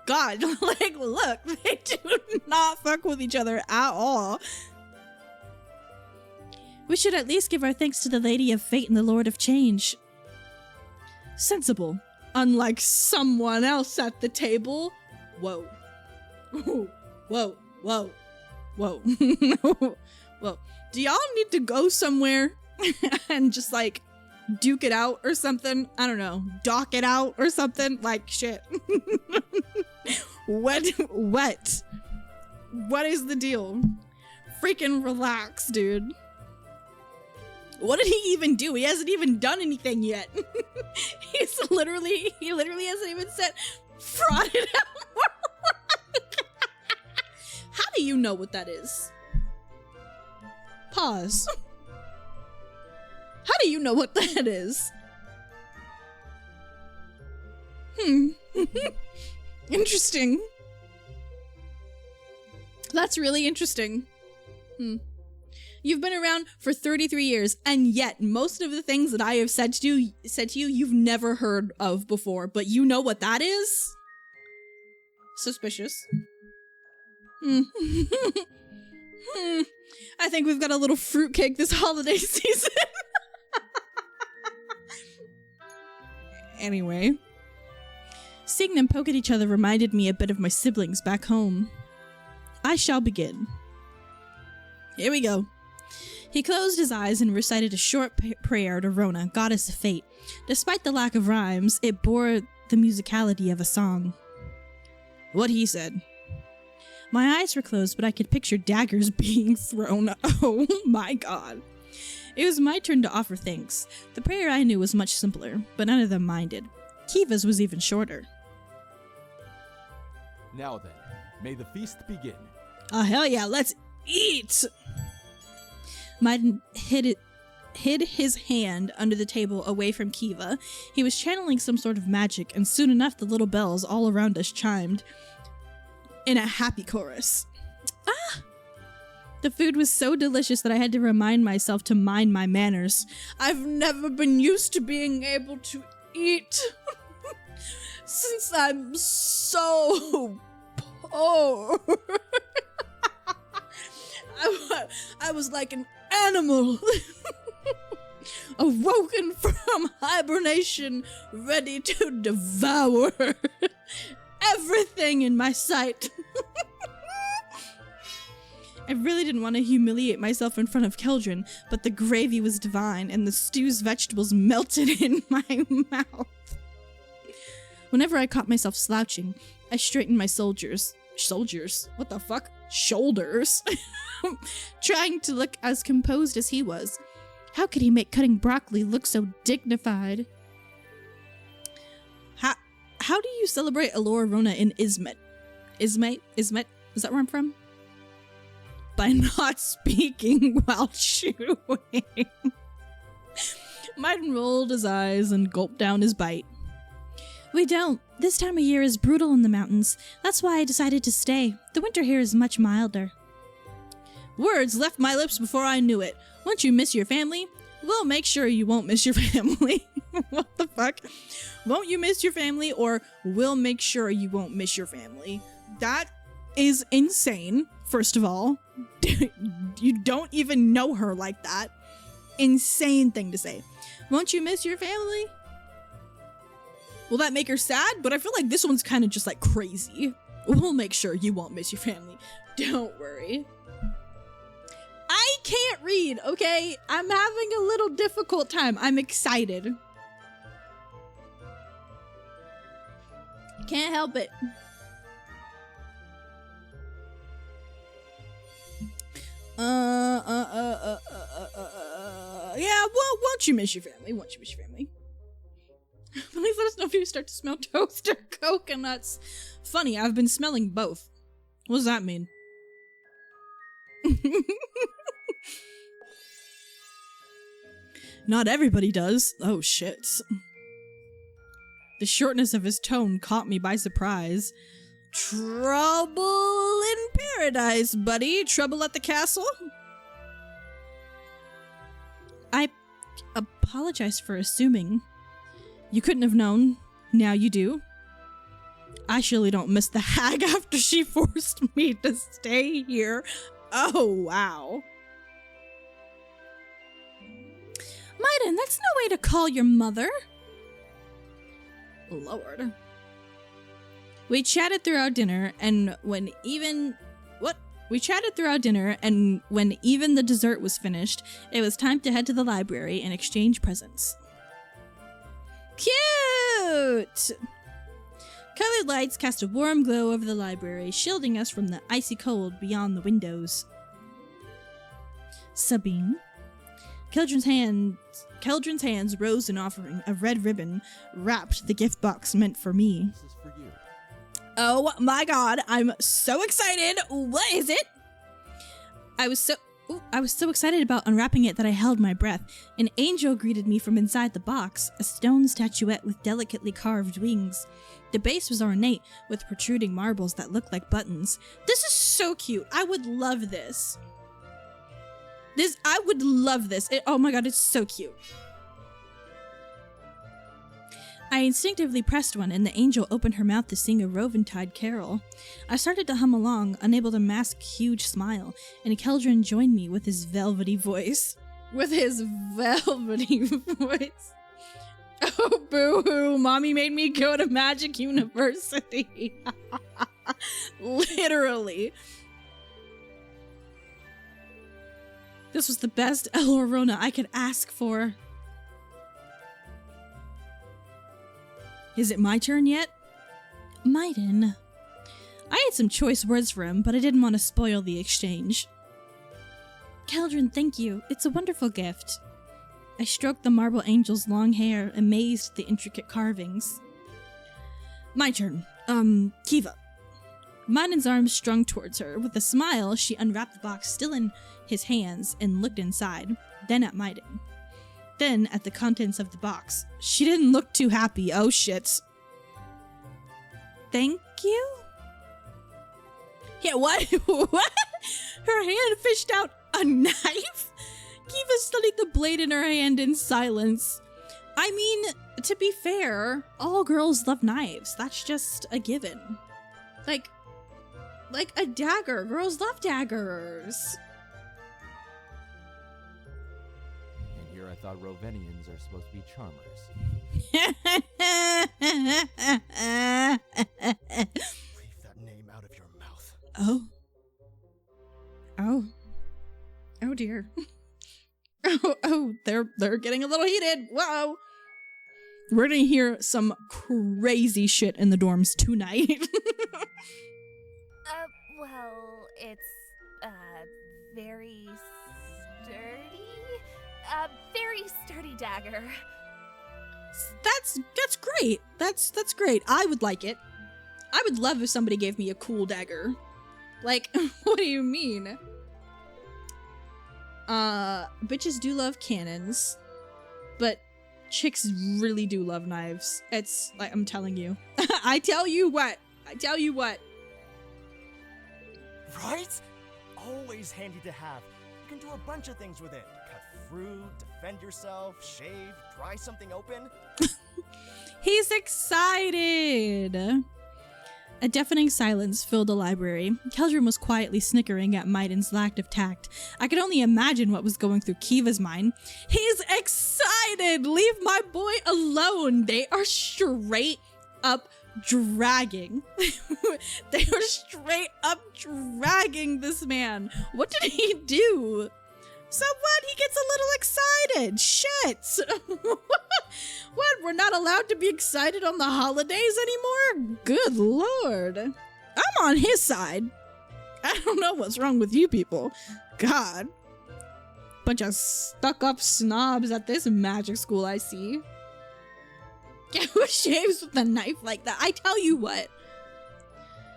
God, like look, they do not fuck with each other at all. We should at least give our thanks to the Lady of Fate and the Lord of Change. Sensible. Unlike someone else at the table. Whoa. Whoa. Whoa. Whoa. Whoa. Whoa. Do y'all need to go somewhere and just like duke it out or something? I don't know. Dock it out or something? Like shit. What? What is the deal? Freaking relax, dude. What did he even do? He hasn't even done anything yet. He literally hasn't even said frauded out. How do you know what that is? Pause. How do you know what that is? Interesting. That's really interesting. You've been around for 33 years, and yet most of the things that I have said to you, you've never heard of before, but you know what that is? Suspicious. I think we've got a little fruitcake this holiday season. Anyway. Seeing them poke at each other reminded me a bit of my siblings back home. I shall begin. Here we go. He closed his eyes and recited a short prayer to Rona, goddess of fate. Despite the lack of rhymes, it bore the musicality of a song. What he said. My eyes were closed, but I could picture daggers being thrown. Oh my god. It was my turn to offer thanks. The prayer I knew was much simpler, but none of them minded. Kiva's was even shorter. Now then, may the feast begin. Oh hell yeah, let's eat! Maiden hid his hand under the table away from Kiva. He was channeling some sort of magic, and soon enough the little bells all around us chimed in a happy chorus. Ah! The food was so delicious that I had to remind myself to mind my manners. I've never been used to being able to eat since I'm so poor. I was like an animal, awoken from hibernation, ready to devour everything in my sight. I really didn't want to humiliate myself in front of Keldrin, but the gravy was divine and the stew's vegetables melted in my mouth. Whenever I caught myself slouching, I straightened my shoulders, trying to look as composed as he was. How could he make cutting broccoli look so dignified? How do you celebrate Alora Rona in Ismet? Ismet? Is that where I'm from? By not speaking while chewing. Maiden rolled his eyes and gulped down his bite. We don't. This time of year is brutal in the mountains. That's why I decided to stay. The winter here is much milder. Words left my lips before I knew it. Won't you miss your family? We'll make sure you won't miss your family. What the fuck? Won't you miss your family, or we'll make sure you won't miss your family? That is insane, first of all. You don't even know her like that. Insane thing to say. Won't you miss your family? Will that make her sad? But I feel like this one's kind of just like crazy. We'll make sure you won't miss your family. Don't worry. I can't read, okay? I'm having a little difficult time. I'm excited. Can't help it. Yeah, well, won't you miss your family? Won't you miss your family? Please let us know if you start to smell toast or coconuts. Funny, I've been smelling both. What does that mean? Not everybody does. Oh, shit. The shortness of his tone caught me by surprise. Trouble in paradise, buddy. Trouble at the castle? I apologize for assuming. You couldn't have known. Now you do. I surely don't miss the hag after she forced me to stay here. Oh, wow. Maiden, that's no way to call your mother. Lord. We chatted throughout dinner, and when even the dessert was finished, it was time to head to the library and exchange presents. Cute! Colored lights cast a warm glow over the library, shielding us from the icy cold beyond the windows. Sabine? Keldrin's hands rose in offering a red ribbon wrapped the gift box meant for me. This is for you. Oh my god, I'm so excited! What is it? I was so excited about unwrapping it that I held my breath. An angel greeted me from inside the box, a stone statuette with delicately carved wings. The base was ornate, with protruding marbles that looked like buttons. This is so cute. I would love this. I would love this. Oh my god, it's so cute. I instinctively pressed one, and the angel opened her mouth to sing a Roventide carol. I started to hum along, unable to mask a huge smile, and Keldrin joined me with his velvety voice. Oh, boo-hoo, Mommy made me go to Magic University. Literally. This was the best Elorona I could ask for. Is it my turn yet? Maiden. I had some choice words for him, but I didn't want to spoil the exchange. Keldrin, thank you. It's a wonderful gift. I stroked the marble angel's long hair, amazed at the intricate carvings. My turn. Kiva. Maiden's arms strung towards her. With a smile, she unwrapped the box still in his hands and looked inside, then at Maiden. Then at the contents of the box. She didn't look too happy. Oh shit. Thank you? Yeah, what? What? Her hand fished out a knife? Kiva studied the blade in her hand in silence. I mean, to be fair, all girls love knives. That's just a given. Like a dagger. Girls love daggers. And here I thought Rovenians are supposed to be charmers. Leave that name out of your mouth. Oh. Oh dear. They're getting a little heated. Whoa. We're gonna hear some crazy shit in the dorms tonight. Well, it's, very sturdy dagger. That's great. That's great. I would like it. I would love if somebody gave me a cool dagger. Like, what do you mean? Bitches do love cannons, but chicks really do love knives. It's like, I'm telling you. I tell you what. Right? Always handy to have. You can do a bunch of things with it. Cut fruit, defend yourself, shave, pry something open. He's excited! A deafening silence filled the library. Keldrin was quietly snickering at Maiden's lack of tact. I could only imagine what was going through Kiva's mind. He's excited! Leave my boy alone! They are straight up dragging. They are straight up dragging this man. What did he do? So what? He gets a little excited. Shit. What? We're not allowed to be excited on the holidays anymore? Good Lord. I'm on his side. I don't know what's wrong with you people. God. Bunch of stuck-up snobs at this magic school, I see. Yeah, who shaves with a knife like that? I tell you what.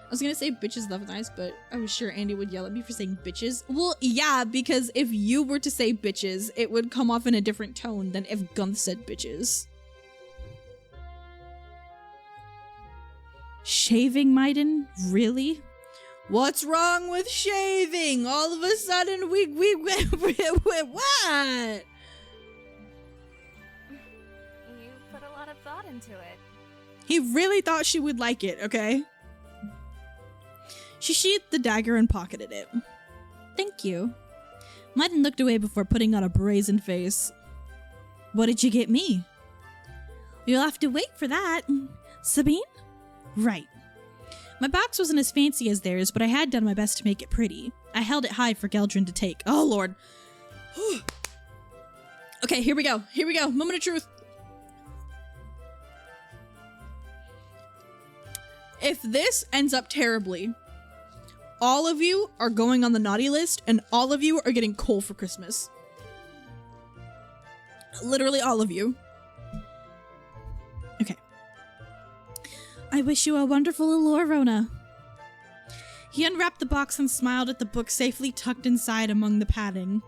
I was gonna say bitches love knives, but I was sure Andy would yell at me for saying bitches. Well, yeah, because if you were to say bitches, it would come off in a different tone than if Gunth said bitches. Shaving, Maiden? Really? What's wrong with shaving? All of a sudden we what? You put a lot of thought into it. He really thought she would like it, okay? She sheathed the dagger and pocketed it. Thank you. Maiden looked away before putting on a brazen face. What did you get me? You'll have to wait for that. Sabine? Right. My box wasn't as fancy as theirs, but I had done my best to make it pretty. I held it high for Geldrin to take. Oh, Lord. Okay, here we go. Here we go. Moment of truth. If this ends up terribly, all of you are going on the naughty list, and all of you are getting coal for Christmas. Literally all of you. Okay. I wish you a wonderful Elorona. He unwrapped the box and smiled at the book safely tucked inside among the padding.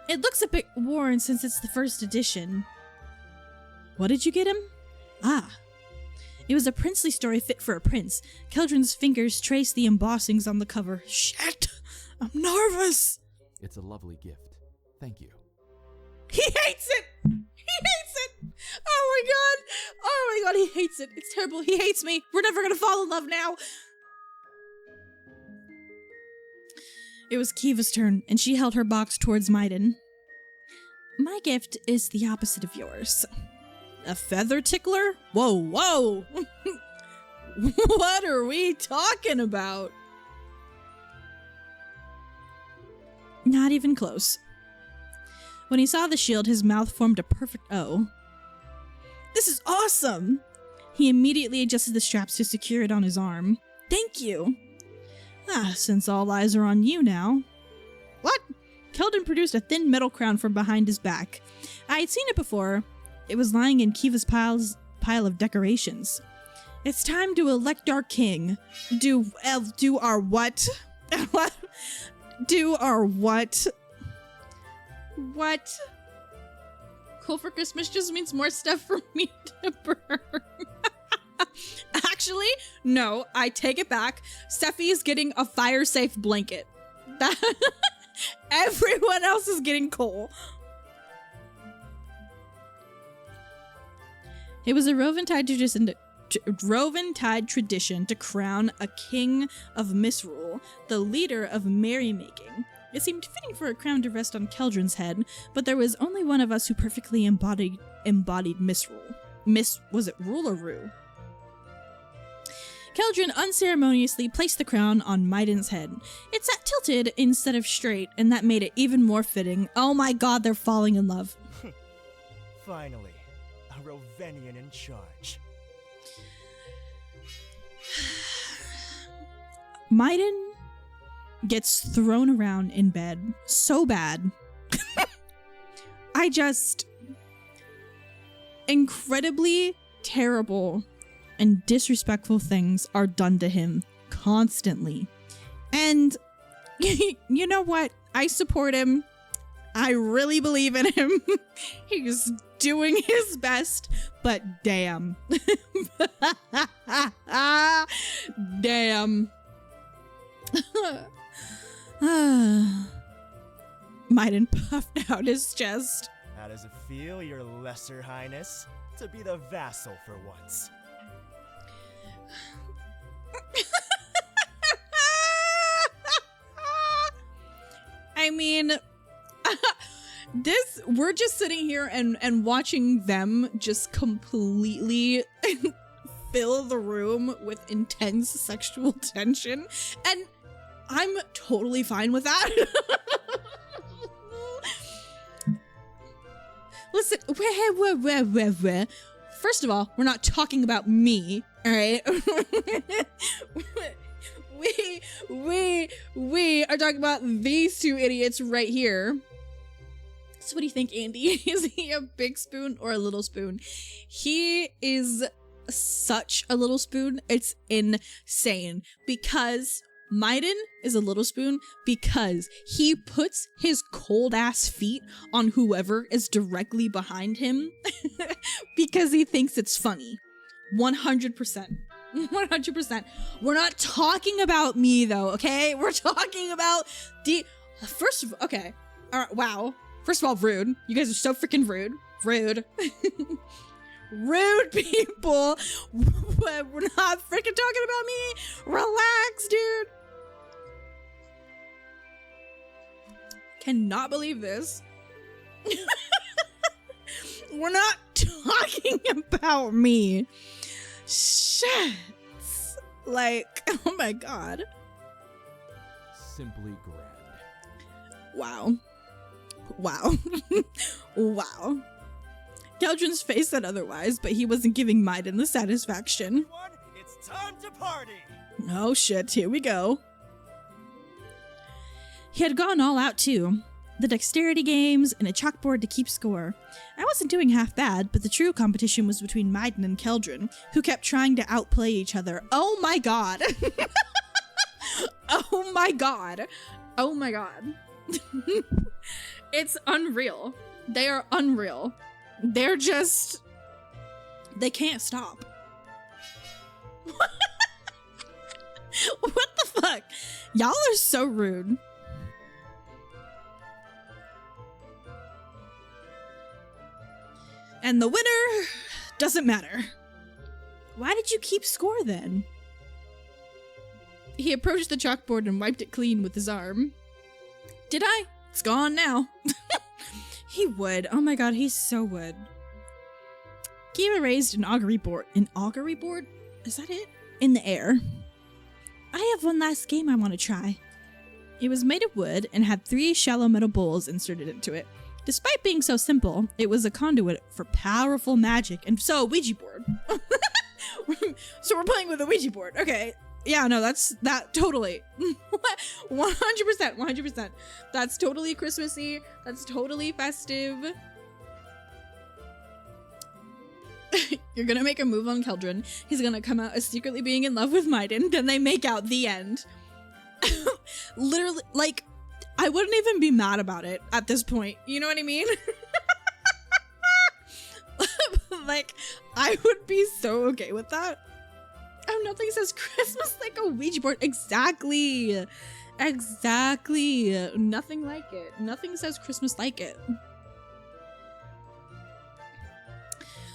It looks a bit worn since it's the first edition. What did you get him? Ah. It was a princely story fit for a prince. Keldrin's fingers traced the embossings on the cover. Shit! I'm nervous! It's a lovely gift. Thank you. He hates it! He hates it! Oh my god! Oh my god, he hates it. It's terrible. He hates me. We're never gonna fall in love now. It was Kiva's turn, and she held her box towards Maiden. My gift is the opposite of yours. A feather tickler? Whoa, whoa! What are we talking about? Not even close. When he saw the shield, his mouth formed a perfect O. This is awesome! He immediately adjusted the straps to secure it on his arm. Thank you! Ah, since all eyes are on you now. What? Keldrin produced a thin metal crown from behind his back. I had seen it before. It was lying in Kiva's pile of decorations. It's time to elect our king. Do our what? What? Do our what? What? Cool for Christmas just means more stuff for me to burn. Actually, no, I take it back. Steffi is getting a fire-safe blanket. Everyone else is getting coal. It was a Roventide tradition to crown a king of misrule, the leader of merrymaking. It seemed fitting for a crown to rest on Keldrin's head, but there was only one of us who perfectly embodied misrule. Was it rule or rue? Keldrin unceremoniously placed the crown on Maiden's head. It sat tilted instead of straight, and that made it even more fitting. Oh my god, they're falling in love. Finally, a Rovenian in charge. Maiden gets thrown around in bed so bad. Incredibly terrible and disrespectful things are done to him constantly. And you know what? I support him. I really believe in him. He's doing his best, but damn. Damn. Maiden puffed out his chest. How does it feel, your lesser highness, to be the vassal for once? I mean, we're just sitting here and watching them just completely fill the room with intense sexual tension, and I'm totally fine with that. Listen, first of all, we're not talking about me, all right? we are talking about these two idiots right here. So what do you think, Andy? Is he a big spoon or a little spoon? He is such a little spoon. It's insane because Maiden is a little spoon because he puts his cold ass feet on whoever is directly behind him because he thinks it's funny. 100%. 100%. We're not talking about me though, okay? We're talking about okay. All right, wow. First of all, rude. You guys are so freaking rude. Rude. Rude people. We're not freaking talking about me. Relax, dude. Cannot believe this. We're not talking about me. Shit. Like, oh my god. Simply grand. Wow. Wow. Wow. Keldrin's face said otherwise, but he wasn't giving Maiden the satisfaction. Everyone, it's time to party! Oh shit, here we go. He had gone all out too. The dexterity games and a chalkboard to keep score. I wasn't doing half bad, but the true competition was between Maiden and Keldrin, who kept trying to outplay each other. Oh my god. Oh my god. Oh my god. It's unreal. They are unreal. They're just... They can't stop. What the fuck? Y'all are so rude. And the winner doesn't matter. Why did you keep score then? He approached the chalkboard and wiped it clean with his arm. Did I? It's gone now. He would. Oh my god, he so would. Kiva raised an augury board. An augury board? Is that it? In the air. I have one last game I want to try. It was made of wood and had 3 shallow metal bowls inserted into it. Despite being so simple, it was a conduit for powerful magic, and so a Ouija board. So we're playing with a Ouija board. Okay. Yeah, no, that totally. 100%, 100%. That's totally Christmassy. That's totally festive. You're gonna make a move on Keldrin. He's gonna come out as secretly being in love with Maiden. Then they make out. The end. Literally, like, I wouldn't even be mad about it at this point. You know what I mean? Like, I would be so okay with that. Oh, nothing says Christmas like a Ouija board. Exactly. Exactly. Nothing like it. Nothing says Christmas like it.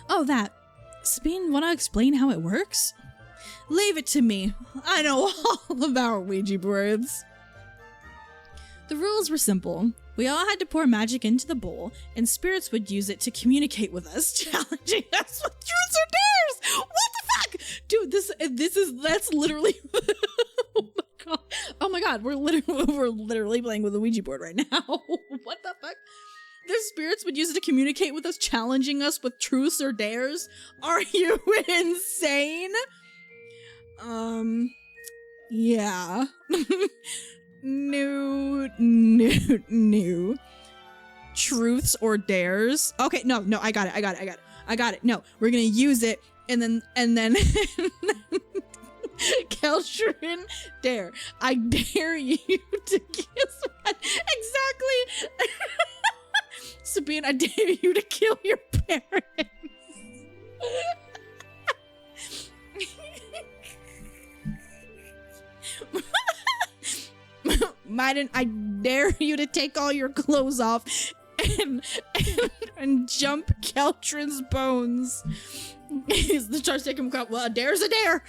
Oh, that. Sabine, want to explain how it works? Leave it to me. I know all about Ouija boards. The rules were simple. We all had to pour magic into the bowl, and spirits would use it to communicate with us, challenging us with truths or dares. What the fuck? Dude, that's literally... Oh my god. Oh my god, we're literally playing with a Ouija board right now. What the fuck? The spirits would use it to communicate with us, challenging us with truths or dares? Are you insane? Yeah. No. Truths or dares? Okay, no, I got it. No, we're gonna use it, and then Keldrin, dare. I dare you to kiss my... Exactly. Sabine, I dare you to kill your parents. Maiden, I dare you to take all your clothes off and jump Keldrin's bones. He's the charge taking him. Well, a dare's a dare.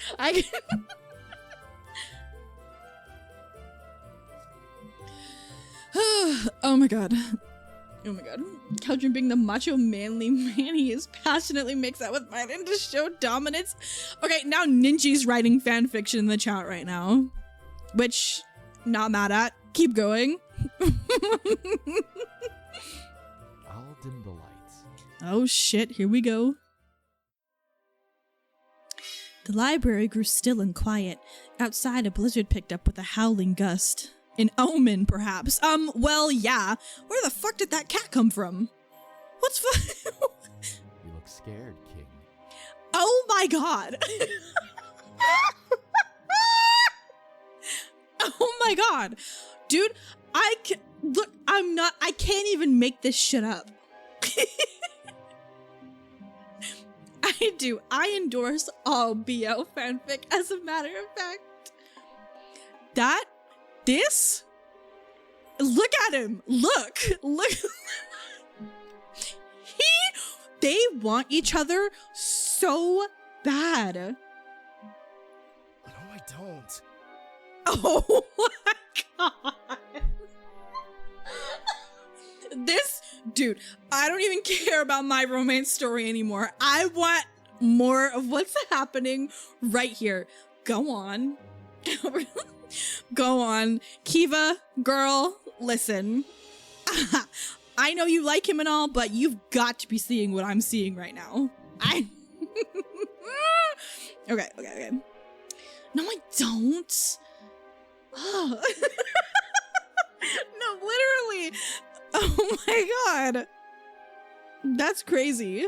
Oh my god. Oh my god. Keldrin, being the macho manly man he is, passionately makes out with Maiden to show dominance. Okay, now Ninji's writing fanfiction in the chat right now. Which, not mad at. Keep going. I'll dim the lights. Oh shit, here we go. The library grew still and quiet. Outside, a blizzard picked up with a howling gust. An omen, perhaps. Well, yeah. Where the fuck did that cat come from? What's You look scared, King. Oh my god. Oh my god. Dude, look, I can't even make this shit up. I endorse all BL fanfic, as a matter of fact. Look at him. Look. They want each other so bad. No, I don't. Oh my god. Dude, I don't even care about my romance story anymore. I want more of what's happening right here. Go on. Go on. Kiva, girl, listen. I know you like him and all, but you've got to be seeing what I'm seeing right now. Okay. No, I don't. Oh. No, literally. Oh my god. That's crazy.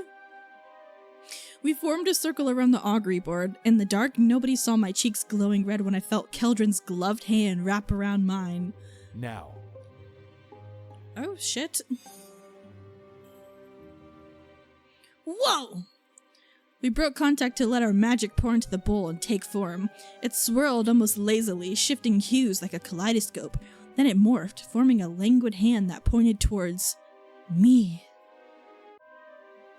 We formed a circle around the augury board. In the dark, nobody saw my cheeks glowing red when I felt Keldrin's gloved hand wrap around mine. Now. Oh, shit. Whoa! We broke contact to let our magic pour into the bowl and take form. It swirled almost lazily, shifting hues like a kaleidoscope. Then it morphed, forming a languid hand that pointed towards me.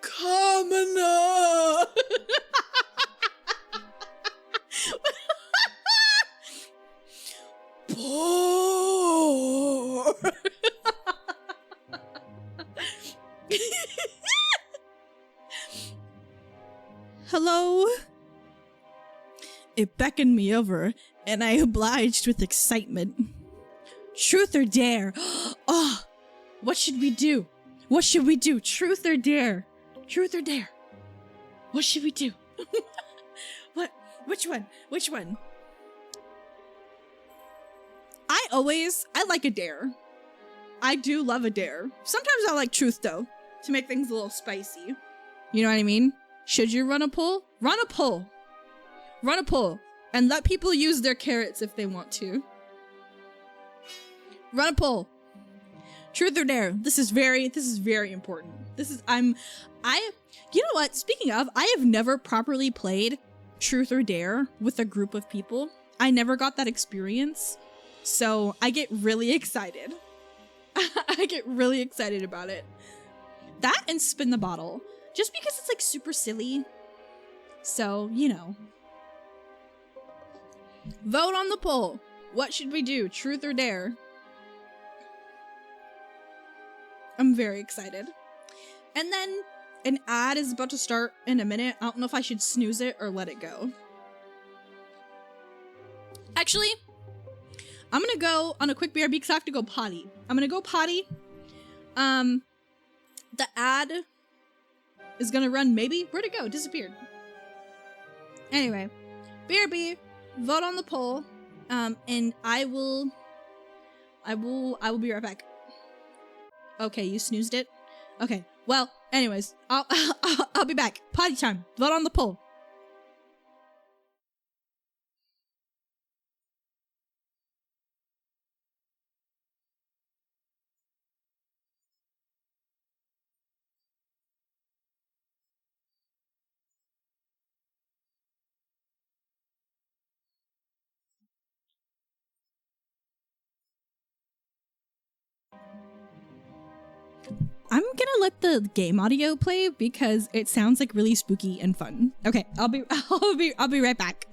Kamina! Poor! Hello? It beckoned me over, and I obliged with excitement. Truth or dare? Oh, what should we do? What should we do? Truth or dare? Truth or dare? What should we do? What? Which one? Which one? I like a dare. I do love a dare. Sometimes I like truth though, to make things a little spicy. You know what I mean? Should you run a poll? Run a poll. Run a poll. And let people use their carrots if they want to. Run a poll. Truth or dare? This is very important. You know what? Speaking of, I have never properly played Truth or Dare with a group of people. I never got that experience. So I get really excited. I get really excited about it. That and Spin the Bottle. Just because it's like super silly. So, you know. Vote on the poll. What should we do? Truth or dare? I'm very excited. And then an ad is about to start in a minute. I don't know if I should snooze it or let it go. Actually, I'm gonna go on a quick BRB because I have to go potty. I'm gonna go potty. The ad is gonna run maybe. Where'd it go? It disappeared. Anyway, BRB, vote on the poll. And I will be right back. Okay, you snoozed it? Okay, well, anyways, I'll be back. Potty time. Vote on the poll. I'm gonna let the game audio play because it sounds like really spooky and fun. Okay, I'll be right back.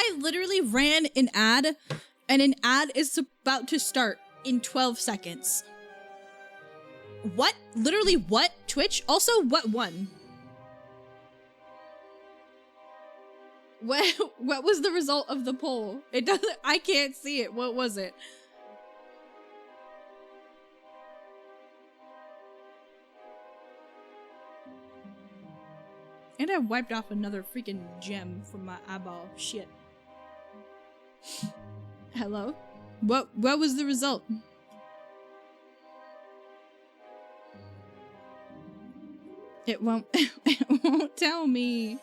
I literally ran an ad, and an ad is about to start in 12 seconds. What? Literally what? Twitch? Also, what won? What was the result of the poll? It doesn't, I can't see it. What was it? And I wiped off another freaking gem from my eyeball. Shit. Hello? What was the result? It won't it won't tell me.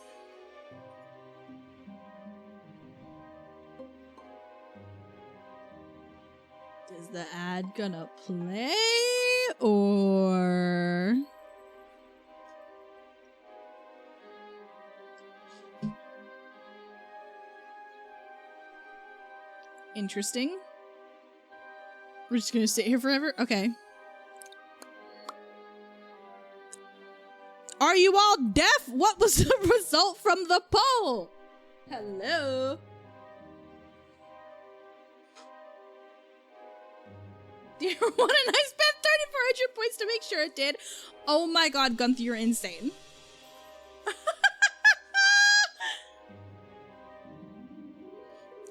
Is the ad gonna play or interesting? We're just gonna sit here forever? Okay. Are you all deaf? What was the result from the poll? Hello? Dear one, and I spent 3,400 points to make sure it did. Oh my god, Gunther, you're insane.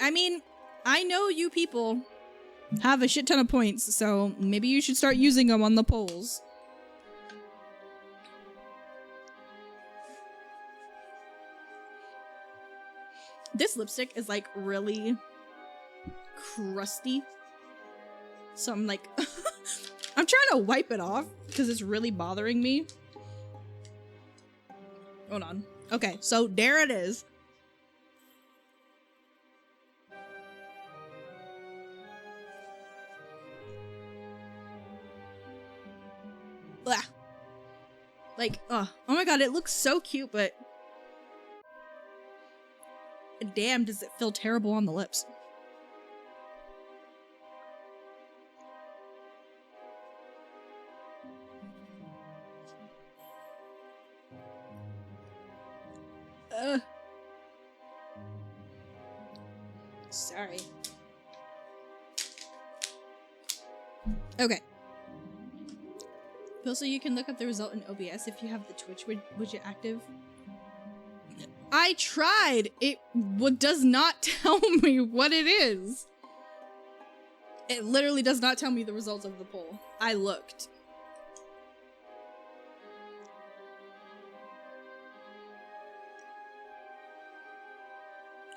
I mean, I know you people have a shit ton of points, so maybe you should start using them on the polls. This lipstick is like really crusty. So I'm like, I'm trying to wipe it off because it's really bothering me. Hold on. Okay, so there it is. Blah. Like, oh my god, it looks so cute, but damn, does it feel terrible on the lips. Sorry. Okay. Also, you can look up the result in OBS if you have the Twitch widget active. I tried! It does not tell me what it is. It literally does not tell me the results of the poll. I looked.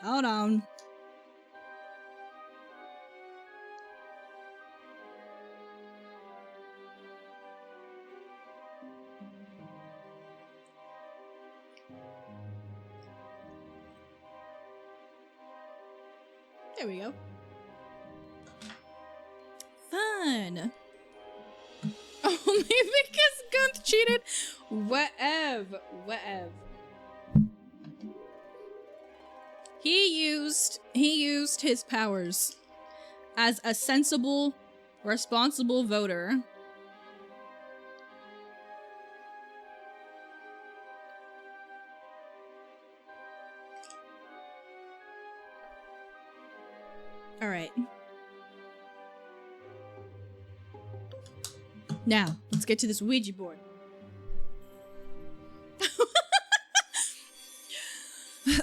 Hold on. There we go. Fun. Only because Gunth cheated. Whatever. He used his powers as a sensible, responsible voter. All right. Now, let's get to this Ouija board.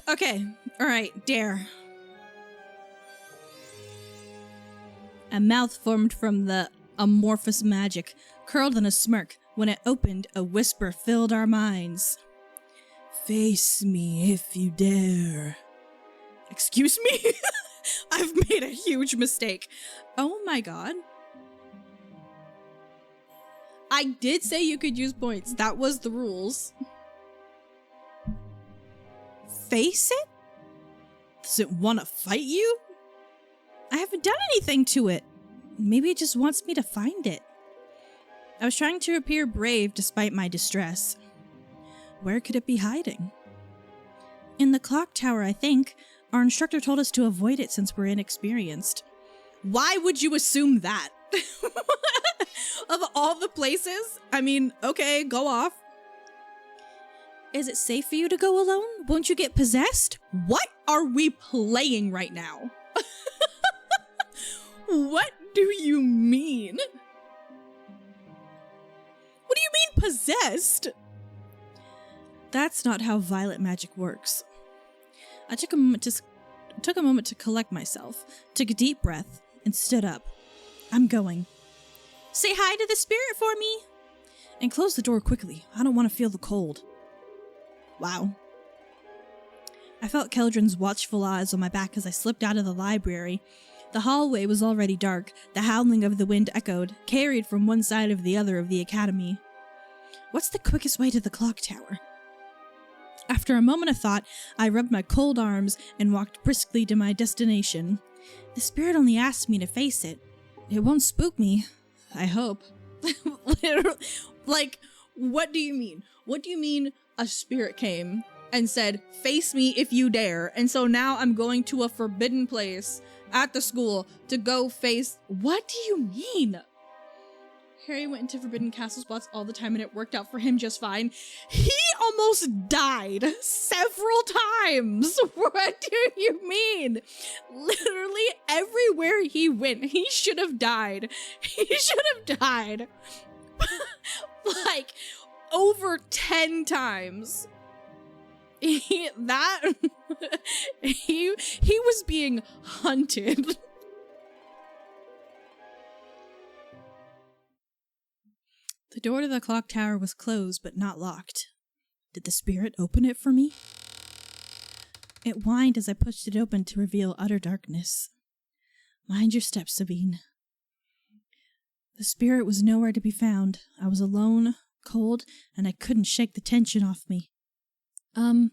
Okay. All right, dare. A mouth formed from the amorphous magic, curled in a smirk. When it opened, a whisper filled our minds. Face me if you dare. Excuse me? I've made a huge mistake. Oh my god. I did say you could use points. That was the rules. Face it? Does it want to fight you? I haven't done anything to it. Maybe it just wants me to find it. I was trying to appear brave despite my distress. Where could it be hiding? In the clock tower, I think. Our instructor told us to avoid it since we're inexperienced. Why would you assume that? Of all the places? I mean, okay, go off. Is it safe for you to go alone? Won't you get possessed? What are we playing right now? What do you mean? What do you mean possessed? That's not how violet magic works. I took a moment to collect myself, took a deep breath, and stood up. I'm going. Say hi to the spirit for me! And close the door quickly. I don't want to feel the cold. Wow. I felt Keldrin's watchful eyes on my back as I slipped out of the library. The hallway was already dark. The howling of the wind echoed, carried from one side of the other of the academy. What's the quickest way to the clock tower? After a moment of thought, I rubbed my cold arms and walked briskly to my destination. The spirit only asked me to face it. It won't spook me, I hope. Literally, like, what do you mean? What do you mean a spirit came and said, face me if you dare, and so now I'm going to a forbidden place at the school to go face... What do you mean? Harry went into forbidden castle spots all the time and it worked out for him just fine. He almost died several times. What do you mean? Literally everywhere he went, he should have died. He should have died. Like, over 10 times. He was being hunted. The door to the clock tower was closed but not locked. Did the spirit open it for me? It whined as I pushed it open to reveal utter darkness. Mind your steps, Sabine. The spirit was nowhere to be found. I was alone, cold, and I couldn't shake the tension off me. I'm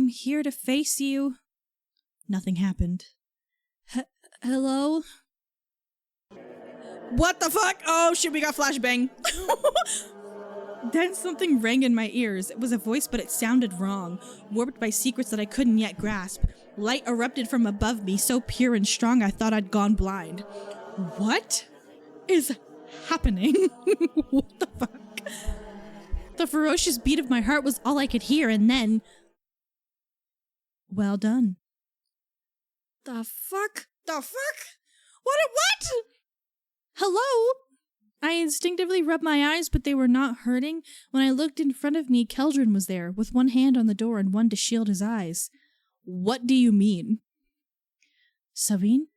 here to face you. Nothing happened. Hello? What the fuck? Oh shit, we got flashbang. Then something rang in my ears. It was a voice, but it sounded wrong, warped by secrets that I couldn't yet grasp. Light erupted from above me, so pure and strong I thought I'd gone blind. What is happening? What the fuck? The ferocious beat of my heart was all I could hear, and then... Well done. The fuck? The fuck? What? Hello? I instinctively rubbed my eyes, but they were not hurting. When I looked in front of me, Keldrin was there, with one hand on the door and one to shield his eyes. What do you mean? Sabine?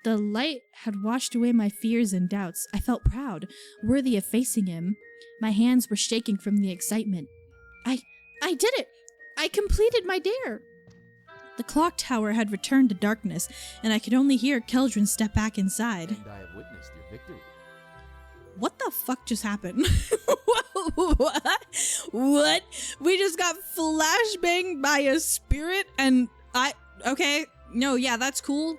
The light had washed away my fears and doubts. I felt proud, worthy of facing him. My hands were shaking from the excitement. I did it! I completed my dare! The clock tower had returned to darkness, and I could only hear Keldrin step back inside. And I have witnessed your victory. What the fuck just happened? What? We just got flashbanged by a spirit and okay. No, yeah, that's cool.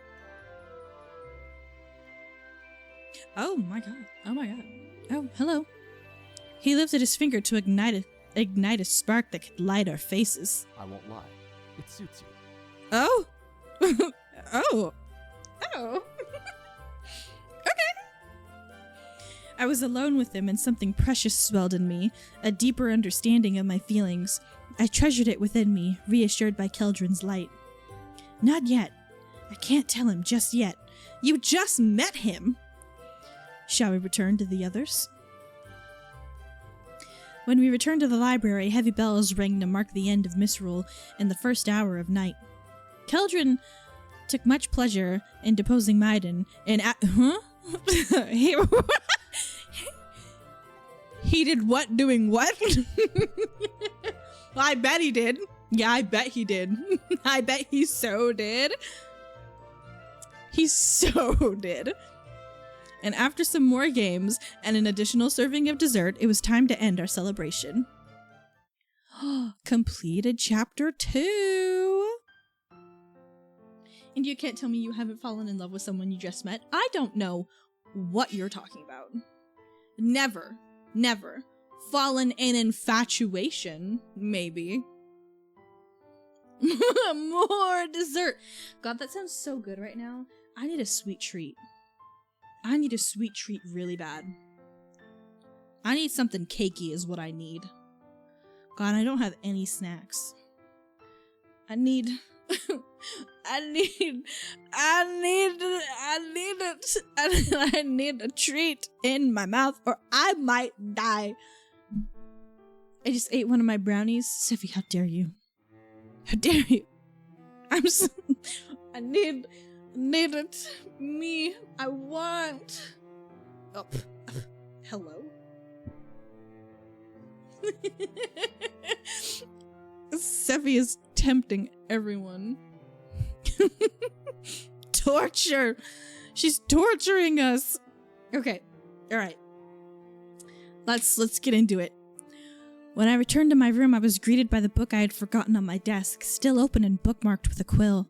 Oh my god. Oh my god. Oh, hello. He lifted his finger to ignite a spark that could light our faces. I won't lie. It suits you. Oh. Oh. Okay. I was alone with him and something precious swelled in me, a deeper understanding of my feelings. I treasured it within me, reassured by Keldrin's light. Not yet. I can't tell him just yet. You just met him. Shall we return to the others? When we returned to the library, heavy bells rang to mark the end of misrule and the first hour of night. Keldrin took much pleasure in deposing Maiden and He did what? Doing what? Well, I bet he did. Yeah, I bet he did. I bet he so did. He so did. And after some more games and an additional serving of dessert, it was time to end our celebration. Completed chapter 2. And you can't tell me you haven't fallen in love with someone you just met. I don't know what you're talking about. Never fallen in infatuation, maybe. More dessert. God, that sounds so good right now. I need a sweet treat. I need a sweet treat really bad. I need something cakey is what I need. God, I don't have any snacks. I need a treat in my mouth or I might die. I just ate one of my brownies. Siffy, how dare you? How dare you? I need it. Me. I want. Oh, hello? Seffi is tempting everyone. Torture. She's torturing us. Okay. All right. Let's get into it. When I returned to my room, I was greeted by the book I had forgotten on my desk, still open and bookmarked with a quill.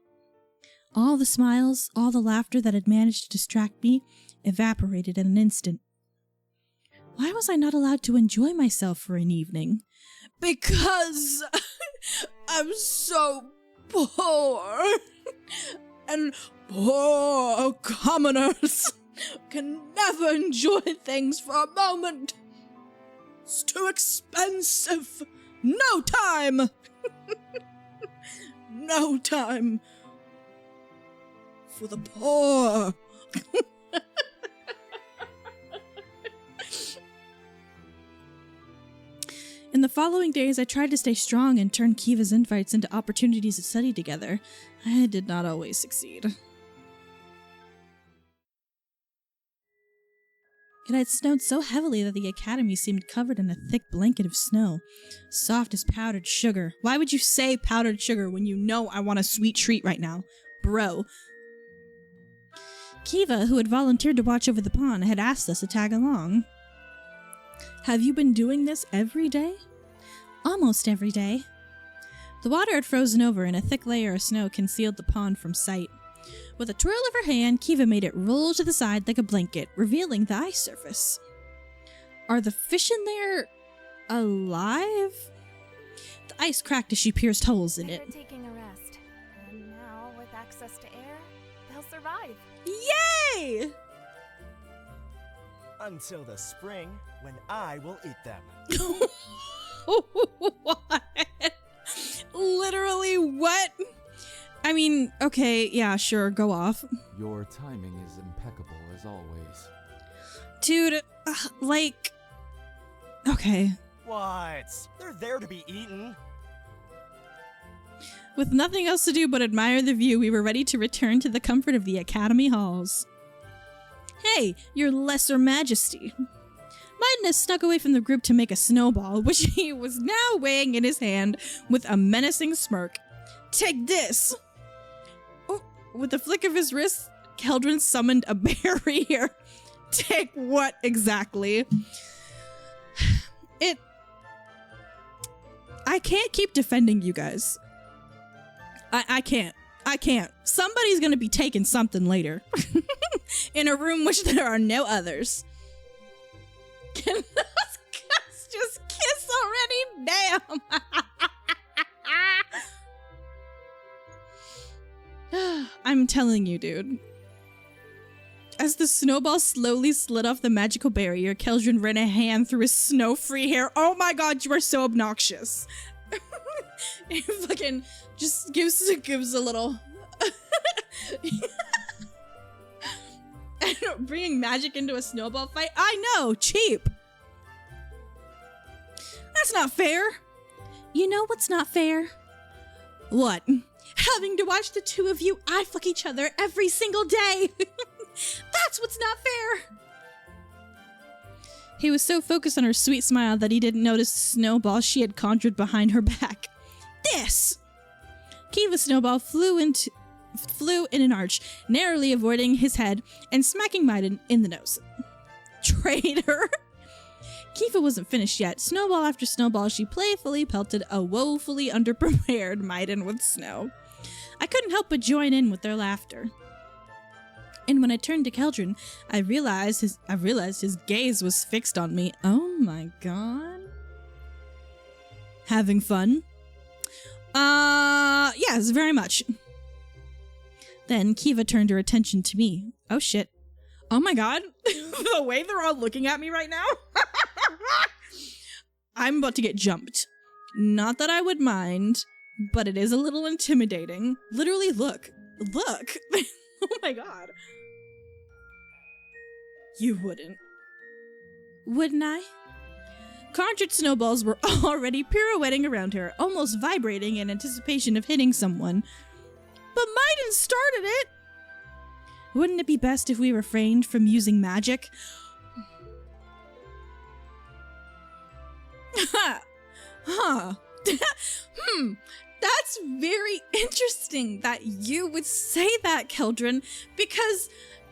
All the smiles, all the laughter that had managed to distract me, evaporated in an instant. Why was I not allowed to enjoy myself for an evening? Because I'm so poor. And poor commoners can never enjoy things for a moment. It's too expensive. No time. No time for the poor. In the following days, I tried to stay strong and turn Kiva's invites into opportunities to study together. I did not always succeed. It had snowed so heavily that the academy seemed covered in a thick blanket of snow, soft as powdered sugar. Why would you say powdered sugar when you know I want a sweet treat right now? Bro. Kiva, who had volunteered to watch over the pond, had asked us to tag along. Have you been doing this every day? Almost every day. The water had frozen over and a thick layer of snow concealed the pond from sight. With a twirl of her hand, Kiva made it roll to the side like a blanket, revealing the ice surface. Are the fish in there alive? The ice cracked as she pierced holes in it. They're taking a rest, and now with access to air, they'll survive. Yay! Until the spring, when I will eat them. What? Literally what? I mean, okay, yeah, sure, go off. Your timing is impeccable as always. Dude, like... Okay. What? They're there to be eaten. With nothing else to do but admire the view, we were ready to return to the comfort of the academy halls. Hey, your lesser majesty. Midas snuck away from the group to make a snowball, which he was now weighing in his hand with a menacing smirk. Take this! Oh, with a flick of his wrist, Keldrin summoned a barrier. Take what exactly? I can't keep defending you guys. I can't. Somebody's gonna be taking something later. In a room which there are no others. Can those guys just kiss already? Damn. I'm telling you, dude. As the snowball slowly slid off the magical barrier, Keldrin ran a hand through his snow-free hair. Oh my god, you are so obnoxious. He fucking just gives a little... Bringing magic into a snowball fight? I know, cheap. That's not fair. You know what's not fair? What? Having to watch the two of you eye fuck each other every single day. That's what's not fair. He was so focused on her sweet smile that he didn't notice the snowball she had conjured behind her back. This! Kiva's snowball flew in an arch, narrowly avoiding his head and smacking Maiden in the nose. Traitor! Kiva wasn't finished yet. Snowball after snowball, she playfully pelted a woefully underprepared Maiden with snow. I couldn't help but join in with their laughter. And when I turned to Keldrin, I realized his gaze was fixed on me. Oh my god. Having fun? Yes, very much. Then Kiva turned her attention to me. Oh shit. Oh my god. The way they're all looking at me right now. I'm about to get jumped. Not that I would mind, but it is a little intimidating. Literally, look. Look. Oh my god. You wouldn't. Wouldn't I? Conjured snowballs were already pirouetting around her, almost vibrating in anticipation of hitting someone. But Maiden started it! Wouldn't it be best if we refrained from using magic? Huh. That's very interesting that you would say that, Keldrin, because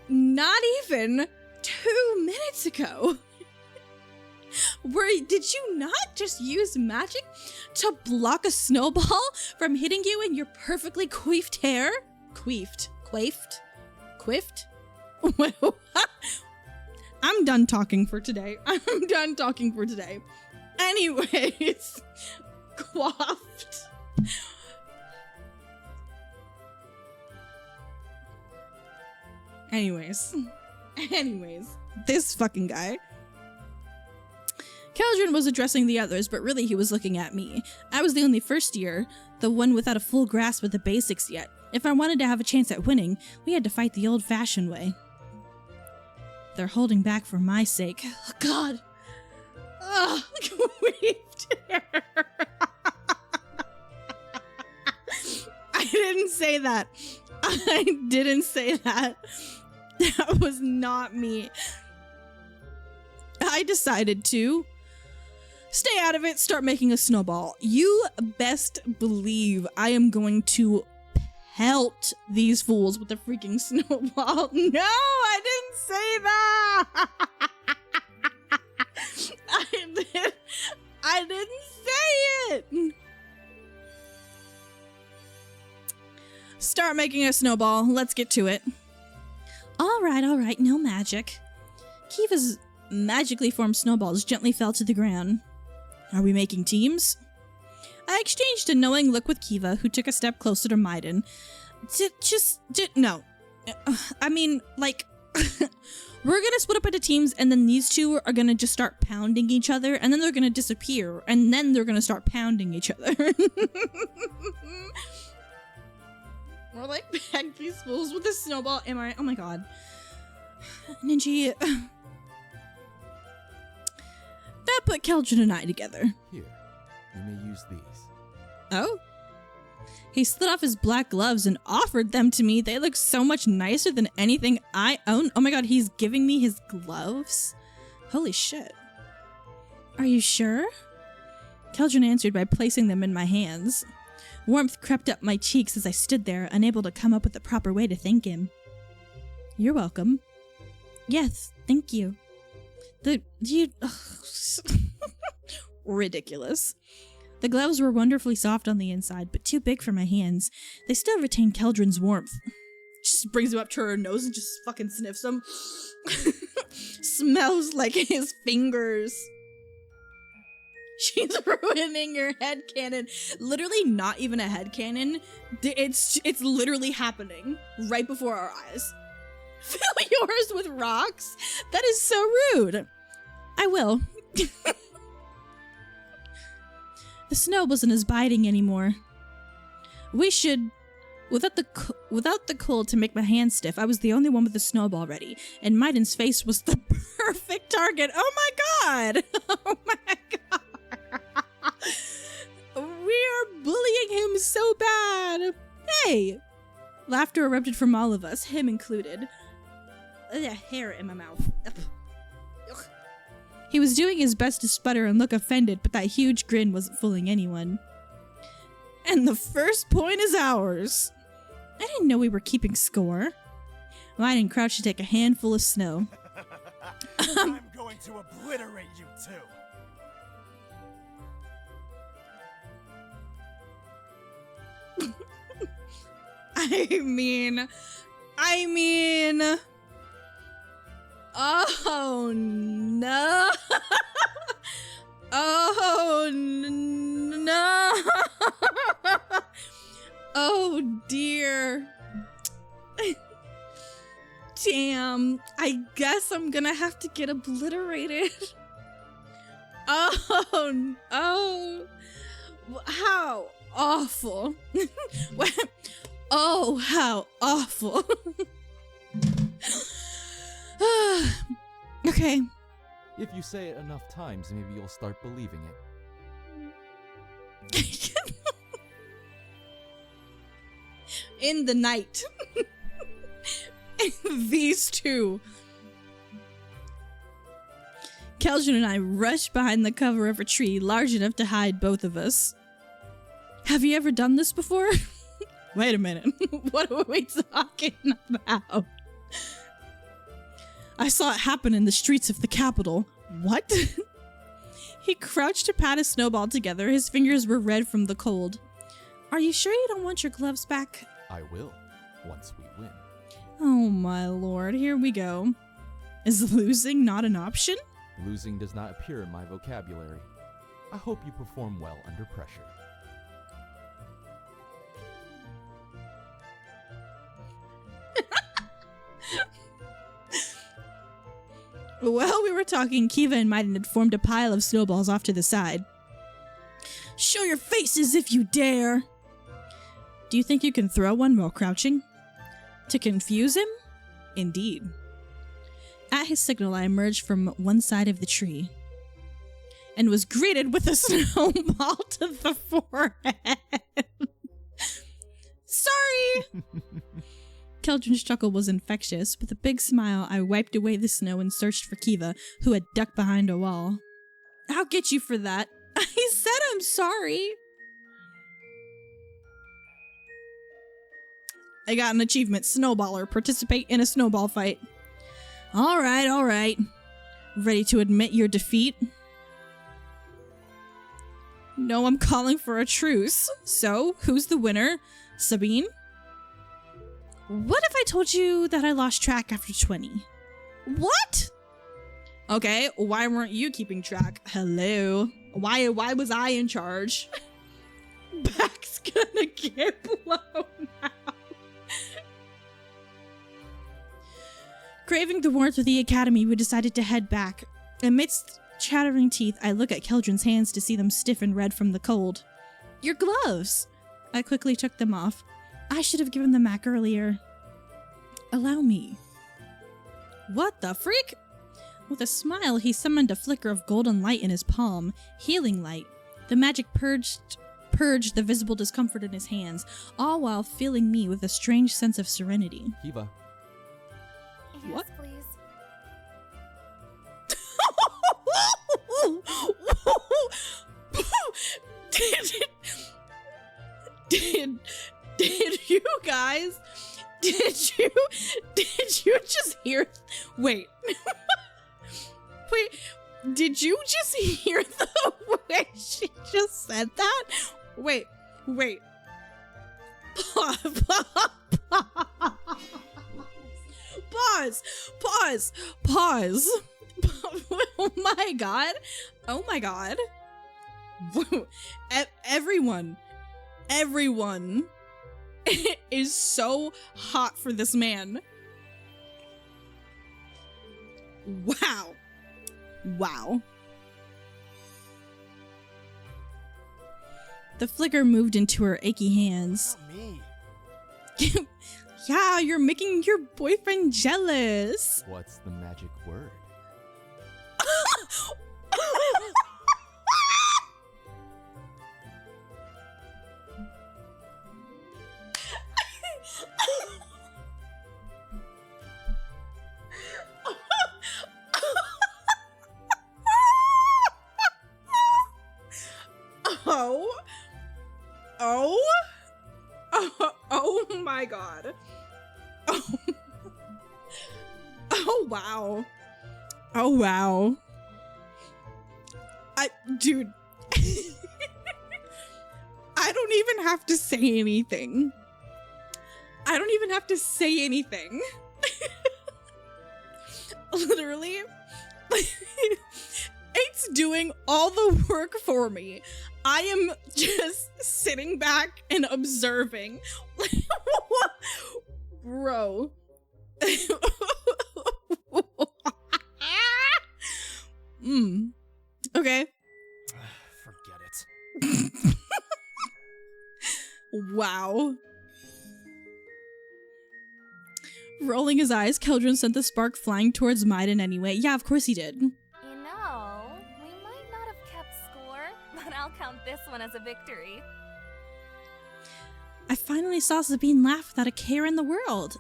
not even 2 minutes ago, did you not just use magic to block a snowball from hitting you in your perfectly coiffed hair? Coiffed? I'm done talking for today. Anyways, coiffed. Anyways, this fucking guy. Keldrin was addressing the others, but really he was looking at me. I was the only first year, the one without a full grasp of the basics yet. If I wanted to have a chance at winning, we had to fight the old-fashioned way. They're holding back for my sake. Oh, God. Ugh, coiffed hair. I didn't say that. That was not me. I decided to stay out of it, start making a snowball. You best believe I am going to pelt these fools with a freaking snowball. No, I didn't say that. I didn't say it. Start making a snowball. Let's get to it. All right, no magic. Kiva's magically formed snowballs gently fell to the ground. Are we making teams? I exchanged a knowing look with Kiva, who took a step closer to Maiden. No. I mean, like, we're gonna split up into teams, and then these two are gonna just start pounding each other, and then they're gonna disappear, and then they're gonna start pounding each other. More like bag these fools with a snowball. Am I? Oh my god. Ninji. That put Keldrin and I together. Here, you may use these. Oh? He slid off his black gloves and offered them to me. They look so much nicer than anything I own. Oh my god, he's giving me his gloves? Holy shit. Are you sure? Keldrin answered by placing them in my hands. Warmth crept up my cheeks as I stood there, unable to come up with the proper way to thank him. You're welcome. Yes, thank you. Ridiculous. The gloves were wonderfully soft on the inside, but too big for my hands. They still retained Keldrin's warmth. Just brings him up to her nose and just fucking sniffs him. Smells like his fingers. She's ruining your headcanon. Literally not even a headcanon. It's literally happening right before our eyes. Fill yours with rocks? That is so rude. I will. The snow wasn't as biting anymore. We should... Without the cold to make my hands stiff, I was the only one with the snowball ready, and Maiden's face was the perfect target. Oh my god! Oh my god! We're bullying him so bad! Hey! Laughter erupted from all of us, him included. Hair in my mouth. Ugh. He was doing his best to sputter and look offended, but that huge grin wasn't fooling anyone. And the first point is ours. I didn't know we were keeping score. Maiden crouched to take a handful of snow. I'm going to obliterate you two. I mean... Oh, no. Oh, no. Oh, dear. Damn. I guess I'm gonna have to get obliterated. Oh, How awful. Oh, how awful. Okay. If you say it enough times, maybe you'll start believing it. In the night. These two. Keldrin and I rushed behind the cover of a tree large enough to hide both of us. Have you ever done this before? Wait a minute. What are we talking about? I saw it happen in the streets of the capital. What? He crouched to pat a snowball together. His fingers were red from the cold. Are you sure you don't want your gloves back? I will, once we win. Oh my lord, here we go. Is losing not an option? Losing does not appear in my vocabulary. I hope you perform well under pressure. While we were talking, Kiva and Maiden had formed a pile of snowballs off to the side. Show your faces if you dare! Do you think you can throw one while crouching? To confuse him? Indeed. At his signal, I emerged from one side of the tree and was greeted with a snowball to the forehead. Sorry! Keldrin's chuckle was infectious. With a big smile, I wiped away the snow and searched for Kiva, who had ducked behind a wall. I'll get you for that. I said I'm sorry. I got an achievement. Snowballer. Participate in a snowball fight. All right. Ready to admit your defeat? No, I'm calling for a truce. So, who's the winner? Sabine? What if I told you that I lost track after 20? What? Okay, why weren't you keeping track? Hello? Why was I in charge? Back's gonna get blown out. Craving the warmth of the academy, we decided to head back. Amidst chattering teeth, I look at Keldrin's hands to see them stiff and red from the cold. Your gloves! I quickly took them off. I should have given them back earlier. Allow me. What the freak? With a smile, he summoned a flicker of golden light in his palm. Healing light. The magic purged the visible discomfort in his hands, all while filling me with a strange sense of serenity. Kiva. Yes, What? please. Did you guys? Did you just hear? Wait. Wait. Did you just hear the way she just said that? Wait. Pause. Oh my god. Everyone is so hot for this man. Wow. The flicker moved into her achy hands. Not me. Yeah, you're making your boyfriend jealous. What's the magic word? Oh my god. Oh wow. Dude. I don't even have to say anything. Literally. It's doing all the work for me. I am just sitting back and observing. Bro. Okay. Forget it. Wow. Rolling his eyes, Keldrin sent the spark flying towards Maiden anyway. Yeah, of course he did. You know, we might not have kept score, but I'll count this one as a victory. I finally saw Sabine laugh without a care in the world.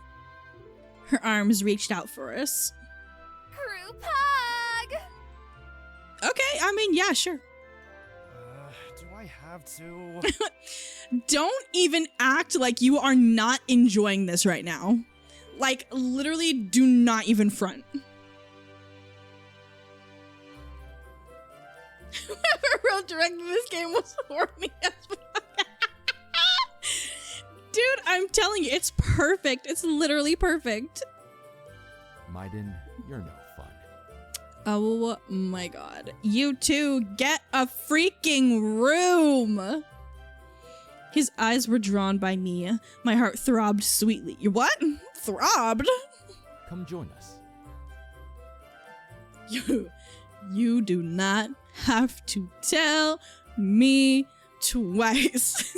Her arms reached out for us. Group hug! Okay, I mean, yeah, sure. Do I have to? Don't even act like you are not enjoying this right now. Like, literally, do not even front. Whoever wrote directing this game was horny as fuck. Dude, I'm telling you, it's perfect. It's literally perfect. Maiden, you're no fun. Oh my god. You two, get a freaking room! His eyes were drawn by me. My heart throbbed sweetly. You what? Throbbed? Come join us. You do not have to tell me twice.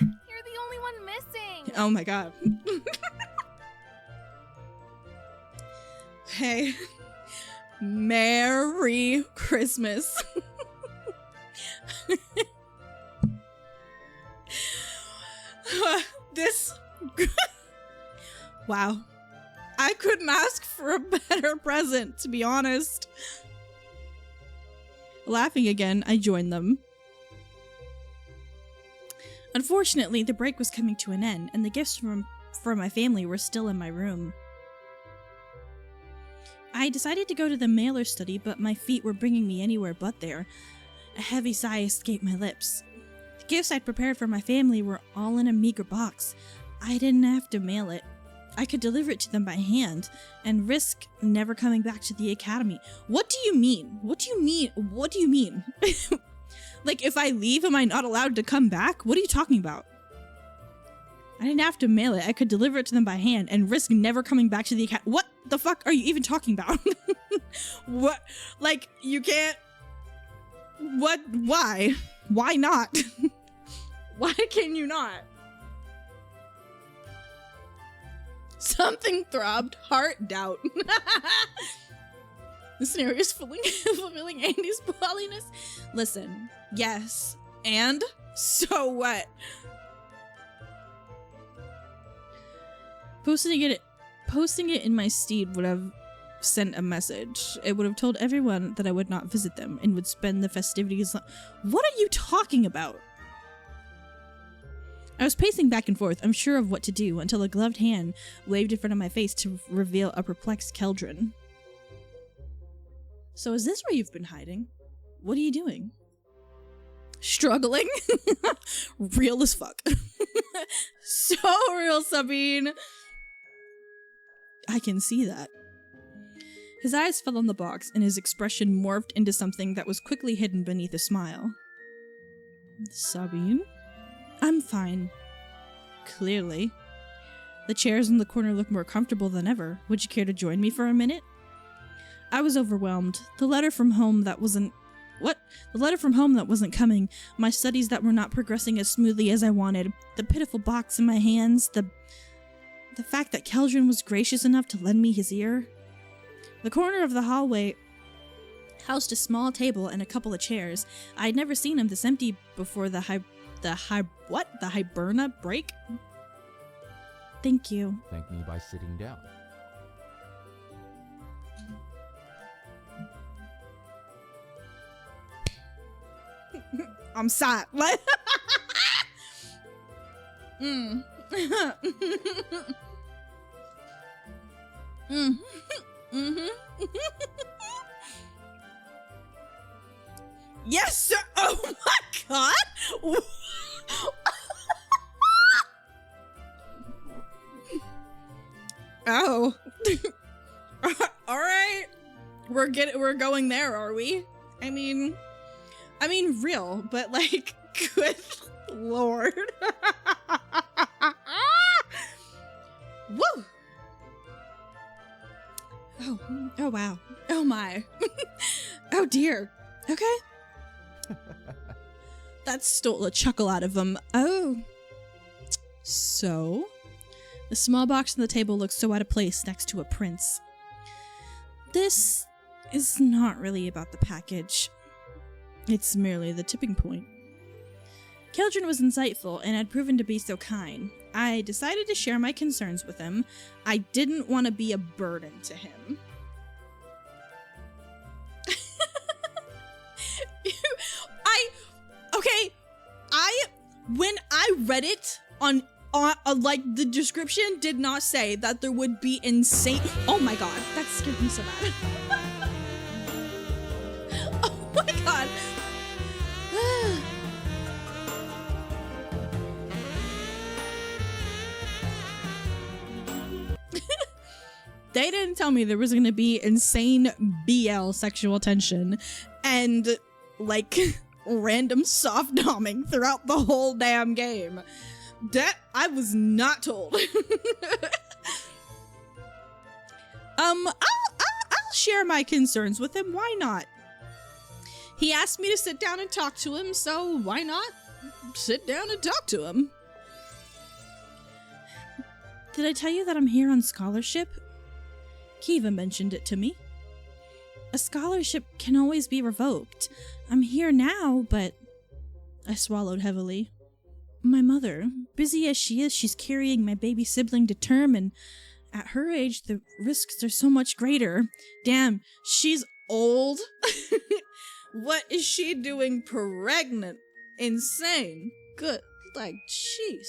You're the only one missing! Oh my god. Hey. Merry Christmas. This... Wow. I couldn't ask for a better present, to be honest. Laughing again, I joined them. Unfortunately, the break was coming to an end, and the gifts from my family were still in my room. I decided to go to the mailer study, but my feet were bringing me anywhere but there. A heavy sigh escaped my lips. The gifts I'd prepared for my family were all in a meager box. I didn't have to mail it. I could deliver it to them by hand and risk never coming back to the academy. What do you mean? What do you mean? What do you mean? Like, if I leave, am I not allowed to come back? What are you talking about? I didn't have to mail it. I could deliver it to them by hand and risk never coming back to the academy. What the fuck are you even talking about? What? Like, you can't... What? Why? Why not? Why can you not? Something throbbed, heart doubt. The scenario is fulfilling Andy's polyness. Listen, yes, and so what? Posting it in my steed would have sent a message. It would have told everyone that I would not visit them and would spend the festivities. What are you talking about? I was pacing back and forth, unsure of what to do, until a gloved hand waved in front of my face to reveal a perplexed Keldrin. So is this where you've been hiding? What are you doing? Struggling? Real as fuck. So real, Sabine. I can see that. His eyes fell on the box, and his expression morphed into something that was quickly hidden beneath a smile. Sabine? I'm fine. Clearly. The chairs in the corner look more comfortable than ever. Would you care to join me for a minute? I was overwhelmed. The letter from home that wasn't... What? The letter from home that wasn't coming. My studies that were not progressing as smoothly as I wanted. The pitiful box in my hands. The fact that Keldrin was gracious enough to lend me his ear. The corner of the hallway housed a small table and a couple of chairs. I had never seen him this empty before the Hiberna break? Thank you. Thank me by sitting down. I'm sad. What? Yes, sir. Oh my god. Oh. All right. We're going there, are we? I mean real, but like, good lord. Woo. Oh wow. Oh my. Oh dear. Okay. That stole a chuckle out of him. Oh. So? The small box on the table looks so out of place next to a prince. This is not really about the package. It's merely the tipping point. Keldrin was insightful and had proven to be so kind. I decided to share my concerns with him. I didn't want to be a burden to him. When I read it on like, the description did not say that there would be insane. Oh my god, that scared me so bad. Oh my god. They didn't tell me there was going to be insane BL sexual tension and like random soft doming throughout the whole damn game. That I was not told. I'll share my concerns with him. Why not? He asked me to sit down and talk to him, so why not sit down and talk to him? Did I tell you that I'm here on scholarship? Kiva mentioned it to me. A scholarship can always be revoked. I'm here now, but... I swallowed heavily. My mother, busy as she is, she's carrying my baby sibling to term, and at her age, the risks are so much greater. Damn, she's old. What is she doing pregnant? Insane. Good. Like, jeez.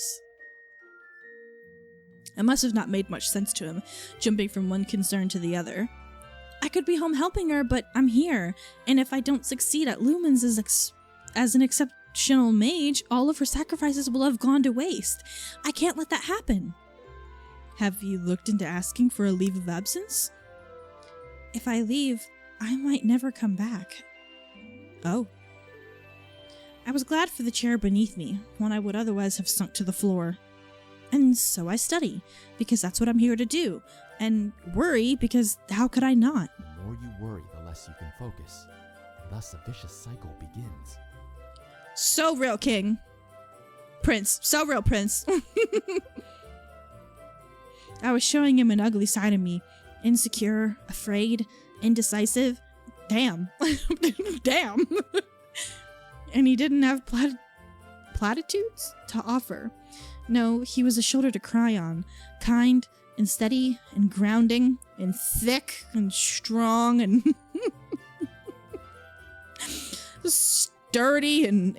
It must have not made much sense to him, jumping from one concern to the other. I could be home helping her, but I'm here, and if I don't succeed at Lumens as an exceptional mage, all of her sacrifices will have gone to waste. I can't let that happen. Have you looked into asking for a leave of absence? If I leave, I might never come back. Oh. I was glad for the chair beneath me, one I would otherwise have sunk to the floor. And so I study, because that's what I'm here to do. And worry, because how could I not? The more you worry, the less you can focus. Thus, a vicious cycle begins. So real, King. Prince. So real, Prince. I was showing him an ugly side of me. Insecure, afraid, indecisive. Damn. Damn. And he didn't have platitudes to offer. No, he was a shoulder to cry on. Kind and steady and grounding and thick and strong and sturdy and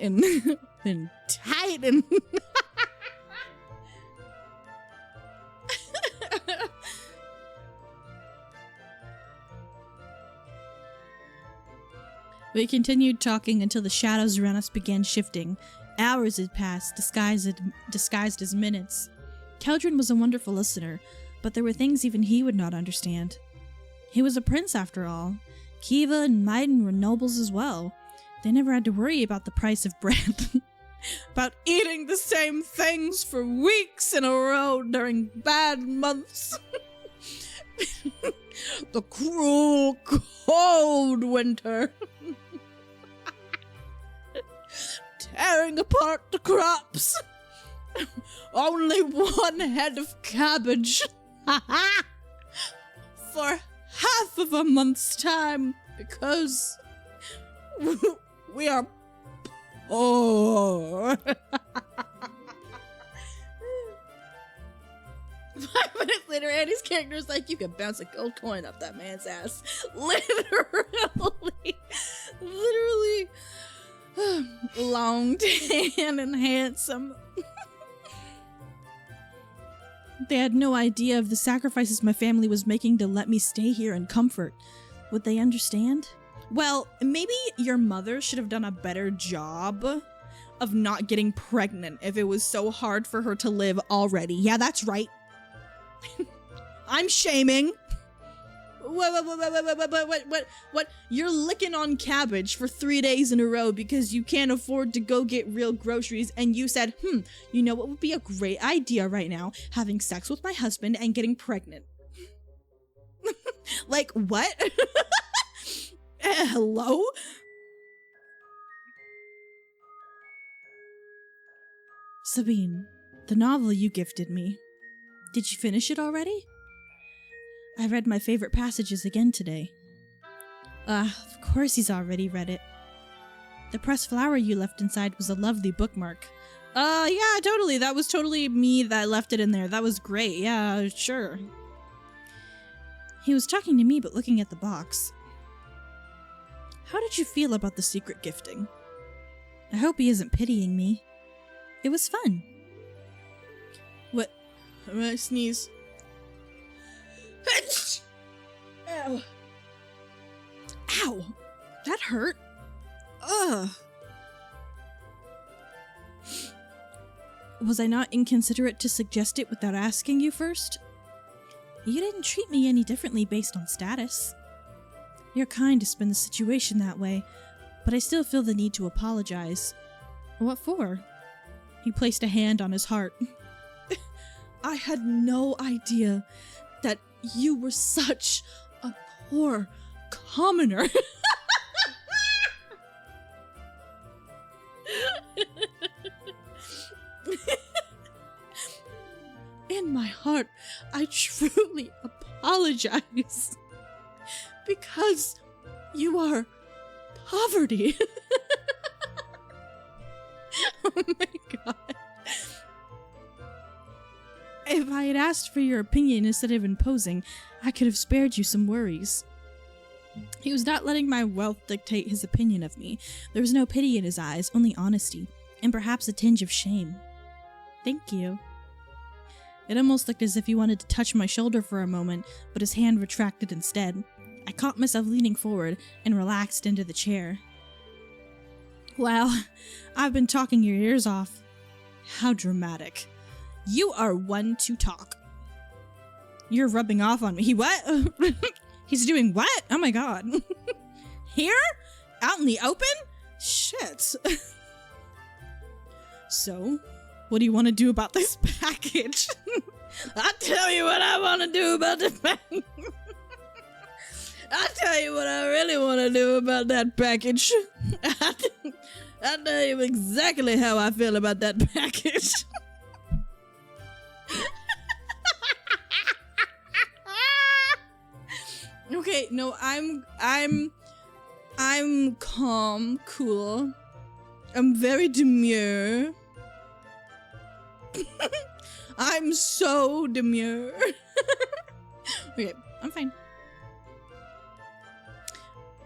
tight and We continued talking until the shadows around us began shifting. Hours had passed, disguised as minutes. Keldrin was a wonderful listener, but there were things even he would not understand. He was a prince after all. Kiva and Maiden were nobles as well. They never had to worry about the price of bread. About eating the same things for weeks in a row during bad months. The cruel, cold winter. Tearing apart the crops. Only one head of cabbage. For half of a month's time. Because we are poor. 5 minutes later, Andy's character is like, you can bounce a gold coin off that man's ass. Literally. Long tan and handsome. They had no idea of the sacrifices my family was making to let me stay here in comfort. Would they understand? Well, maybe your mother should have done a better job of not getting pregnant if it was so hard for her to live already. Yeah, that's right. I'm shaming. What? You're licking on cabbage for 3 days in a row because you can't afford to go get real groceries, and you said, you know what would be a great idea right now? Having sex with my husband and getting pregnant. Like, what? Hello? Sabine, The novel you gifted me. Did you finish it already? I read my favorite passages again today. Of course he's already read it. The pressed flower you left inside was a lovely bookmark. Yeah, totally. That was totally me that left it in there. That was great. Yeah, sure. He was talking to me but looking at the box. How did you feel about the secret gifting? I hope he isn't pitying me. It was fun. What? I'm gonna sneeze. Ow. Ow! That hurt. Ugh. Was I not inconsiderate to suggest it without asking you first? You didn't treat me any differently based on status. You're kind to spin the situation that way, but I still feel the need to apologize. What for? He placed a hand on his heart. I had no idea that you were such a poor commoner. In my heart, I truly apologize. Because you are poverty. Oh my god. If I had asked for your opinion instead of imposing, I could have spared you some worries. He was not letting my wealth dictate his opinion of me. There was no pity in his eyes, only honesty, and perhaps a tinge of shame. Thank you. It almost looked as if he wanted to touch my shoulder for a moment, but his hand retracted instead. I caught myself leaning forward and relaxed into the chair. Wow, I've been talking your ears off. How dramatic. You are one to talk. You're rubbing off on me. He what? He's doing what? Oh my god. Here? Out in the open? Shit. So, what do you want to do about this package? I'll tell you what I want to do about this package. I'll tell you what I really want to do about that package. I'll tell you exactly how I feel about that package. Okay, no, I'm calm, cool. I'm very demure. I'm so demure. Okay, I'm fine.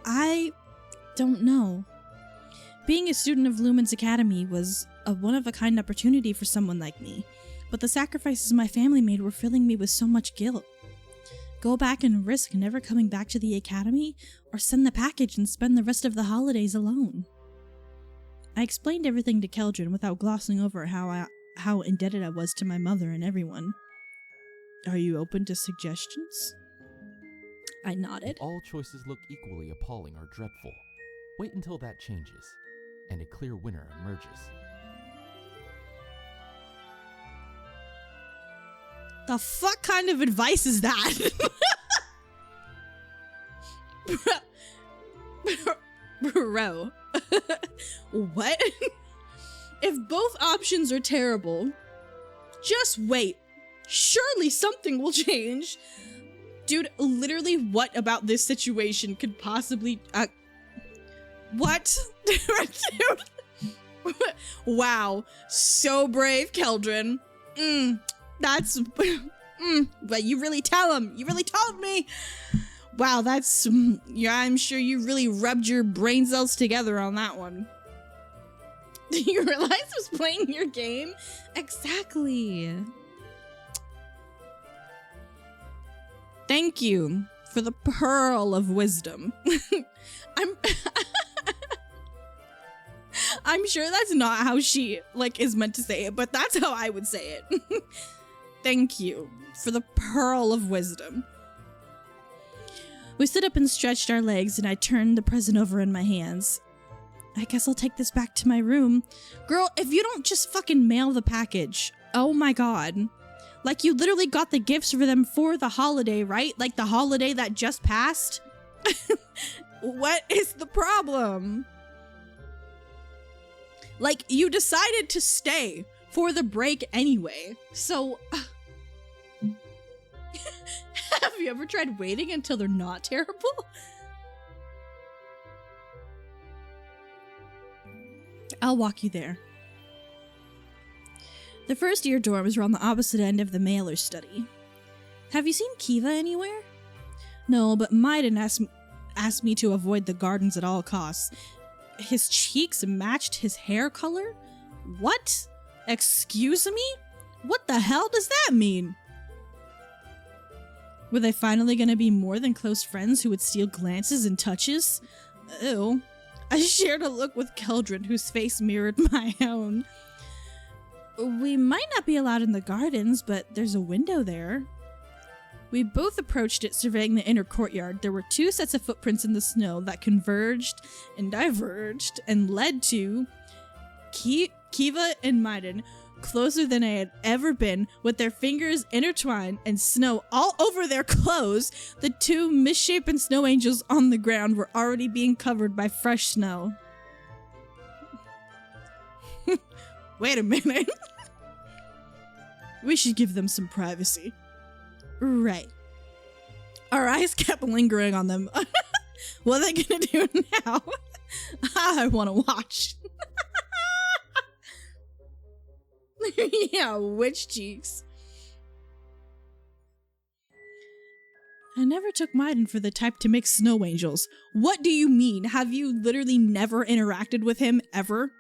I don't know. Being a student of Lumen's Academy was a one-of-a-kind opportunity for someone like me, but the sacrifices my family made were filling me with so much guilt. Go back and risk never coming back to the academy, or send the package and spend the rest of the holidays alone? I explained everything to Keldrin without glossing over how indebted I was to my mother and everyone. Are you open to suggestions? I nodded. If all choices look equally appalling or dreadful, wait until that changes, and a clear winner emerges. The fuck kind of advice is that? Bro. What? If both options are terrible, just wait. Surely something will change. Dude, literally what about this situation could possibly... what? Dude. Wow. So brave, Keldrin. That's... but you really tell him. You really told me. Wow, that's... yeah, I'm sure you really rubbed your brain cells together on that one. Do you realize I was playing your game? Exactly. Thank you for the pearl of wisdom. I'm sure that's not how she, is meant to say it, but that's how I would say it. Thank you for the pearl of wisdom. We stood up and stretched our legs, and I turned the present over in my hands. I guess I'll take this back to my room. Girl, if you don't just fucking mail the package. Oh my god. Like, you literally got the gifts for them for the holiday, right? Like, the holiday that just passed? What is the problem? Like, you decided to stay for the break anyway. So, have you ever tried waiting until they're not terrible? I'll walk you there. The first year dorms were on the opposite end of the mailer study. Have you seen Kiva anywhere? No, but Maiden asked me to avoid the gardens at all costs. His cheeks matched his hair color? What? Excuse me? What the hell does that mean? Were they finally gonna be more than close friends who would steal glances and touches? Ew. I shared a look with Keldrin, whose face mirrored my own. We might not be allowed in the gardens, but there's a window there. We both approached it, surveying the inner courtyard. There were 2 sets of footprints in the snow that converged and diverged and led to Kiva and Maiden, closer than I had ever been, with their fingers intertwined and snow all over their clothes. The 2 misshapen snow angels on the ground were already being covered by fresh snow. Wait a minute. We should give them some privacy. Right. Our eyes kept lingering on them. What are they gonna do now? I want to watch. Yeah, witch cheeks. I never took Maiden for the type to make snow angels. What do you mean? Have you literally never interacted with him ever?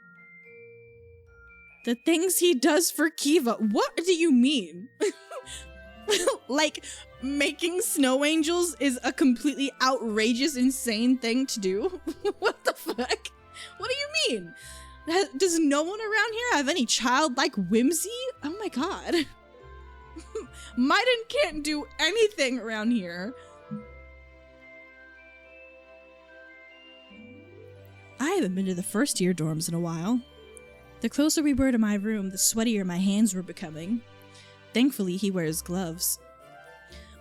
The things he does for Kiva. What do you mean? Like, making snow angels is a completely outrageous, insane thing to do? What the fuck? What do you mean? Does no one around here have any childlike whimsy? Oh my god. Maiden can't do anything around here. I haven't been to the first year dorms in a while. The closer we were to my room, the sweatier my hands were becoming. Thankfully, he wears gloves.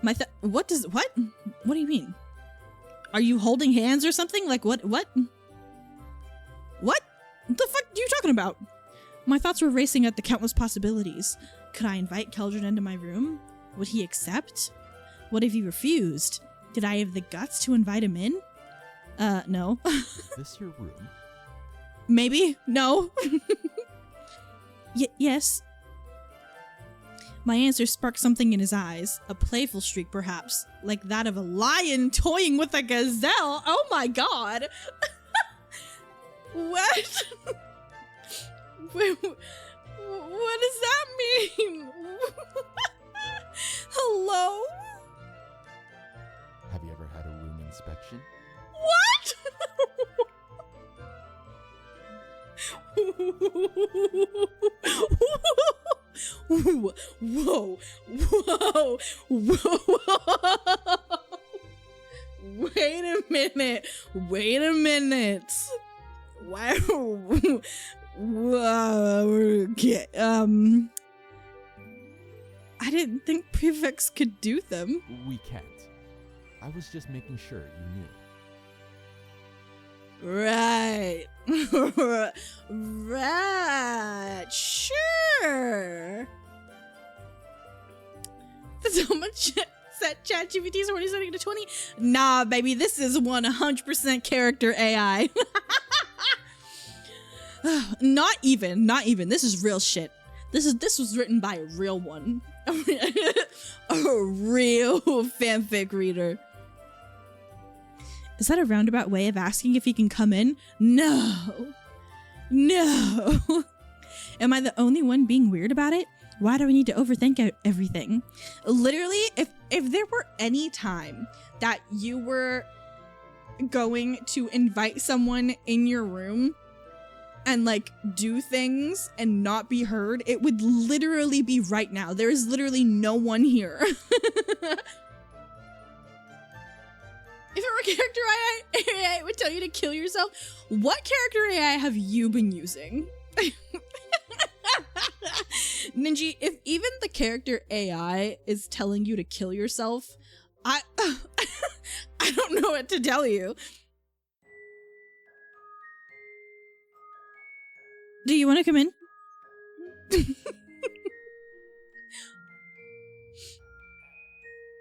What do you mean? Are you holding hands or something? Like what? What the fuck are you talking about? My thoughts were racing at the countless possibilities. Could I invite Keldrin into my room? Would he accept? What if he refused? Did I have the guts to invite him in? No. Is this your room? Maybe. No. Yes. My answer sparked something in his eyes. A playful streak, perhaps. Like that of a lion toying with a gazelle. Oh my god. What? Wait, what does that mean? Hello? Have you ever had a room inspection? What? Whoa. Wait a minute. Wow. Okay. I didn't think prefects could do them. We can't. I was just making sure you knew. Right. Right. Sure. That's how much set ChatGPT's already setting to 20? Nah, baby, this is 100% character AI. Not even. This is real shit. This was written by a real one. A real fanfic reader. Is that a roundabout way of asking if he can come in? No. Am I the only one being weird about it? Why do I need to overthink everything? Literally, if there were any time that you were going to invite someone in your room and like do things and not be heard, it would literally be right now. There is literally no one here. If it were character AI would tell you to kill yourself, what character AI have you been using? Ninji, if even the character AI is telling you to kill yourself, I don't know what to tell you. Do you want to come in?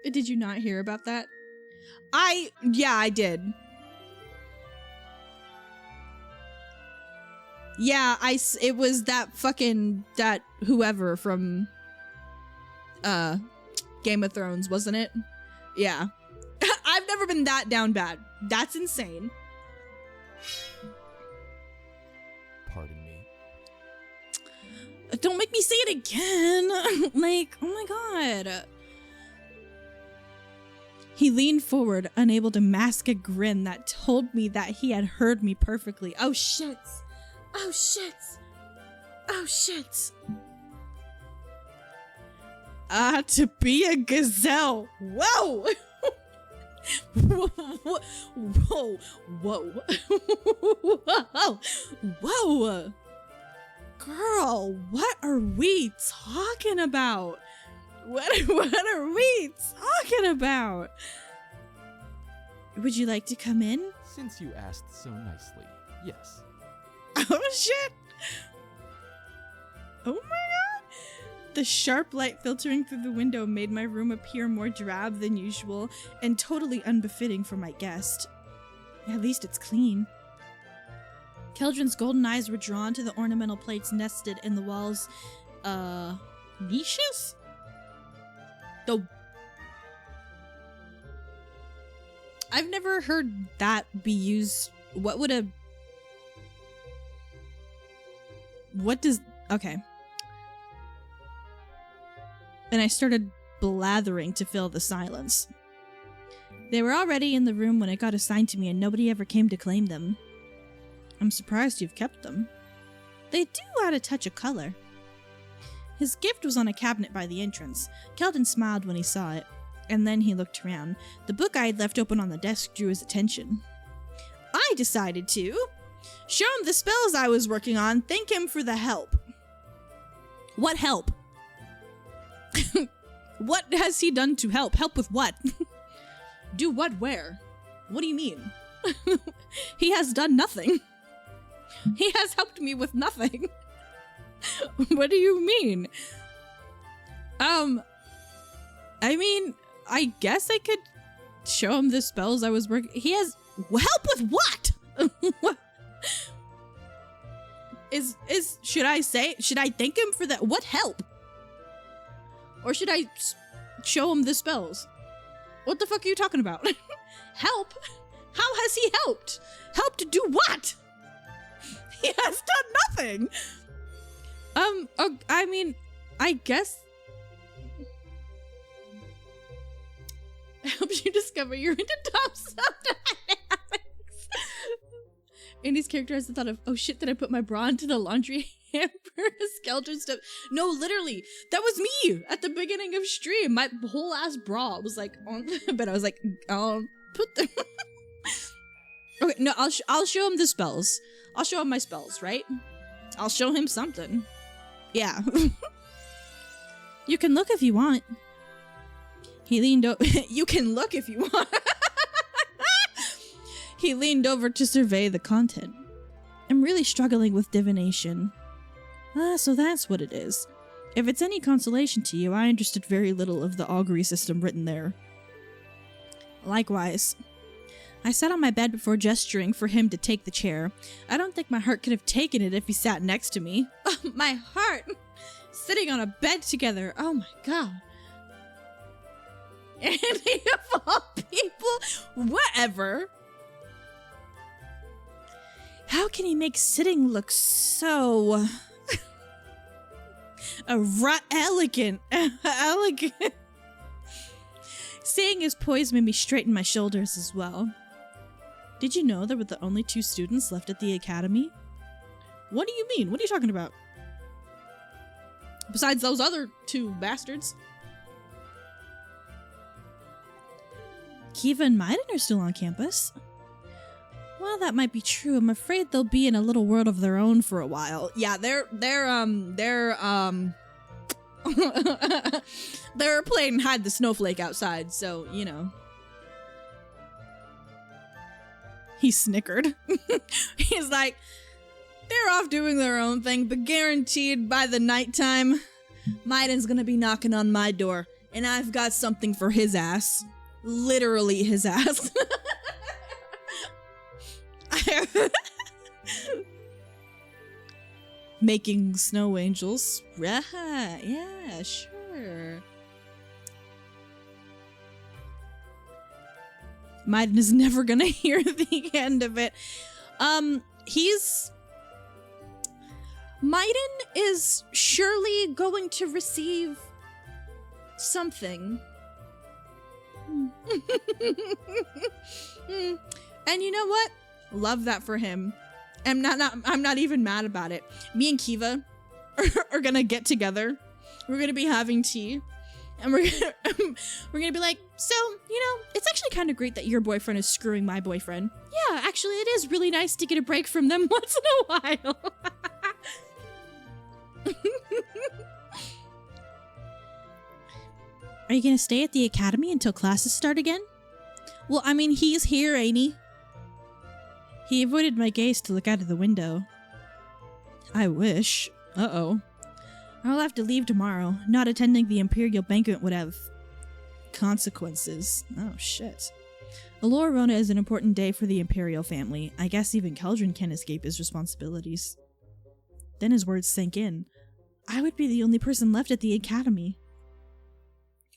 Did you not hear about that? Yeah, I did. Yeah, it was that whoever from Game of Thrones, wasn't it? Yeah. I've never been that down bad. That's insane. Pardon me. Don't make me say it again. Like, oh my god. He leaned forward, unable to mask a grin that told me that he had heard me perfectly. Oh shit. Oh shit. Oh shit. To be a gazelle. Whoa. Whoa. Whoa. Whoa. Whoa. Whoa. Girl, what are we talking about? What are we talking about? Would you like to come in? Since you asked so nicely, yes. Oh shit! Oh my god! The sharp light filtering through the window made my room appear more drab than usual and totally unbefitting for my guest. At least it's clean. Keldrin's golden eyes were drawn to the ornamental plates nested in the walls' niches? I've never heard that be used. Okay. And I started blathering to fill the silence. They were already in the room when it got assigned to me and nobody ever came to claim them. I'm surprised you've kept them. They do add a touch of color. His gift was on a cabinet by the entrance. Keldon smiled when he saw it, and then he looked around. The book I had left open on the desk drew his attention. I decided to show him the spells I was working on, thank him for the help. What help? What has he done to help? Help with what? Do what where? What do you mean? He has done nothing. He has helped me with nothing. What do you mean? I mean, I guess I could show him the spells I was working. He has help with what? What? Should I thank him for that? What help? Or should I show him the spells? What the fuck are you talking about? Help? How has he helped? Help to do what? He has done nothing. I mean, I guess helps you discover you're into top stuff dynamics. Andy's character has the thought of, oh shit, did I put my bra into the laundry hamper? Skeleton stuff. No, literally, that was me at the beginning of stream. My whole ass bra was like on, but I was like, put them. Okay, no, I'll show him the spells. I'll show him my spells, right? I'll show him something. Yeah. You can look if you want. He leaned over. You can look if you want. He leaned over to survey the content. I'm really struggling with divination. So that's what it is. If it's any consolation to you, I understood very little of the augury system written there. Likewise. I sat on my bed before gesturing for him to take the chair. I don't think my heart could have taken it if he sat next to me. Oh, my heart! Sitting on a bed together. Oh my god. Any of all people? Whatever. How can he make sitting look so... elegant. Elegant. Seeing his poise made me straighten my shoulders as well. Did you know there were the only 2 students left at the academy? What do you mean? What are you talking about? Besides those other 2 bastards. Kiva and Maiden are still on campus. While that might be true, I'm afraid they'll be in a little world of their own for a while. Yeah, they're they're playing hide the snowflake outside, so, you know. He snickered. He's like, They're off doing their own thing, but guaranteed by the nighttime, Maiden's gonna be knocking on my door, and I've got something for his ass. Literally his ass. Making snow angels. Right, yeah, sure. Maiden is never gonna hear the end of it. Maiden is surely going to receive something. And you know what? Love that for him. I'm not even mad about it. Me and Kiva are gonna get together. We're gonna be having tea. And we're gonna be like, so, you know, it's actually kind of great that your boyfriend is screwing my boyfriend. Yeah, actually, it is really nice to get a break from them once in a while. Are you gonna stay at the academy until classes start again? Well, I mean, he's here, ain't he? He avoided my gaze to look out of the window. I wish. Uh-oh. I'll have to leave tomorrow. Not attending the Imperial banquet would have consequences. Oh, shit. Alorona is an important day for the Imperial family. I guess even Keldrin can't escape his responsibilities. Then his words sank in. I would be the only person left at the academy.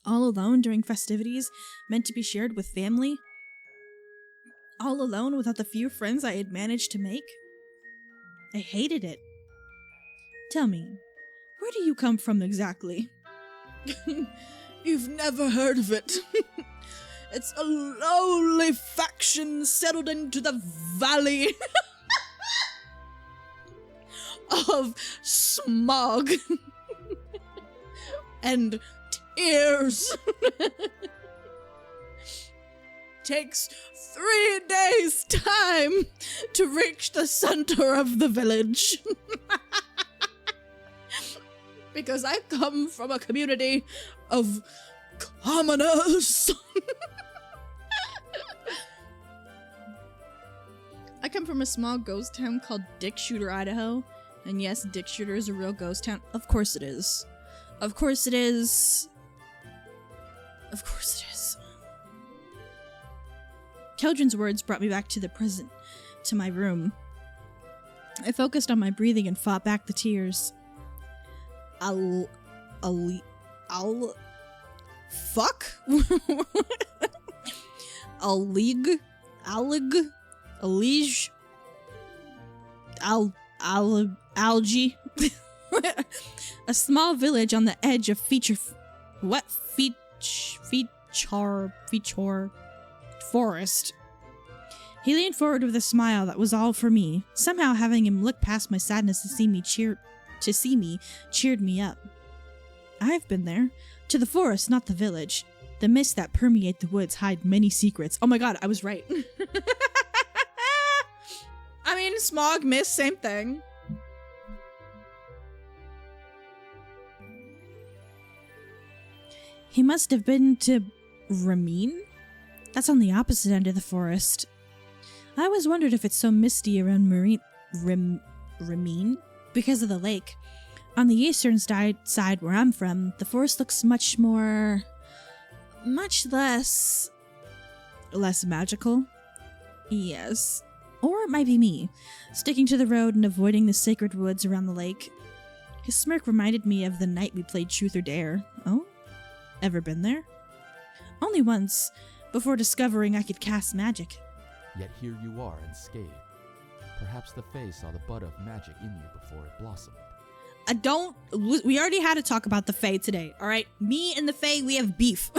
All alone during festivities meant to be shared with family? All alone without the few friends I had managed to make? I hated it. Tell me, where do you come from exactly? You've never heard of it. It's a lowly faction settled into the valley of smog and tears. Takes 3 days' time to reach the center of the village. Because I come from a community of commoners. I come from a small ghost town called Dick Shooter, Idaho. And yes, Dick Shooter is a real ghost town. Of course it is. Of course it is. Of course it is. Keldrin's words brought me back to the present, to my room. I focused on my breathing and fought back the tears. Fuck? Algae. A small village on the edge of feature forest. He leaned forward with a smile that was all for me. Somehow having him look past my sadness to see me cheered me up. I've been there. To the forest, not the village. The mists that permeate the woods hide many secrets. Oh my god, I was right. I mean, smog, mist, same thing. He must have been to Ramin? That's on the opposite end of the forest. I always wondered if it's so misty around Ramin because of the lake. On the eastern side where I'm from, the forest looks much less magical. Yes. Or it might be me, sticking to the road and avoiding the sacred woods around the lake. His smirk reminded me of the night we played Truth or Dare. Oh? Ever been there? Only once, before discovering I could cast magic. Yet here you are unscathed. Perhaps the Fae saw the bud of magic in you before it blossomed. We already had to talk about the Fae today, alright? Me and the Fae, we have beef.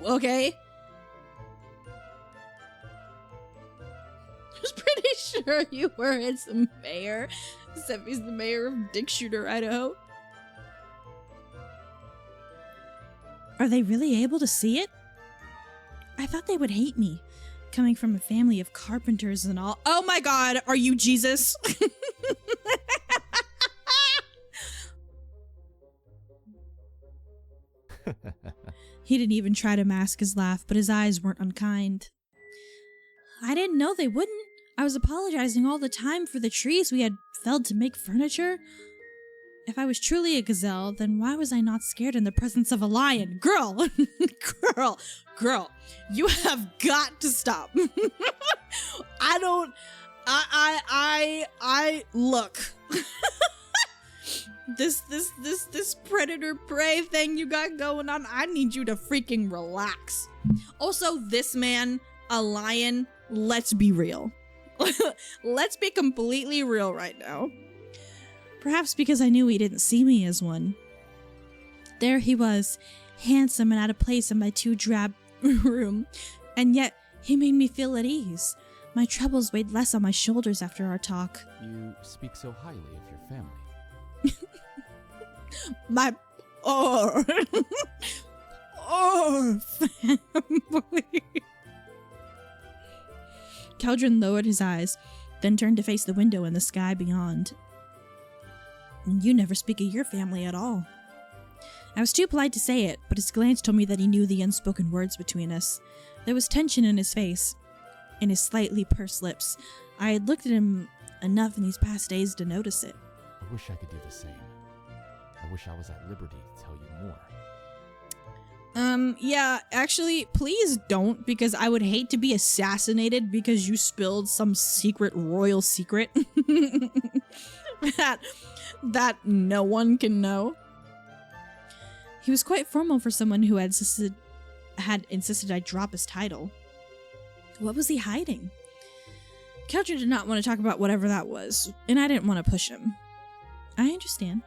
Okay? I was pretty sure you weren't the mayor, except he's the mayor of Dick Shooter, Idaho. Are they really able to see it? I thought they would hate me, coming from a family of carpenters and all. Oh my god, are you Jesus? He didn't even try to mask his laugh, but his eyes weren't unkind. I didn't know they wouldn't. I was apologizing all the time for the trees we had felled to make furniture. If I was truly a gazelle, then why was I not scared in the presence of a lion? Girl! Girl, you have got to stop. Look. This predator prey thing you got going on, I need you to freaking relax. Also, this man, a lion, let's be real. Let's be completely real right now. Perhaps because I knew he didn't see me as one. There he was, handsome and out of place in my too drab room, and yet he made me feel at ease. My troubles weighed less on my shoulders after our talk. You speak so highly of your family. My family. Keldrin lowered his eyes, then turned to face the window and the sky beyond. You never speak of your family at all. I was too polite to say it, but his glance told me that he knew the unspoken words between us. There was tension in his face, in his slightly pursed lips. I had looked at him enough in these past days to notice it. I wish I could do the same. I wish I was at liberty to tell you more. Yeah, actually, please don't, because I would hate to be assassinated because you spilled some secret royal secret that no one can know. He was quite formal for someone who had insisted I drop his title. What was he hiding? Keldrin did not want to talk about whatever that was, and I didn't want to push him. I understand.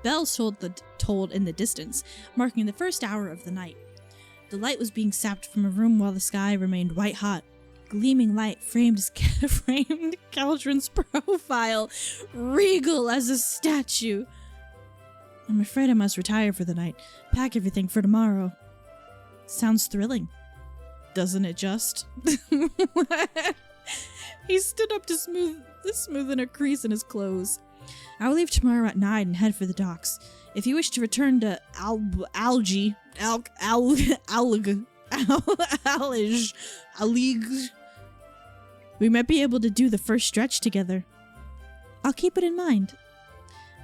Bells tolled in the distance, marking the first hour of the night. The light was being sapped from a room while the sky remained white hot. Gleaming light framed Keldrin's profile, regal as a statue. I'm afraid I must retire for the night. Pack everything for tomorrow. Sounds thrilling. Doesn't it just? He stood up to smoothen a crease in his clothes. I will leave tomorrow at 9 and head for the docks. If you wish to return to Allige, we might be able to do the first stretch together. I'll keep it in mind.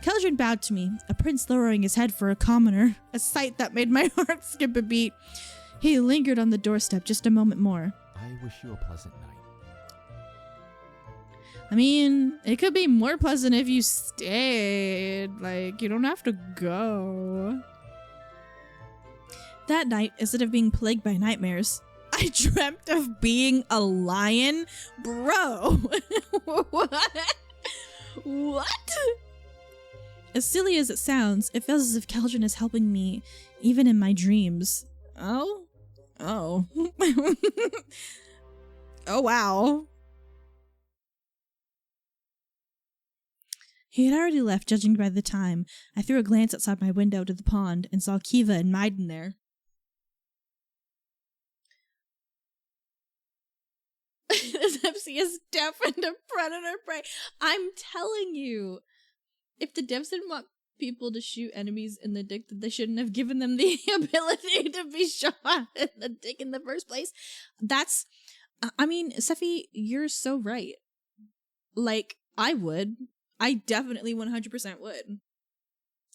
Keldrin bowed to me, a prince lowering his head for a commoner, a sight that made my heart skip a beat. He lingered on the doorstep just a moment more. I wish you a pleasant night. I mean, it could be more pleasant if you stayed. Like, you don't have to go. That night, instead of being plagued by nightmares, I dreamt of being a lion. Bro! What? What? As silly as it sounds, it feels as if Keldrin is helping me, even in my dreams. Oh? Oh. Oh, wow. He had already left, judging by the time. I threw a glance outside my window to the pond and saw Kiva and Maiden there. Dempsey is deaf and a predator prey. I'm telling you. If the devs didn't want people to shoot enemies in the dick, that they shouldn't have given them the ability to be shot in the dick in the first place. That's... I mean, Sephi, you're so right. Like, I would. I definitely 100% would.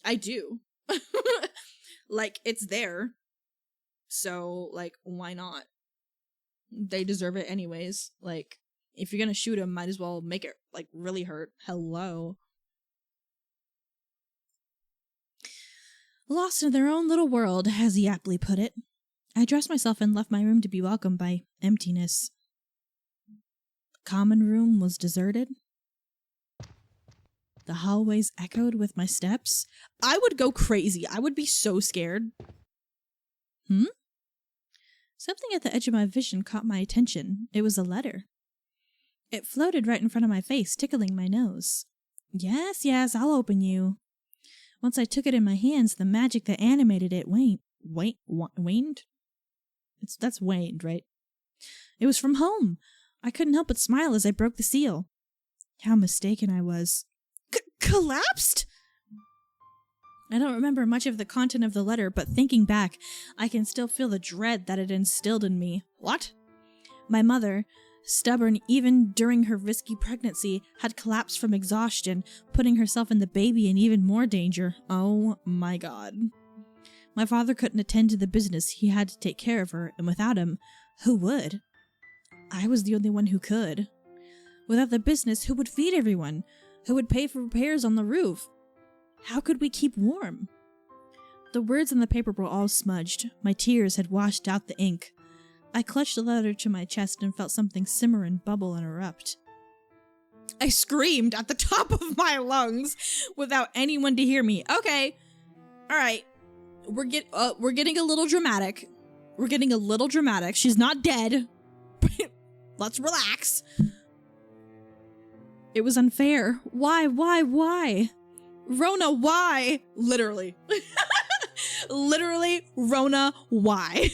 I do. Like, it's there. So, like, why not? They deserve it anyways. Like, if you're gonna shoot them, might as well make it, like, really hurt. Hello. Lost in their own little world, as he aptly put it. I dressed myself and left my room to be welcomed by emptiness. The common room was deserted. The hallways echoed with my steps. I would go crazy. I would be so scared. Something at the edge of my vision caught my attention. It was a letter. It floated right in front of my face, tickling my nose. Yes, I'll open you. Once I took it in my hands, the magic that animated it waned? That's waned, right? It was from home. I couldn't help but smile as I broke the seal. How mistaken I was. Collapsed? I don't remember much of the content of the letter, but thinking back, I can still feel the dread that it instilled in me. What? My mother, stubborn even during her risky pregnancy, had collapsed from exhaustion, putting herself and the baby in even more danger. Oh my god. My father couldn't attend to the business, he had to take care of her, and without him, who would? I was the only one who could. Without the business, who would feed everyone? Who would pay for repairs on the roof? How could we keep warm? The words on the paper were all smudged. My tears had washed out the ink. I clutched the letter to my chest and felt something simmer and bubble and erupt. I screamed at the top of my lungs without anyone to hear me. Okay, all right, we're getting a little dramatic. We're getting a little dramatic. She's not dead. Let's relax. It was unfair. Why? Rona, why? Literally. Literally, Rona, why?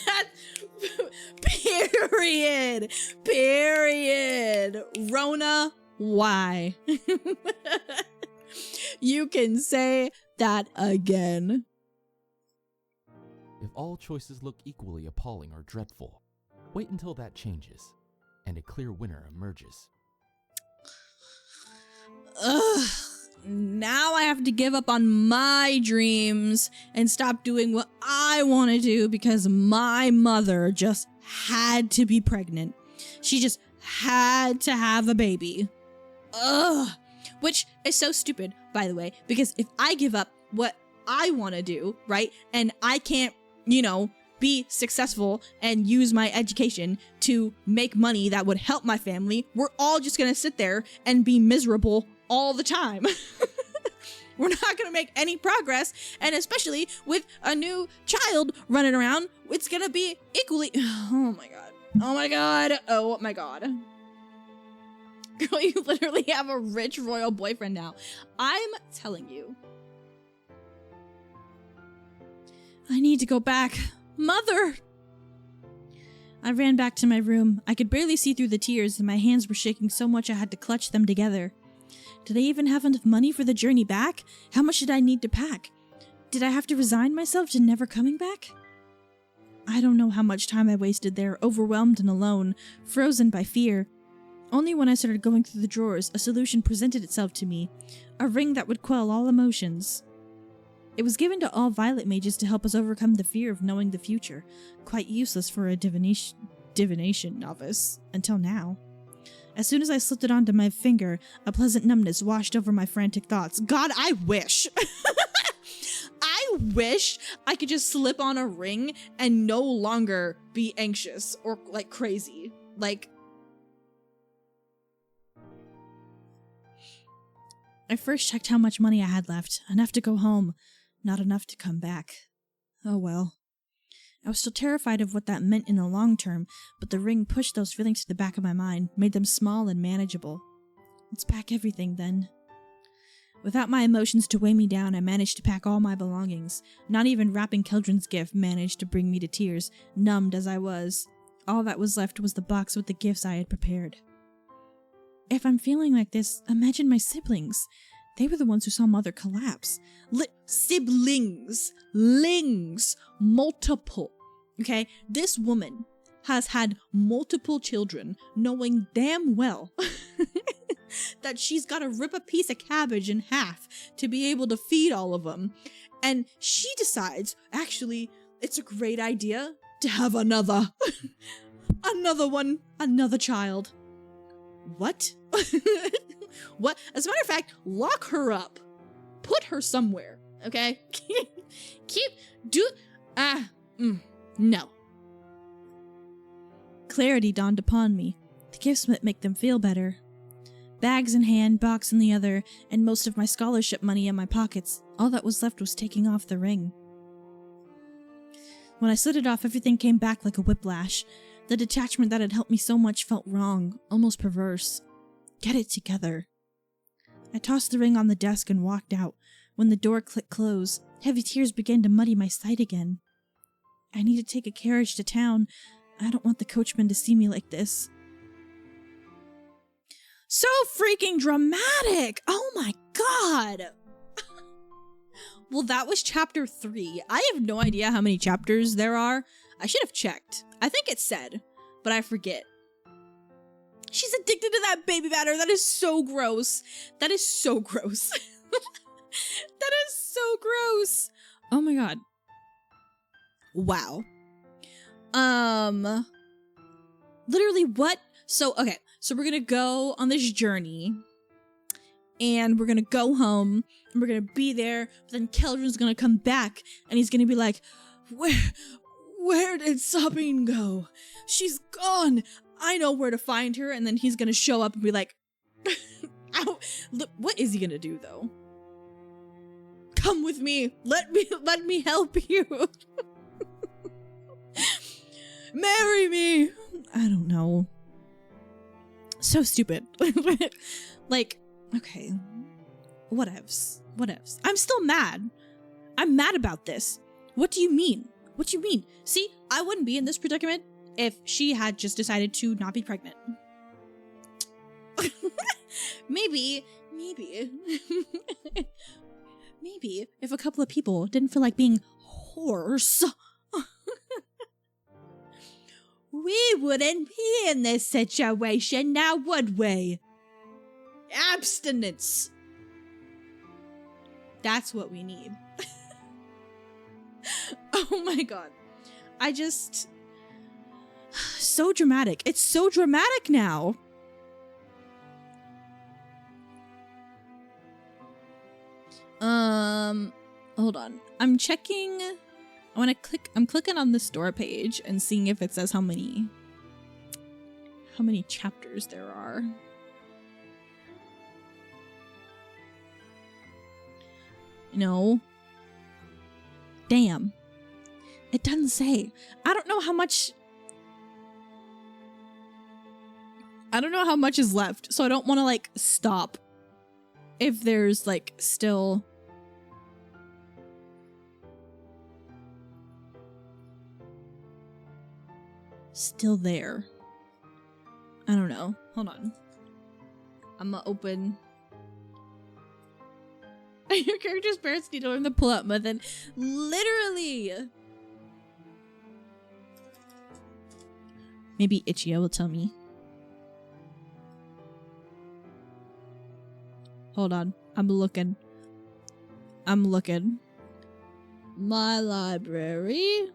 That, period. Rona, why? You can say that again. If all choices look equally appalling or dreadful, wait until that changes, and a clear winner emerges. Ugh. Now I have to give up on my dreams and stop doing what I want to do because my mother just had to be pregnant. She just had to have a baby. Ugh. Which is so stupid, by the way, because if I give up what I want to do, right, and I can't, be successful and use my education to make money that would help my family, we're all just going to sit there and be miserable all the time. We're not going to make any progress, and especially with a new child running around, it's going to be equally... Oh my god. Oh my god. Oh my god. Girl, you literally have a rich royal boyfriend now. I'm telling you. I need to go back. Mother! I ran back to my room. I could barely see through the tears, and my hands were shaking so much I had to clutch them together. Did I even have enough money for the journey back? How much did I need to pack? Did I have to resign myself to never coming back? I don't know how much time I wasted there, overwhelmed and alone, frozen by fear. Only when I started going through the drawers, a solution presented itself to me. A ring that would quell all emotions. It was given to all violet mages to help us overcome the fear of knowing the future. Quite useless for a divination novice, until now. As soon as I slipped it onto my finger, a pleasant numbness washed over my frantic thoughts. God, I wish! I wish I could just slip on a ring and no longer be anxious or, crazy. I first checked how much money I had left. Enough to go home. Not enough to come back. Oh well. I was still terrified of what that meant in the long term, but the ring pushed those feelings to the back of my mind, made them small and manageable. Let's pack everything, then. Without my emotions to weigh me down, I managed to pack all my belongings. Not even wrapping Keldron's gift managed to bring me to tears, numbed as I was. All that was left was the box with the gifts I had prepared. If I'm feeling like this, imagine my siblings. They were the ones who saw Mother collapse. Siblings. Lings. Multiple. Okay? This woman has had multiple children, knowing damn well that she's got to rip a piece of cabbage in half to be able to feed all of them. And she decides, actually, it's a great idea to have another. Another child. What? What? As a matter of fact, lock her up. Put her somewhere, okay? No. Clarity dawned upon me. The gifts might make them feel better. Bags in hand, box in the other, and most of my scholarship money in my pockets. All that was left was taking off the ring. When I slid it off, everything came back like a whiplash. The detachment that had helped me so much felt wrong, almost perverse. Get it together. I tossed the ring on the desk and walked out. When the door clicked close, heavy tears began to muddy my sight again. I need to take a carriage to town. I don't want the coachman to see me like this. So freaking dramatic! Oh my god! Well, that was chapter 3. I have no idea how many chapters there are. I should have checked. I think it said, but I forget. She's addicted to that baby batter. That is so gross. That is so gross. That is so gross. Oh my god. Wow. Literally what? So, okay. So we're gonna go on this journey. And we're gonna go home. And we're gonna be there. But then Keldron's gonna come back. And he's gonna be like, Where did Sabine go? She's gone. I know where to find her. And then he's gonna show up and be like, ow. Look, what is he gonna do though? Come with me. Let me help you. Marry me. I don't know. So stupid. Like, okay. Whatevs. Whatevs. I'm still mad. I'm mad about this. What do you mean? What do you mean? See, I wouldn't be in this predicament if she had just decided to not be pregnant. Maybe if a couple of people didn't feel like being whores, we wouldn't be in this situation now, would we? Abstinence. That's what we need. Oh my god. So dramatic. It's so dramatic now. Hold on. I'm checking. I'm clicking on the store page and seeing if it says how many chapters there are. No. Damn. It doesn't say. I don't know how much is left, so I don't want to like stop if there's like still there. I don't know. Hold on. I'm gonna open. Your character's parents need to learn the pull-up method. Literally. Maybe Ichio will tell me. Hold on. I'm looking. My library.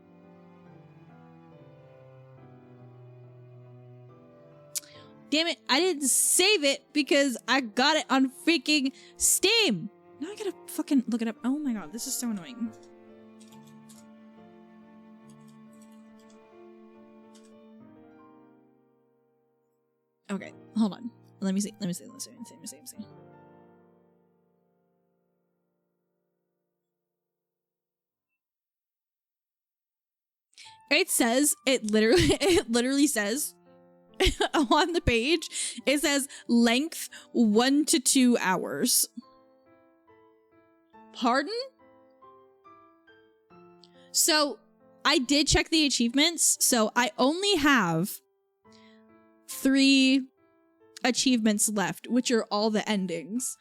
Damn it, I didn't save it because I got it on freaking Steam. Now I gotta fucking look it up. Oh my god, this is so annoying. Okay, hold on. Let me see. It literally says on the page, it says length 1 to 2 hours. Pardon? So I did check the achievements. So I only have 3 achievements left, which are all the endings.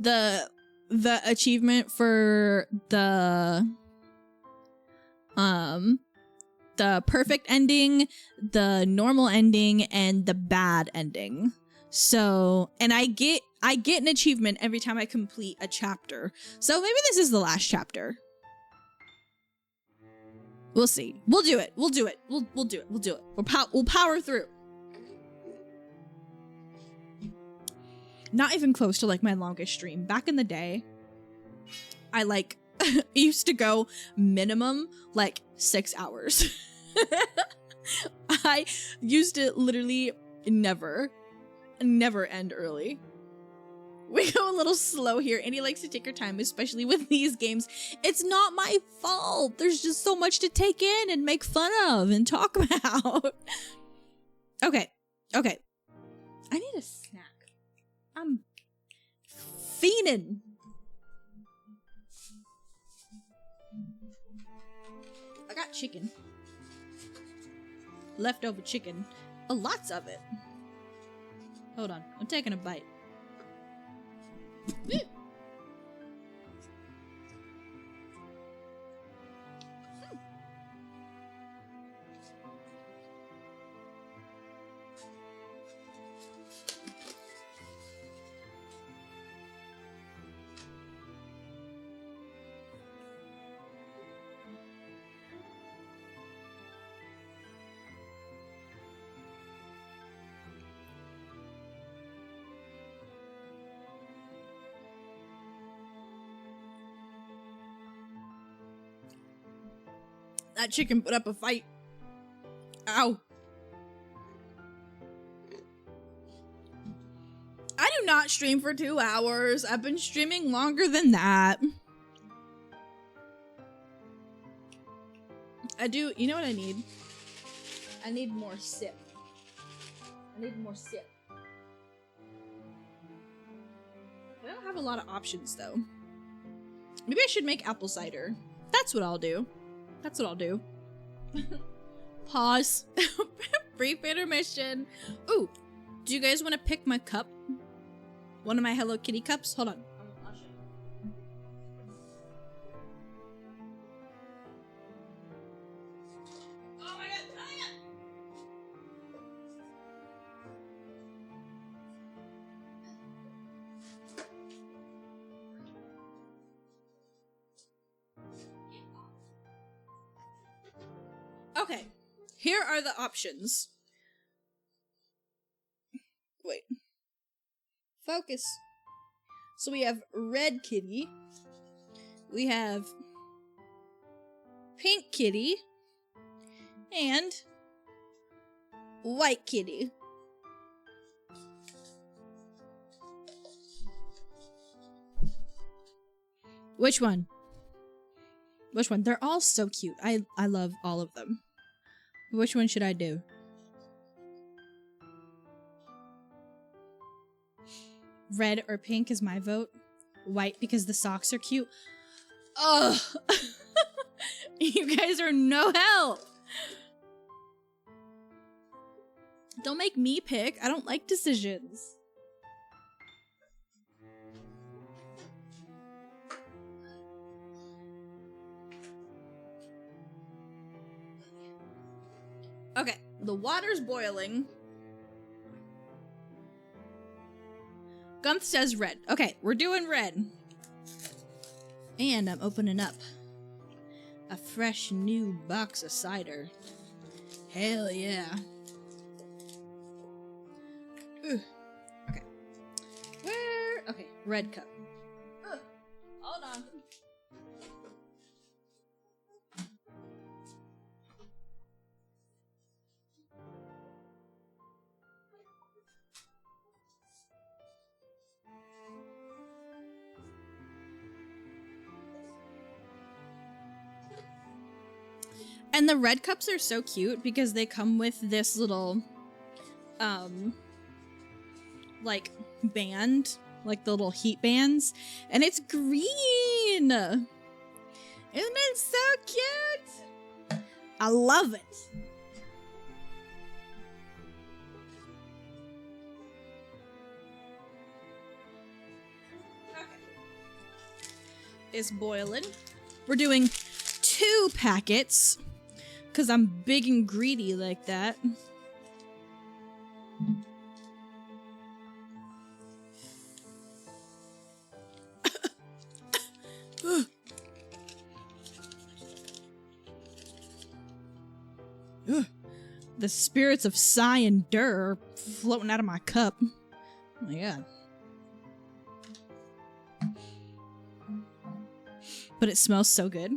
The achievement for the perfect ending, the normal ending, and the bad ending. So, and I get an achievement every time I complete a chapter. So maybe this is the last chapter. We'll see. We'll do it. We'll do it. We'll do it. We'll do it. We'll power through. Not even close to like my longest stream. Back in the day, I like used to go minimum like 6 hours. I used to literally never end early. We go a little slow here. Annie likes to take her time, especially with these games. It's not my fault. There's just so much to take in and make fun of and talk about. Okay. I need a snack. I'm fiending. I got chicken. Leftover chicken. Lots of it. Hold on. I'm taking a bite. That chicken put up a fight. Ow. I do not stream for 2 hours. I've been streaming longer than that. I do, you know what I need? I need more sip. I need more sip. I don't have a lot of options though. Maybe I should make apple cider. That's what I'll do. That's what I'll do. Pause. Brief intermission. Ooh, do you guys want to pick my cup? One of my Hello Kitty cups? Hold on. I'll show you. Oh my god! Okay, here are the options. Wait. Focus. So we have red kitty. We have pink kitty. And white kitty. Which one? Which one? They're all so cute. I love all of them. Which one should I do? Red or pink is my vote. White because the socks are cute. Ugh. You guys are no help. Don't make me pick. I don't like decisions. Okay, the water's boiling. Gunth says red. Okay, we're doing red. And I'm opening up a fresh new box of cider. Hell yeah. Ooh. Okay. Where? Okay, red cup. Ugh. Hold on. And the red cups are so cute because they come with this little, like, band, like the little heat bands, and it's green! Isn't it so cute? I love it! Okay. It's boiling. We're doing 2 packets. Because I'm big and greedy like that. The spirits of Psy and Dur are floating out of my cup. Oh my god. But it smells so good.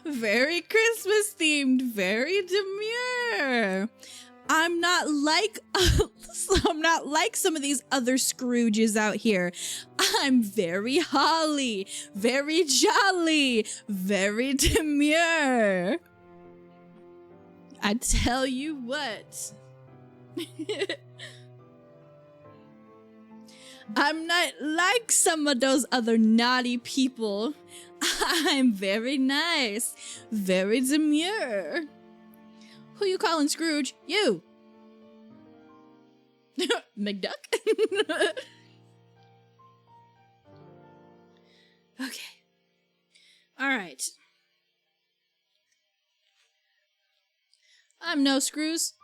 Very Christmas themed, very demure. I'm not like some of these other Scrooges out here. I'm very holly, very jolly, very demure. I tell you what. I'm not like some of those other naughty people. I'm very nice, very demure. Who you calling Scrooge? You. McDuck? Okay. All right. I'm no Screws.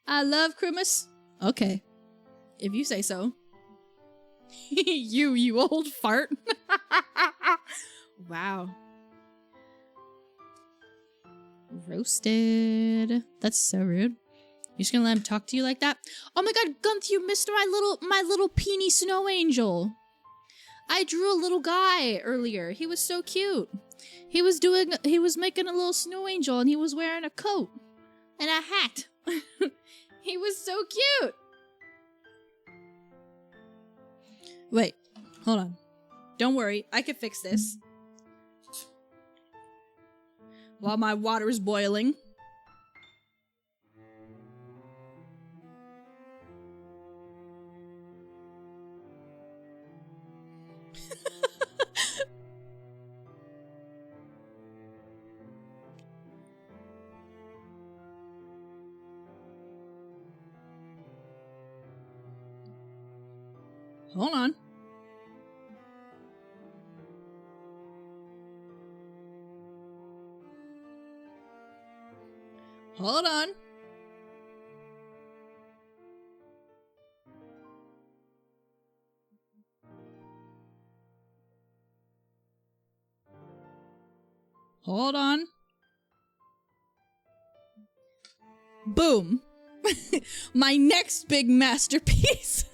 I love Christmas. Okay. If you say so. you old fart. Wow. Roasted. That's so rude. You're just gonna let him talk to you like that? Oh my god, Gunth, you missed my little peony snow angel. I drew a little guy earlier. He was so cute. He was making a little snow angel and he was wearing a coat and a hat. He was so cute. Wait, hold on. Don't worry, I can fix this. While my water is boiling. Hold on. Hold on. Hold on. Boom. My next big masterpiece.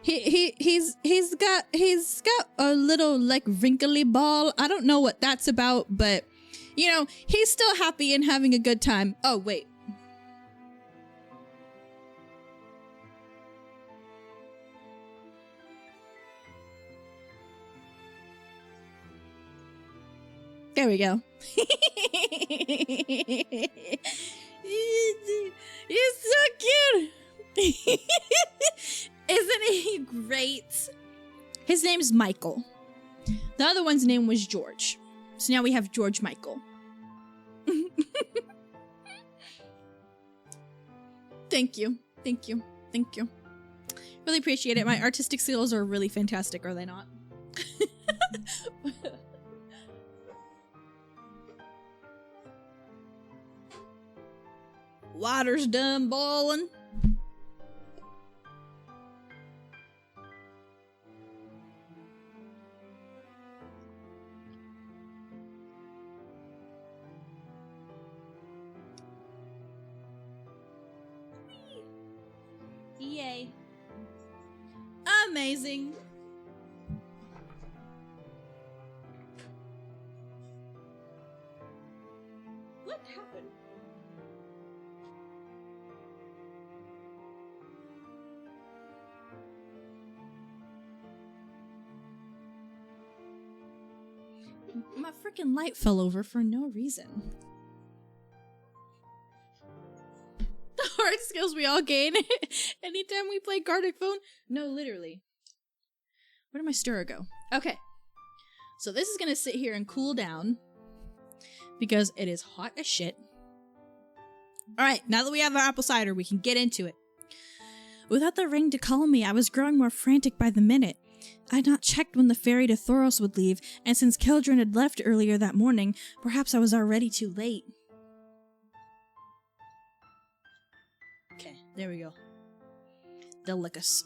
He's got a little like wrinkly ball. I don't know what that's about, but you know, he's still happy and having a good time. Oh, wait. There we go. He's so cute. Isn't he great? His name's Michael. The other one's name was George. So now we have George Michael. Thank you. Thank you. Thank you. Really appreciate it. My artistic skills are really fantastic, are they not? Water's done boiling. Yay. Amazing. What happened? My freaking light fell over for no reason. The hard skills we all gain anytime we play Gartic Phone. No, literally. Where did my stirrer go? Okay. So this is gonna sit here and cool down because it is hot as shit. Alright, now that we have our apple cider, we can get into it. Without the ring to calm me, I was growing more frantic by the minute. I had not checked when the ferry to Thoros would leave, and since Keldrin had left earlier that morning, perhaps I was already too late. Okay, there we go. Delicus.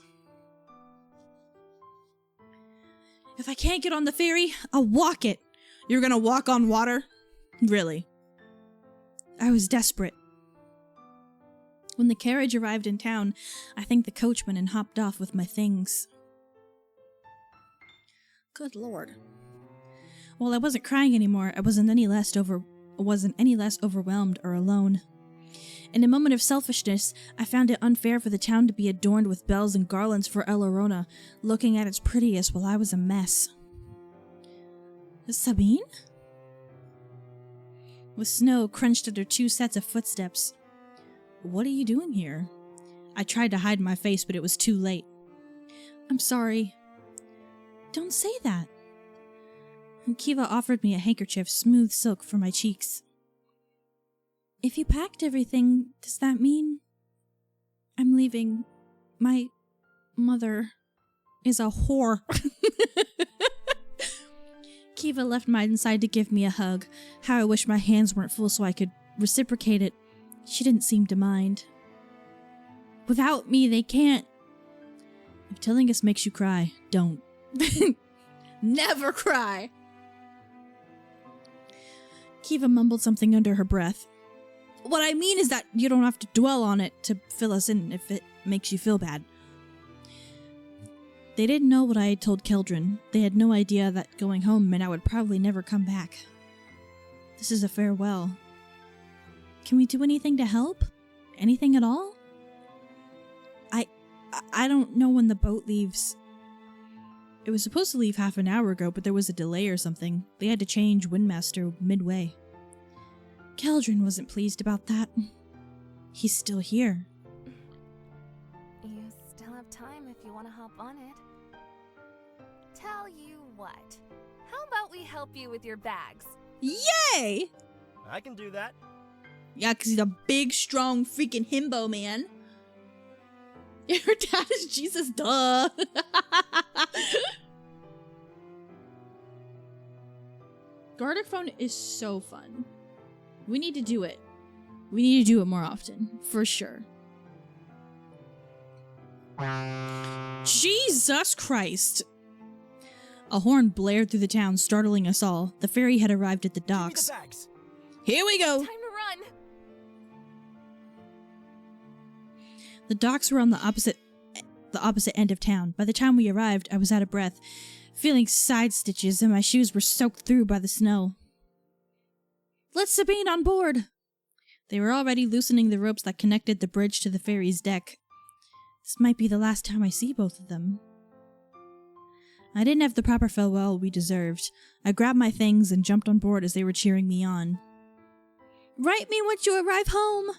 If I can't get on the ferry, I'll walk it. You're gonna walk on water? Really? I was desperate. When the carriage arrived in town, I thanked the coachman and hopped off with my things. Good lord. While I wasn't crying anymore, I wasn't any less overwhelmed or alone. In a moment of selfishness, I found it unfair for the town to be adorned with bells and garlands for El Arona, looking at its prettiest while I was a mess. Sabine? With snow crunched under 2 sets of footsteps. What are you doing here? I tried to hide my face, but it was too late. I'm sorry. Don't say that. And Kiva offered me a handkerchief, smooth silk, for my cheeks. If you packed everything, does that mean I'm leaving? My mother is a whore. Kiva left mine inside to give me a hug. How I wish my hands weren't full so I could reciprocate it. She didn't seem to mind. Without me, they can't. If telling us makes you cry, don't. Never cry. Kiva mumbled something under her breath. What I mean is that you don't have to dwell on it to fill us in if it makes you feel bad. They didn't know what I had told Keldrin. They had no idea that going home meant I would probably never come back. This is a farewell. Can we do anything to help? Anything at all? I don't know when the boat leaves. It was supposed to leave half an hour ago, but there was a delay or something. They had to change Windmaster midway. Keldrin wasn't pleased about that. He's still here. You still have time if you want to hop on it. Tell you what, how about we help you with your bags? Yay! I can do that. Yeah, because he's a big, strong, freaking himbo, man. Your dad is Jesus, duh. Gardaphone is so fun. We need to do it. We need to do it more often, for sure. Jesus Christ! A horn blared through the town, startling us all. The ferry had arrived at the docks. Give me the bags. Here we go! Time to run! The docks were on the opposite end of town. By the time we arrived, I was out of breath, feeling side stitches, and my shoes were soaked through by the snow. Let Sabine on board! They were already loosening the ropes that connected the bridge to the ferry's deck. This might be the last time I see both of them. I didn't have the proper farewell we deserved. I grabbed my things and jumped on board as they were cheering me on. Write me once you arrive home!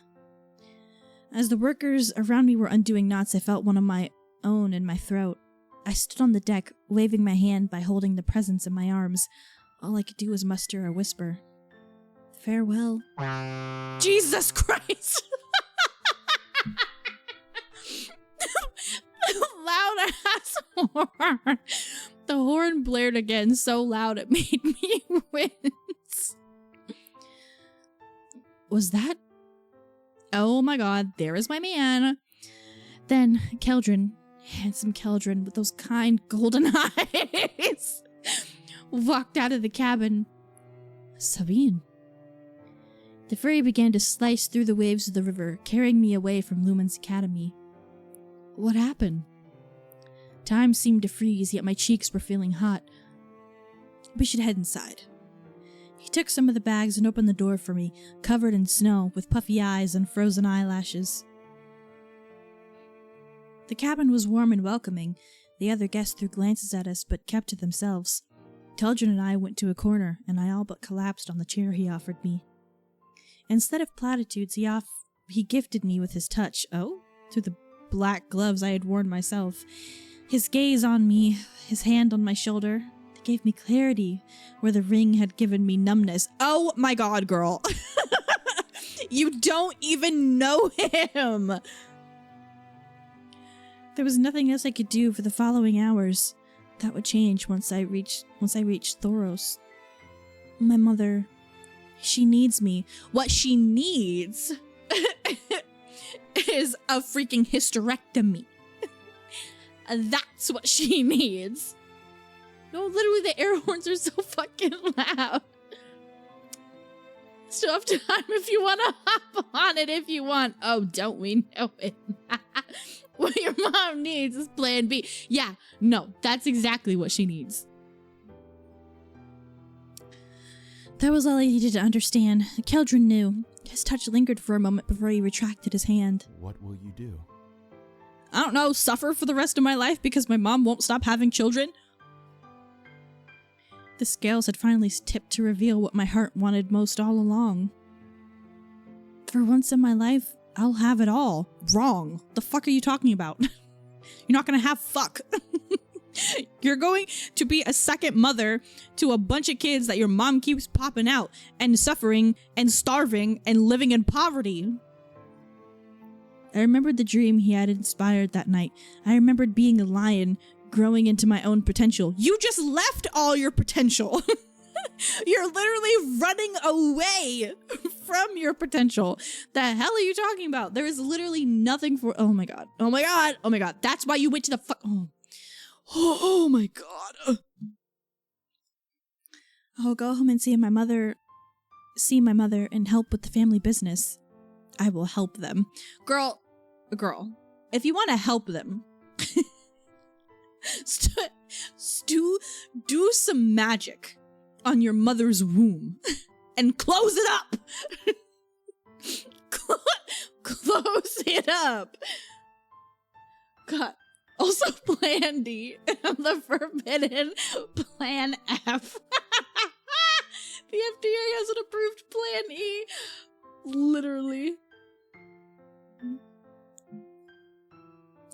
As the workers around me were undoing knots, I felt one of my own in my throat. I stood on the deck, waving my hand by holding the presents in my arms. All I could do was muster a whisper. Farewell. Jesus Christ! Loud ass horn. The horn blared again so loud it made me wince. Was that? Oh my god, there is my man. Then Keldrin, handsome Keldrin with those kind golden eyes, walked out of the cabin. Sabine. The ferry began to slice through the waves of the river, carrying me away from Lumen's academy. What happened? Time seemed to freeze, yet my cheeks were feeling hot. We should head inside. He took some of the bags and opened the door for me, covered in snow, with puffy eyes and frozen eyelashes. The cabin was warm and welcoming. The other guests threw glances at us, but kept to themselves. Keldrin and I went to a corner, and I all but collapsed on the chair he offered me. Instead of platitudes, he gifted me with his touch. Oh? Through the black gloves I had worn myself. His gaze on me, his hand on my shoulder, they gave me clarity where the ring had given me numbness. Oh my god, girl. You don't even know him. There was nothing else I could do for the following hours. That would change once I reached Thoros. My mother, she needs me. What she needs is a freaking hysterectomy. That's what she needs. No, literally the air horns are so fucking loud. Still have time if you want to hop on it if you want. Oh, don't we know it? What your mom needs is plan B. Yeah, no, that's exactly what she needs. That was all I needed to understand. Keldrin knew. His touch lingered for a moment before he retracted his hand. What will you do? I don't know, suffer for the rest of my life because my mom won't stop having children? The scales had finally tipped to reveal what my heart wanted most all along. For once in my life, I'll have it all. Wrong. The fuck are you talking about? You're not gonna have fuck. You're going to be a second mother to a bunch of kids that your mom keeps popping out and suffering and starving and living in poverty. I remembered the dream he had inspired that night. I remembered being a lion, growing into my own potential. You just left all your potential. You're literally running away from your potential. The hell are you talking about? There is literally nothing for... Oh my god. Oh my god. Oh my god. That's why you went to the fuck... Oh my god. I'll go home and see my mother and help with the family business. I will help them. Girl, if you want to help them, Do some magic on your mother's womb and close it up. Close it up. God. Also, Plan D and the forbidden Plan F. The FDA hasn't approved Plan E. Literally.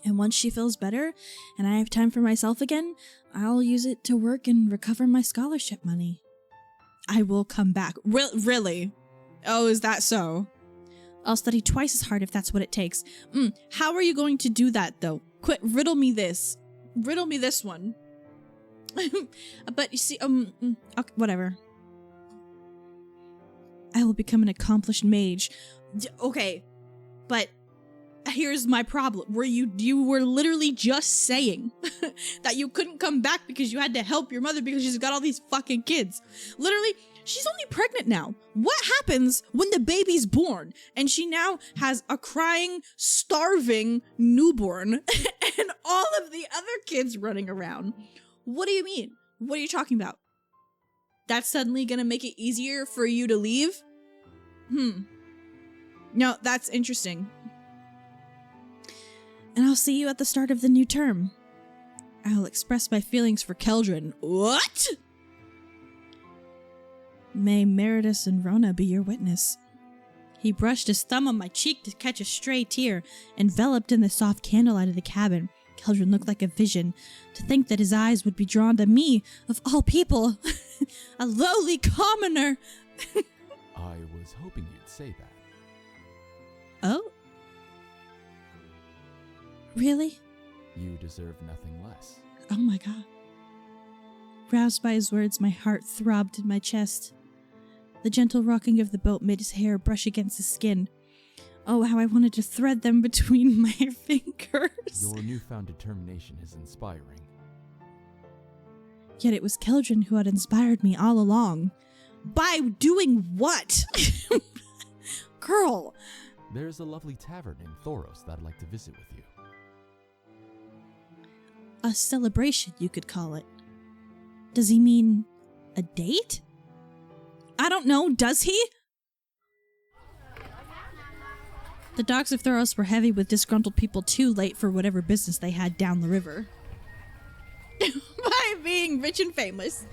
And once she feels better and I have time for myself again, I'll use it to work and recover my scholarship money. I will come back. Really? Oh, is that so? I'll study twice as hard if that's what it takes. How are you going to do that, though? Quit, riddle me this. Riddle me this one. But you see, okay, whatever. I will become an accomplished mage. Okay, but here's my problem. You were literally just saying that you couldn't come back because you had to help your mother because she's got all these fucking kids. Literally, she's only pregnant now. What happens when the baby's born and she now has a crying, starving newborn and all of the other kids running around? What do you mean? What are you talking about? That's suddenly gonna make it easier for you to leave? No, that's interesting. And I'll see you at the start of the new term. I'll express my feelings for Keldrin. What? May Meredith and Rona be your witness. He brushed his thumb on my cheek to catch a stray tear. Enveloped in the soft candlelight of the cabin, Keldrin looked like a vision. To think that his eyes would be drawn to me, of all people. A lowly commoner. I was hoping you'd say that. Oh? Really? You deserve nothing less. Oh my god. Roused by his words, my heart throbbed in my chest. The gentle rocking of the boat made his hair brush against his skin. Oh, how I wanted to thread them between my fingers. Your newfound determination is inspiring. Yet it was Keldrin who had inspired me all along. By doing what? Girl! There's a lovely tavern in Thoros that I'd like to visit with you. A celebration, you could call it. Does he mean a date? I don't know, does he? The docks of Thoros were heavy with disgruntled people too late for whatever business they had down the river. By being rich and famous,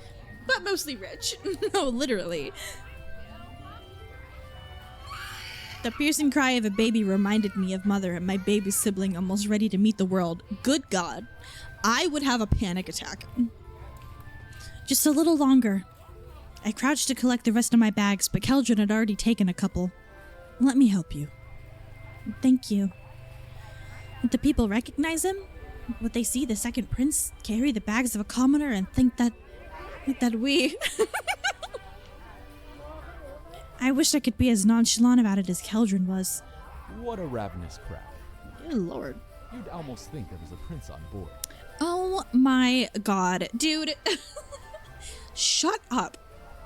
but mostly rich. No, literally. The piercing cry of a baby reminded me of Mother and my baby sibling almost ready to meet the world. Good God. I would have a panic attack. Just a little longer. I crouched to collect the rest of my bags, but Keldrin had already taken a couple. Let me help you. Thank you. Would the people recognize him? Would they see the second prince carry the bags of a commoner and think that we... I wish I could be as nonchalant about it as Keldrin was. What a ravenous crowd. Good lord. You'd almost think there was a prince on board. Oh my god. Dude. Shut up.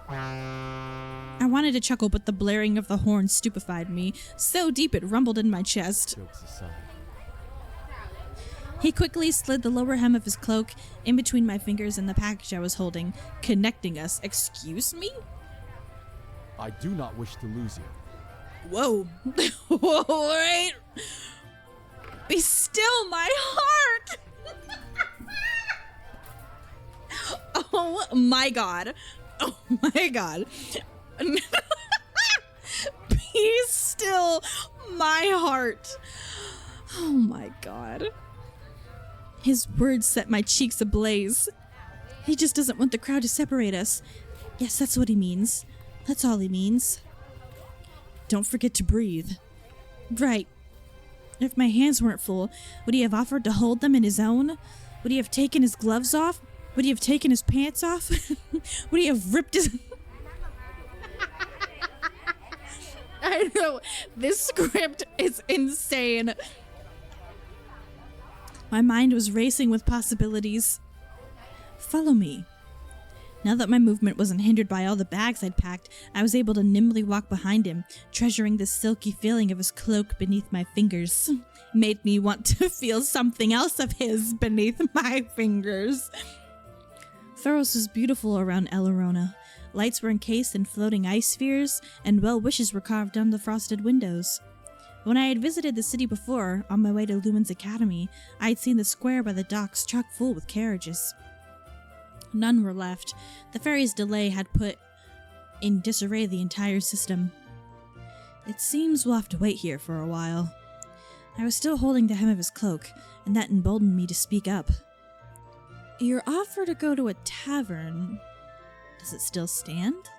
I wanted to chuckle, but the blaring of the horn stupefied me. So deep it rumbled in my chest. Jokes aside. He quickly slid the lower hem of his cloak in between my fingers and the package I was holding, connecting us. Excuse me? I do not wish to lose you. Whoa. Whoa, wait. Be still, my heart. Oh my god. Oh my god. Be still, my heart. Oh my god. His words set my cheeks ablaze. He just doesn't want the crowd to separate us. Yes, that's what he means. That's all he means. Don't forget to breathe. Right. If my hands weren't full, would he have offered to hold them in his own? Would he have taken his gloves off? Would he have taken his pants off? Would he have ripped his... I know. This script is insane. My mind was racing with possibilities. Follow me. Now that my movement wasn't hindered by all the bags I'd packed, I was able to nimbly walk behind him, treasuring the silky feeling of his cloak beneath my fingers. It made me want to feel something else of his beneath my fingers. Thoros was beautiful around El Arona. Lights were encased in floating ice spheres, and well-wishes were carved on the frosted windows. When I had visited the city before, on my way to Lumen's Academy, I had seen the square by the docks chock full with carriages. None were left. The ferry's delay had put in disarray the entire system. It seems we'll have to wait here for a while. I was still holding the hem of his cloak, and that emboldened me to speak up. Your offer to go to a tavern, does it still stand?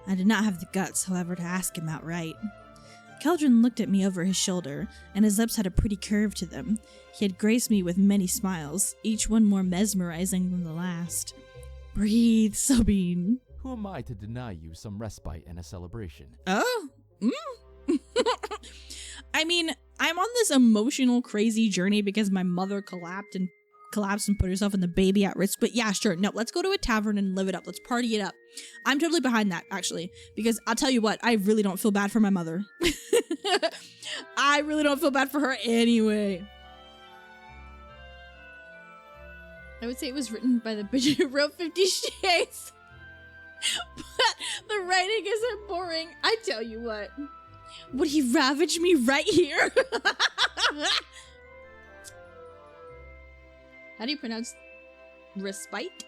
I did not have the guts, however, to ask him outright. Keldrin looked at me over his shoulder, and his lips had a pretty curve to them. He had graced me with many smiles, each one more mesmerizing than the last. Breathe, Sabine. Who am I to deny you some respite and a celebration? Oh? I mean, I'm on this emotional, crazy journey because my mother collapsed and put herself and the baby at risk. But yeah, sure. No, let's go to a tavern and live it up. Let's party it up. I'm totally behind that, actually, because I'll tell you what, I really don't feel bad for my mother. I really don't feel bad for her anyway. I would say it was written by the bitch who wrote 50 Shades. But the writing isn't boring. I tell you what. Would he ravage me right here? How do you pronounce respite?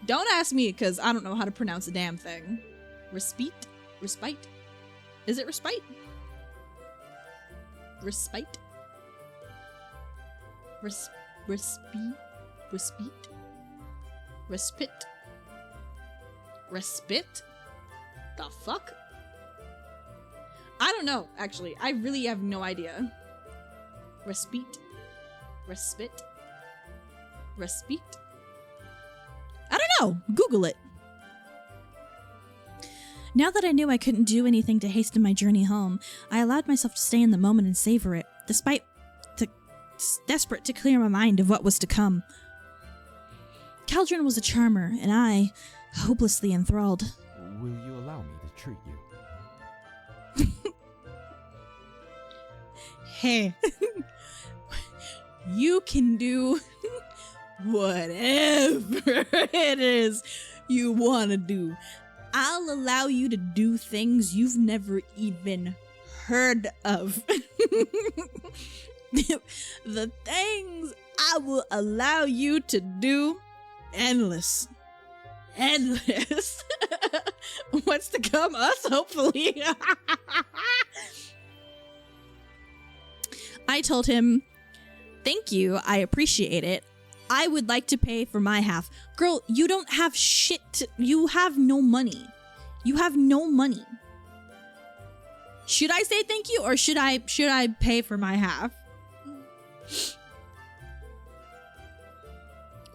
Don't ask me, because I don't know how to pronounce a damn thing. Respite? Respite? Is it respite? Respite? Respite? Respite? Respite? Respite? The fuck? I don't know, actually. I really have no idea. Respite? Respite? Respite? I don't know. Google it. Now that I knew I couldn't do anything to hasten my journey home, I allowed myself to stay in the moment and savor it, desperate to clear my mind of what was to come. Keldrin was a charmer, and I, hopelessly enthralled. Will you allow me to treat you? Hey, you can do whatever it is you want to do. I'll allow you to do things you've never even heard of. The things I will allow you to do, endless. Endless. What's to come? Us, hopefully. I told him, thank you, I appreciate it. I would like to pay for my half. Girl, you don't have shit. You have no money. You have no money. Should I say thank you, or should I pay for my half?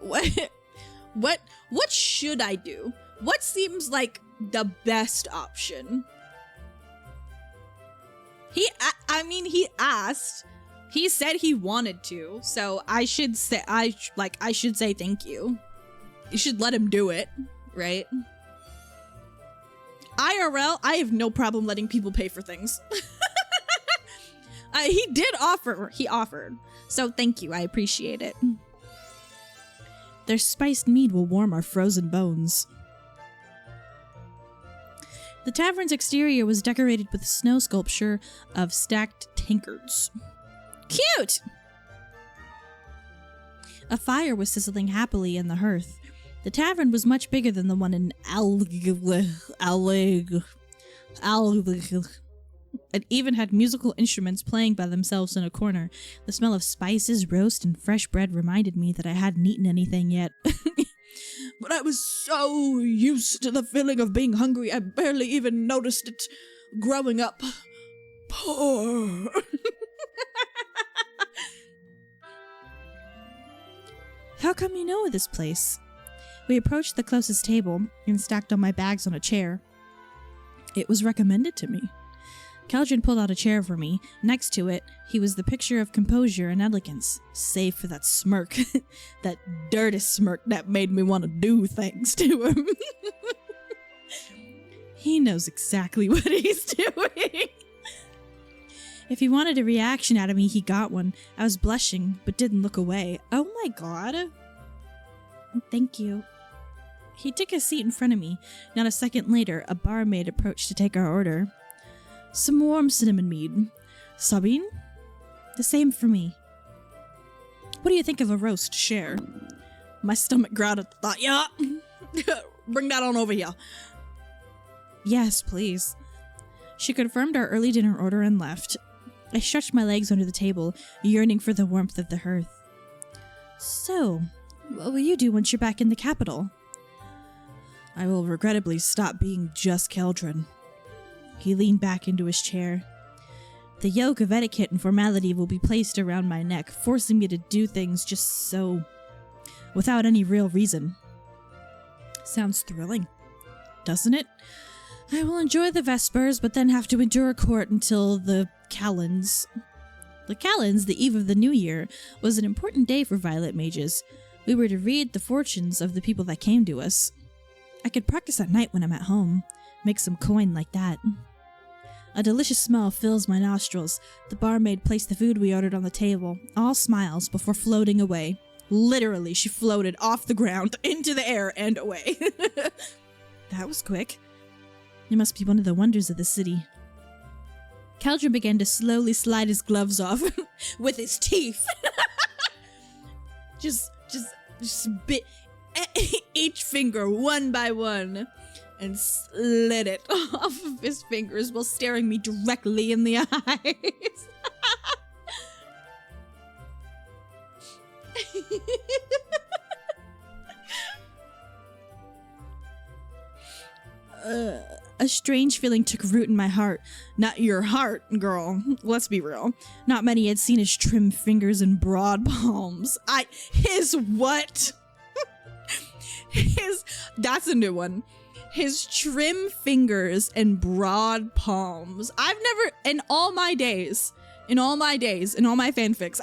What should I do? What seems like the best option? He asked. He said he wanted to, so I should say thank you. You should let him do it, right? IRL, I have no problem letting people pay for things. He did offer. He offered. So thank you. I appreciate it. Their spiced mead will warm our frozen bones. The tavern's exterior was decorated with a snow sculpture of stacked tankards. Cute! A fire was sizzling happily in the hearth. The tavern was much bigger than the one in It even had musical instruments playing by themselves in a corner. The smell of spices, roast, and fresh bread reminded me that I hadn't eaten anything yet. But I was so used to the feeling of being hungry, I barely even noticed it growing up. Poor. How come you know of this place? We approached the closest table and stacked all my bags on a chair. It was recommended to me. Keldrin pulled out a chair for me. Next to it, he was the picture of composure and elegance, save for that smirk. That dirty smirk that made me want to do things to him. He knows exactly what he's doing. If he wanted a reaction out of me, he got one. I was blushing, but didn't look away. Oh my god. Thank you. He took a seat in front of me. Not a second later, a barmaid approached to take our order. Some warm cinnamon mead. Sabine? The same for me. What do you think of a roast? Share. My stomach growled at the thought. Yeah. Bring that on over here. Yes, please. She confirmed our early dinner order and left. I stretched my legs under the table, yearning for the warmth of the hearth. So, what will you do once you're back in the capital? I will regrettably stop being just Keldrin. He leaned back into his chair. The yoke of etiquette and formality will be placed around my neck, forcing me to do things just so, without any real reason. Sounds thrilling, doesn't it? I will enjoy the Vespers, but then have to endure court until the Calends. The Calends, the eve of the new year, was an important day for Violet mages. We were to read the fortunes of the people that came to us. I could practice at night when I'm at home, make some coin like that. A delicious smell fills my nostrils. The barmaid placed the food we ordered on the table, all smiles, before floating away. Literally, she floated off the ground, into the air, and away. That was quick. It must be one of the wonders of the city. Keldrin began to slowly slide his gloves off with his teeth. just bit each finger one by one and slid it off of his fingers while staring me directly in the eyes. A strange feeling took root in my heart. Not your heart, girl. Let's be real. Not many had seen his trim fingers and broad palms. His what? That's a new one. His trim fingers and broad palms. I've never, in all my fanfics,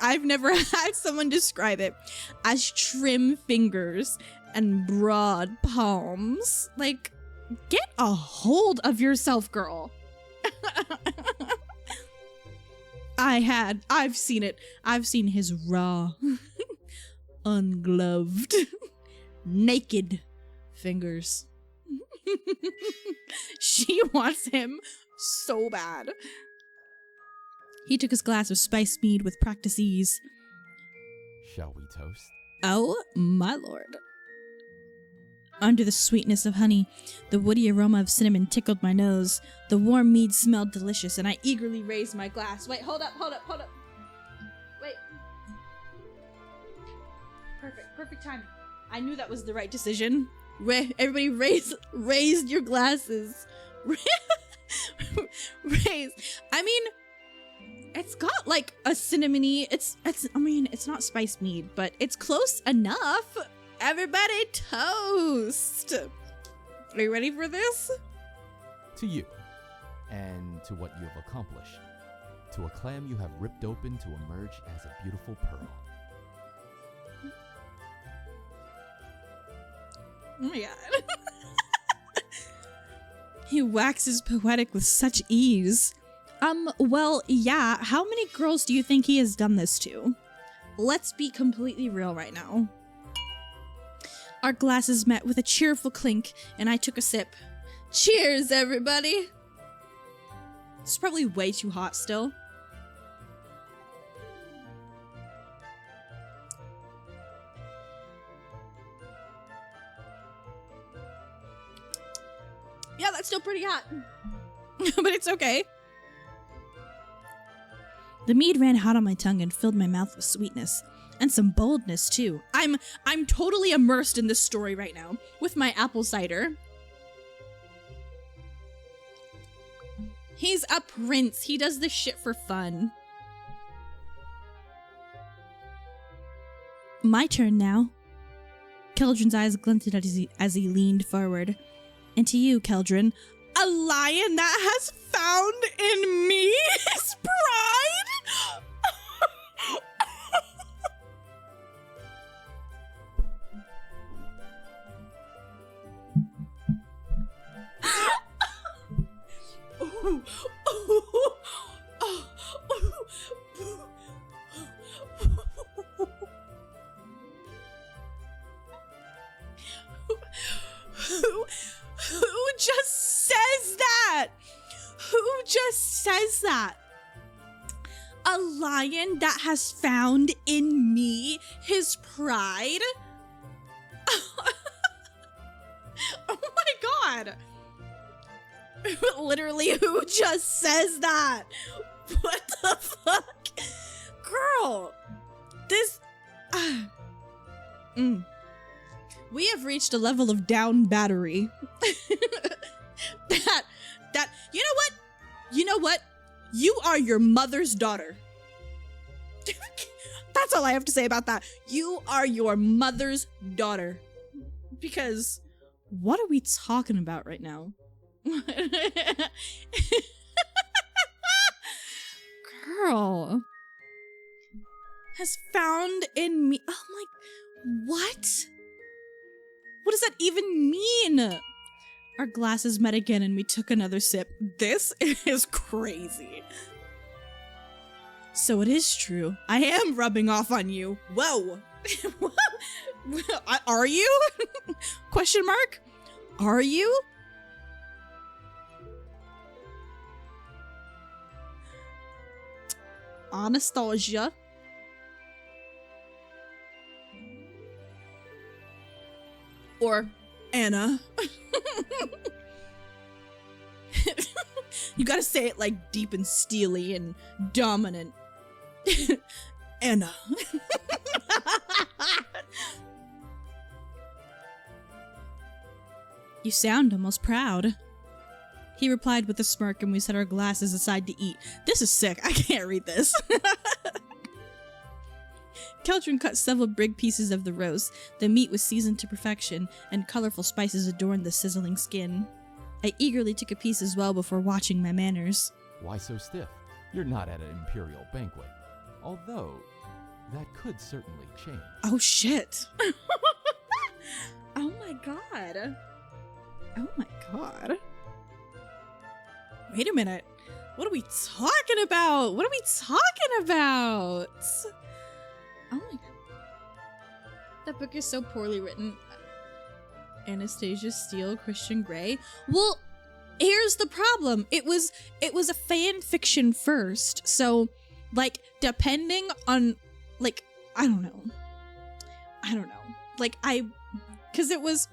I've never had someone describe it as trim fingers and broad palms. Like, get a hold of yourself, girl. I've seen it. I've seen his raw, ungloved, naked fingers. She wants him so bad. He took his glass of spiced mead with practiced ease. Shall we toast? Oh, my lord. Under the sweetness of honey, the woody aroma of cinnamon tickled my nose. The warm mead smelled delicious, and I eagerly raised my glass. Wait, hold up. Wait. Perfect timing. I knew that was the right decision. Everybody raised your glasses. Raise. I mean, it's got like a cinnamony, it's not spiced mead, but it's close enough. Everybody toast. Are you ready for this? To you, and to what you have accomplished. To a clam you have ripped open to emerge as a beautiful pearl. Oh my god. He waxes poetic with such ease. Well, yeah, how many girls do you think he has done this to? Let's be completely real right now. Our glasses met with a cheerful clink, and I took a sip. Cheers, everybody! It's probably way too hot still. Yeah, that's still pretty hot. But it's okay. The mead ran hot on my tongue and filled my mouth with sweetness. And some boldness, too. I'm totally immersed in this story right now with my apple cider. He's a prince. He does this shit for fun. My turn now. Keldrin's eyes glinted as he leaned forward. And to you, Keldrin, a lion that has found in me his pride? Who just says that? Who just says that? A lion that has found in me his pride? Oh my god. Literally, who just says that? What the fuck? Girl, this... We have reached a level of down battery. that, you know what? You know what? You are your mother's daughter. That's all I have to say about that. You are your mother's daughter. Because what are we talking about right now? Girl has found in me. Oh my, what? What does that even mean? Our glasses met again and we took another sip. This is crazy. So it is true. I am rubbing off on you. Whoa. Are you? Question mark? Are you? Anastasia. Or Anna. You gotta say it like deep and steely and dominant. Anna. You sound almost proud. He replied with a smirk and we set our glasses aside to eat. This is sick. I can't read this. Keldrin cut several big pieces of the roast. The meat was seasoned to perfection, and colorful spices adorned the sizzling skin. I eagerly took a piece as well before watching my manners. Why so stiff? You're not at an imperial banquet. Although, that could certainly change. Oh shit. Oh my god. Oh my god. Wait a minute. What are we talking about? What are we talking about? Oh my god. That book is so poorly written. Anastasia Steele, Christian Grey. Well, here's the problem. It was a fan fiction first. So, like, depending on, like, I don't know. Like, because it was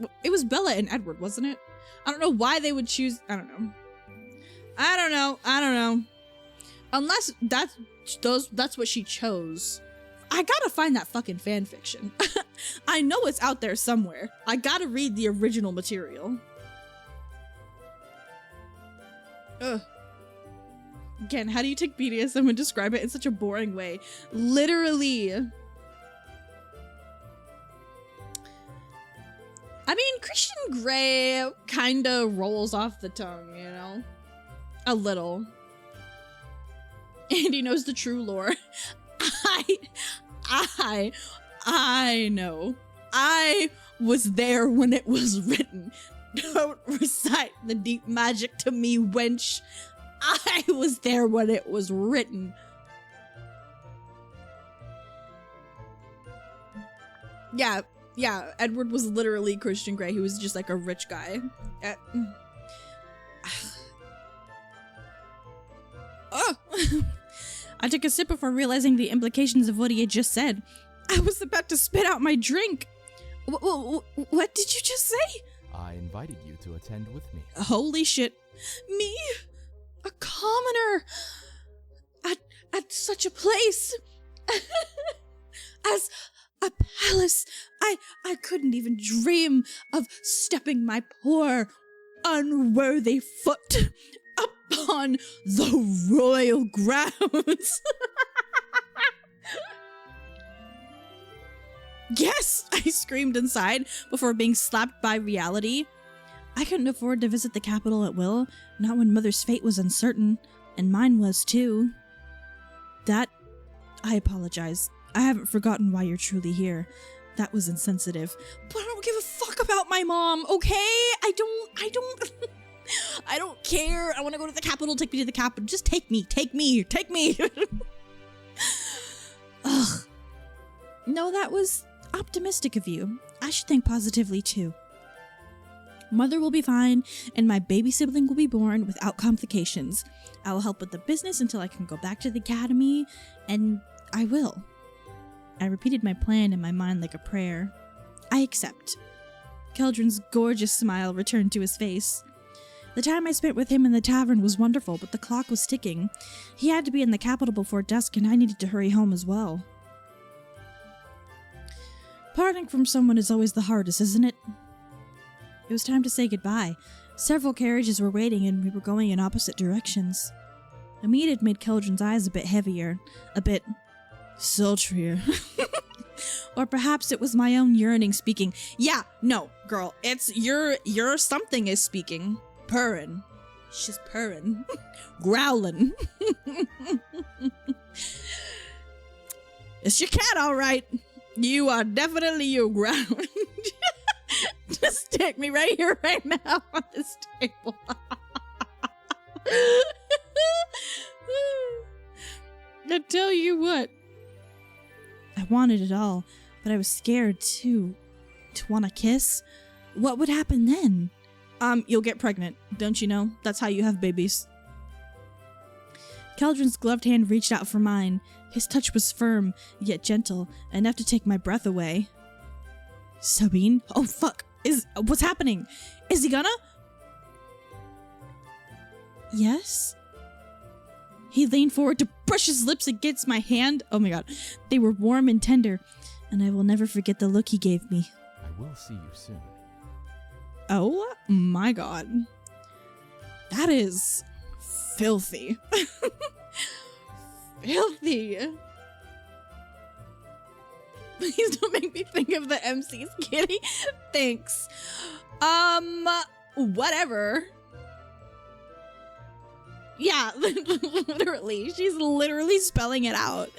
Bella and Edward, wasn't it? I don't know why they would choose. I don't know. Unless that's what she chose. I gotta find that fucking fan fiction. I know it's out there somewhere. I gotta read the original material. Ugh. Again, how do you take BDSM and describe it in such a boring way? Literally. I mean, Christian Grey kinda rolls off the tongue, you know? A little. And he knows the true lore. I know. I was there when it was written. Don't recite the deep magic to me, wench. I was there when it was written. Yeah, Edward was literally Christian Grey. He was just like a rich guy. Oh. I took a sip before realizing the implications of what he had just said. I was about to spit out my drink. What did you just say? I invited you to attend with me. Holy shit. Me? A commoner? At such a place? As a palace? I couldn't even dream of stepping my poor, unworthy foot upon the royal grounds. Yes, I screamed inside before being slapped by reality. I couldn't afford to visit the capital at will, not when Mother's fate was uncertain, and mine was too. I apologize. I haven't forgotten why you're truly here. That was insensitive. But I don't give a fuck about my mom, okay? I don't I don't care. I want to go to the capital. Take me to the capital. Just take me. Ugh. No, that was optimistic of you. I should think positively too. Mother will be fine, and my baby sibling will be born without complications. I will help with the business until I can go back to the academy, and I will. I repeated my plan in my mind like a prayer. I accept. Keldron's gorgeous smile returned to his face. The time I spent with him in the tavern was wonderful, but the clock was ticking. He had to be in the capital before dusk, and I needed to hurry home as well. Parting from someone is always the hardest, isn't it? It was time to say goodbye. Several carriages were waiting, and we were going in opposite directions. A meet had made Keldron's eyes a bit heavier, a bit sultrier. Or perhaps it was my own yearning speaking. Yeah, no, girl, it's your something is speaking. Purring. She's purring. Growling. It's your cat, all right. You are definitely you growling. Just take me right here, right now on this table. I tell you what. I wanted it all, but I was scared too. To want a kiss? What would happen then? You'll get pregnant, don't you know? That's how you have babies. Keldron's gloved hand reached out for mine. His touch was firm, yet gentle, enough to take my breath away. Sabine? Oh fuck! What's happening? Is he gonna? Yes? He leaned forward to brush his lips against my hand. Oh my god. They were warm and tender, and I will never forget the look he gave me. I will see you soon. Oh my god. That is filthy. Filthy. Please don't make me think of the MC's kitty. Thanks. Whatever. Yeah, literally. She's literally spelling it out.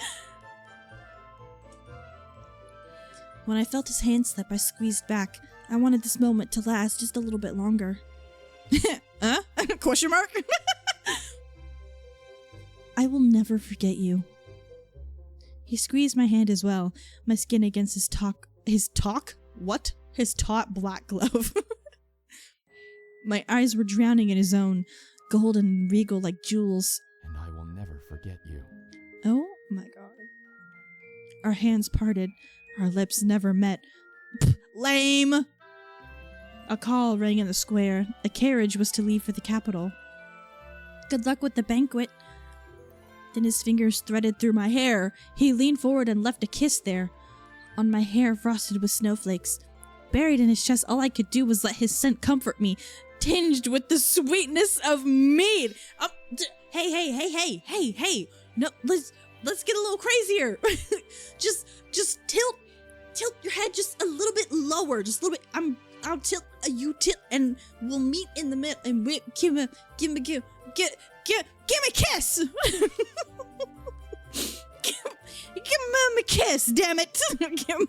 When I felt his hand slip, I squeezed back. I wanted this moment to last just a little bit longer. Huh? Question mark? I will never forget you. He squeezed my hand as well, my skin against his taut black glove. My eyes were drowning in his own, golden and regal like jewels. And I will never forget you. Oh my god. Our hands parted, our lips never met. Lame! A call rang in the square. A carriage was to leave for the capital. Good luck with the banquet. Then his fingers threaded through my hair. He leaned forward and left a kiss there. On my hair frosted with snowflakes. Buried in his chest, all I could do was let his scent comfort me, tinged with the sweetness of mead. Hey. No, let's get a little crazier. just tilt your head just a little bit lower. Just a little bit. I'll tilt, you tilt, and we'll meet in the middle, and give me a kiss. Give mom a kiss, damn it. Give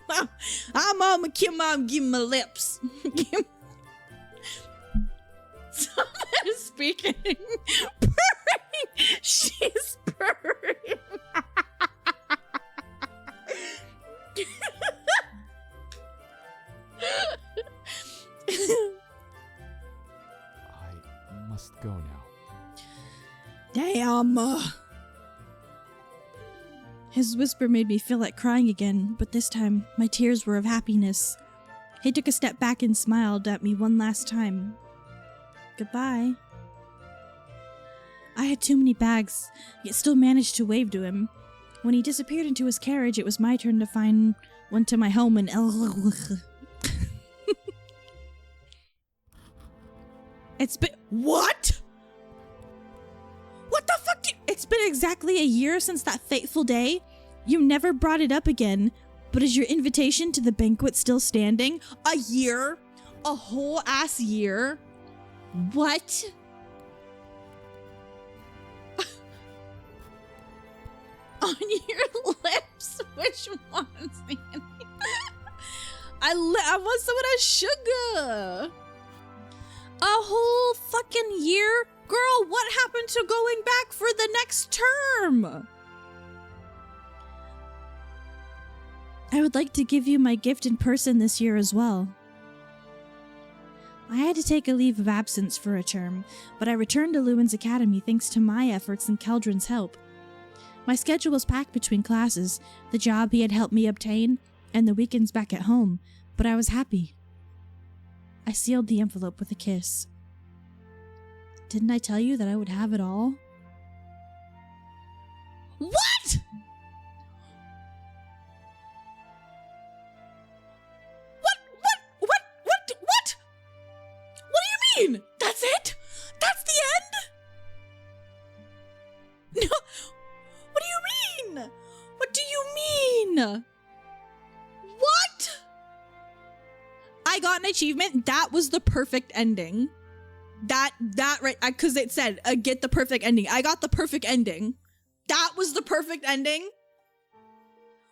my lips. Someone is speaking. Purring. She's purring. I must go now. Damn. His whisper made me feel like crying again, but this time my tears were of happiness. He took a step back and smiled at me one last time. Goodbye. I had too many bags, yet still managed to wave to him. When he disappeared into his carriage, it was my turn to find one to my home in It's been— What? What the fuck? It's been exactly a year since that fateful day. You never brought it up again, but is your invitation to the banquet still standing? A year? A whole ass year? What? On your lips? Which ones, man? I want some of that sugar. A whole fucking year? Girl, what happened to going back for the next term? I would like to give you my gift in person this year as well. I had to take a leave of absence for a term, but I returned to Lewin's Academy thanks to my efforts and Keldrin's help. My schedule was packed between classes, the job he had helped me obtain, and the weekends back at home, but I was happy. I sealed the envelope with a kiss. Didn't I tell you that I would have it all? What?! What do you mean? That's it? That's the end? No. What do you mean? What do you mean? What? I got an achievement. That was the perfect ending. That right, because it said, get the perfect ending. I got the perfect ending. That was the perfect ending?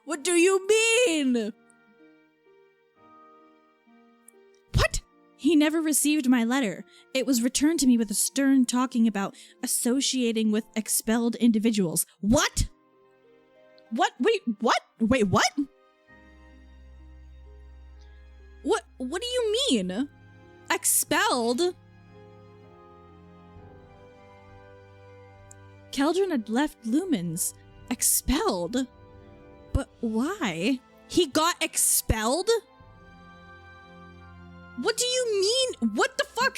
What do you mean? What? He never received my letter. It was returned to me with a stern talking about associating with expelled individuals. What? What? Wait, what? Wait, what? What do you mean? Expelled? Keldrin had left Lumens. Expelled? But why? He got expelled? What do you mean? What the fuck?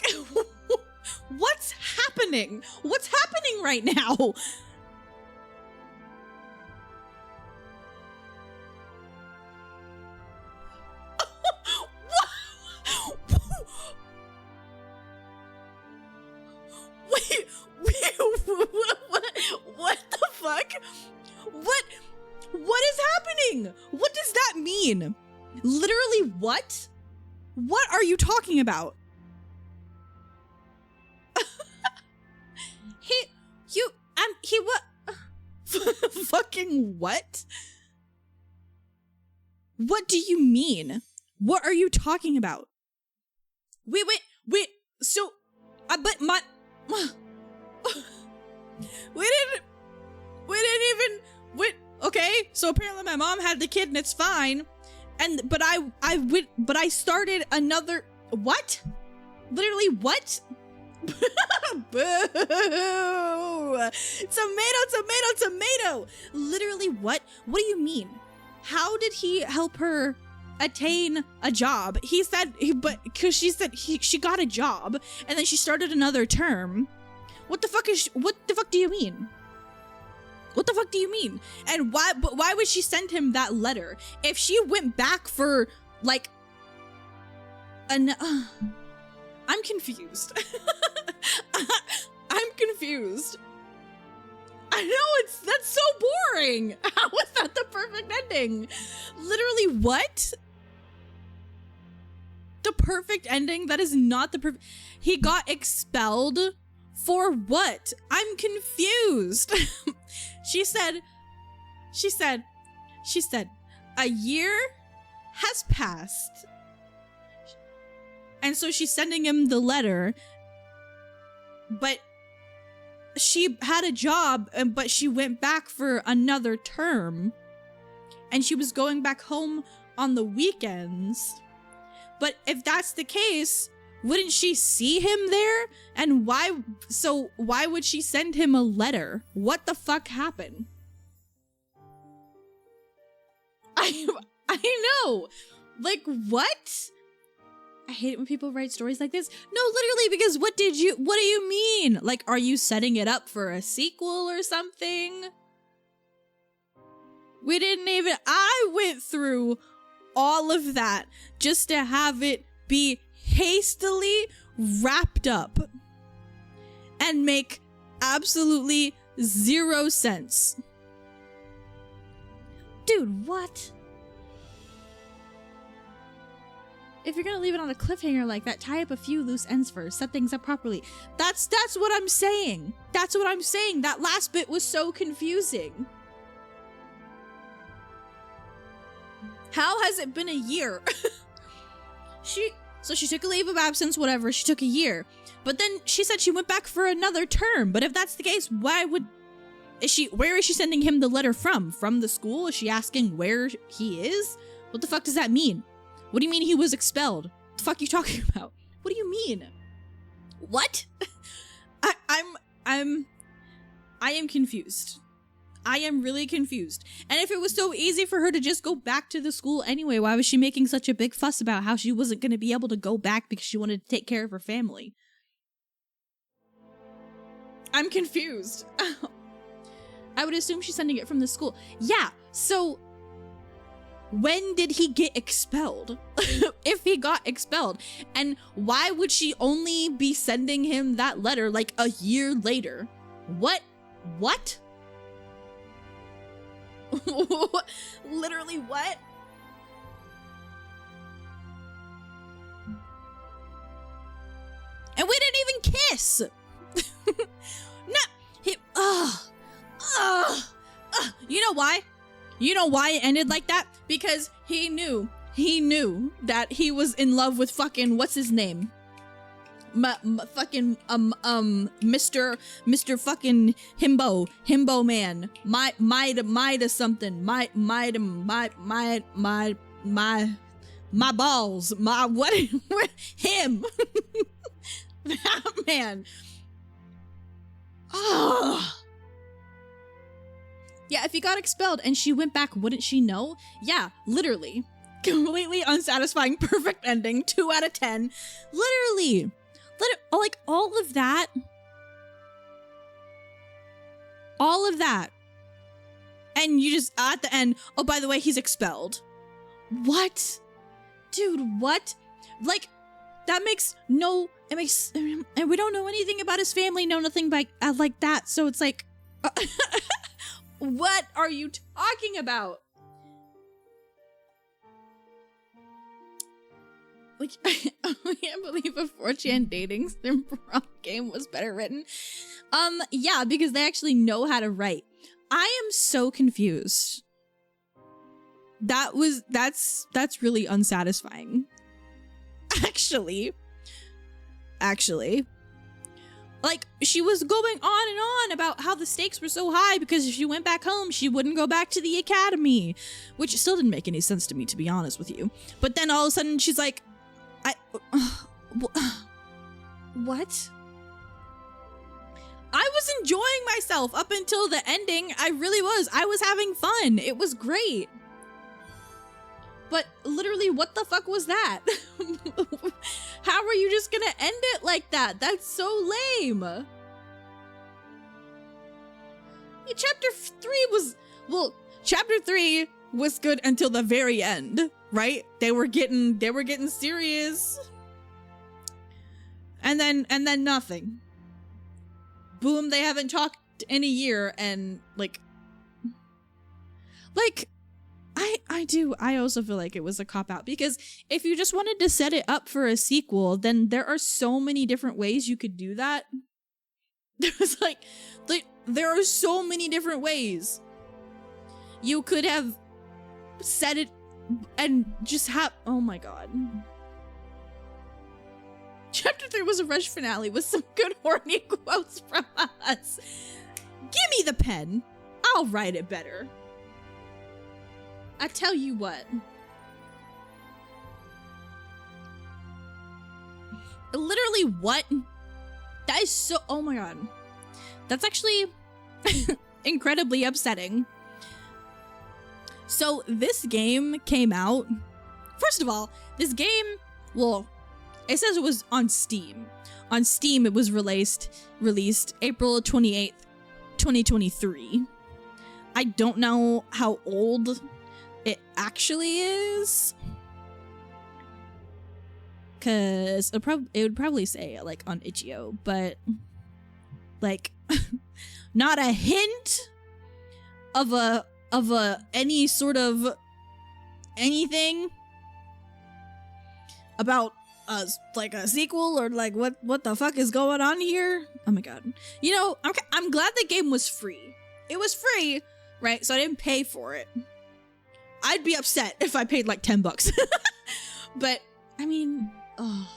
What's happening? What's happening right now? Wait, what the fuck? What is happening? What does that mean? Literally what? What are you talking about? He what? Fucking what? What do you mean? What are you talking about? Wait, so, but my, okay, so apparently my mom had the kid and it's fine. But I started another, what? Literally what? Boo! Tomato! Literally what? What do you mean? How did he help her attain a job? He said, because she said she got a job and then she started another term. What the fuck do you mean? What the fuck do you mean? And why would she send him that letter? If she went back for, like, I'm confused. I'm confused. I know, that's so boring. How is that the perfect ending? Literally, what? The perfect ending? That is not the perfect... He got expelled? For what? I'm confused. She said, a year has passed. And so she's sending him the letter, but she had a job, but she went back for another term. And she was going back home on the weekends. But if that's the case, wouldn't she see him there? And why would she send him a letter? What the fuck happened? I know. Like, what? I hate it when people write stories like this. No, literally, because what do you mean? Like, are you setting it up for a sequel or something? I went through all of that just to have it be hastily wrapped up and make absolutely zero sense. Dude, what? if you're gonna leave it on a cliffhanger like that, tie up a few loose ends first, set things up properly. That's what I'm saying. That's what I'm saying. That last bit was so confusing. How has it been a year? So she took a leave of absence, whatever, she took a year. But then she said she went back for another term. But if that's the case, where is she sending him the letter from? From the school? Is she asking where he is? What the fuck does that mean? What do you mean he was expelled? What the fuck are you talking about? What do you mean? What? I am confused. I am really confused. And if it was so easy for her to just go back to the school anyway, why was she making such a big fuss about how she wasn't going to be able to go back because she wanted to take care of her family? I'm confused. I would assume she's sending it from the school. Yeah, so when did he get expelled? If he got expelled. And why would she only be sending him that letter like a year later? What? Literally what? And we didn't even kiss. No, you know why? You know why it ended like that? Because he knew that he was in love with fucking, what's his name? Fucking Mr. fucking himbo man, my something, my balls, my what him that man. Oh yeah, if he got expelled and she went back, wouldn't she know? Yeah, literally, completely unsatisfying, perfect ending, 2 out of 10, literally. Like all of that, and you just at the end, oh, by the way, he's expelled. What? Dude, what? Like, that makes no, it makes, and we don't know anything about his family, know nothing like that, so it's like, what are you talking about? Like, I can't believe a 4chan dating sim prom game was better written. Yeah, because they actually know how to write. I am so confused. That's really unsatisfying. Actually. Like, she was going on and on about how the stakes were so high because if she went back home, she wouldn't go back to the academy. Which still didn't make any sense to me, to be honest with you. But then all of a sudden, she's like, what? I was enjoying myself up until the ending. I really was. I was having fun. It was great. But literally, what the fuck was that? How are you just gonna end it like that? That's so lame. Chapter 3 was good until the very end, right? They were getting serious. And then nothing. Boom, they haven't talked in a year, and like I also feel like it was a cop-out, because if you just wanted to set it up for a sequel, then there are so many different ways you could do that. There's there are so many different ways. You could have said it and just have, oh my god. Chapter 3 was a rush finale with some good horny quotes from us. Give me the pen. I'll write it better. I tell you what. Literally what? That is so, oh my god. That's actually incredibly upsetting. So this game came out. First of all, this game, well, it says it was on Steam. On Steam, it was released April 28th, 2023. I don't know how old it actually is, because it would probably say like on itch.io, but like not a hint of any sort of anything. about like a sequel or like what the fuck is going on here? Oh my god. You know, I'm glad the game was free. It was free, right? So I didn't pay for it. I'd be upset if I paid like $10. But I mean, oh.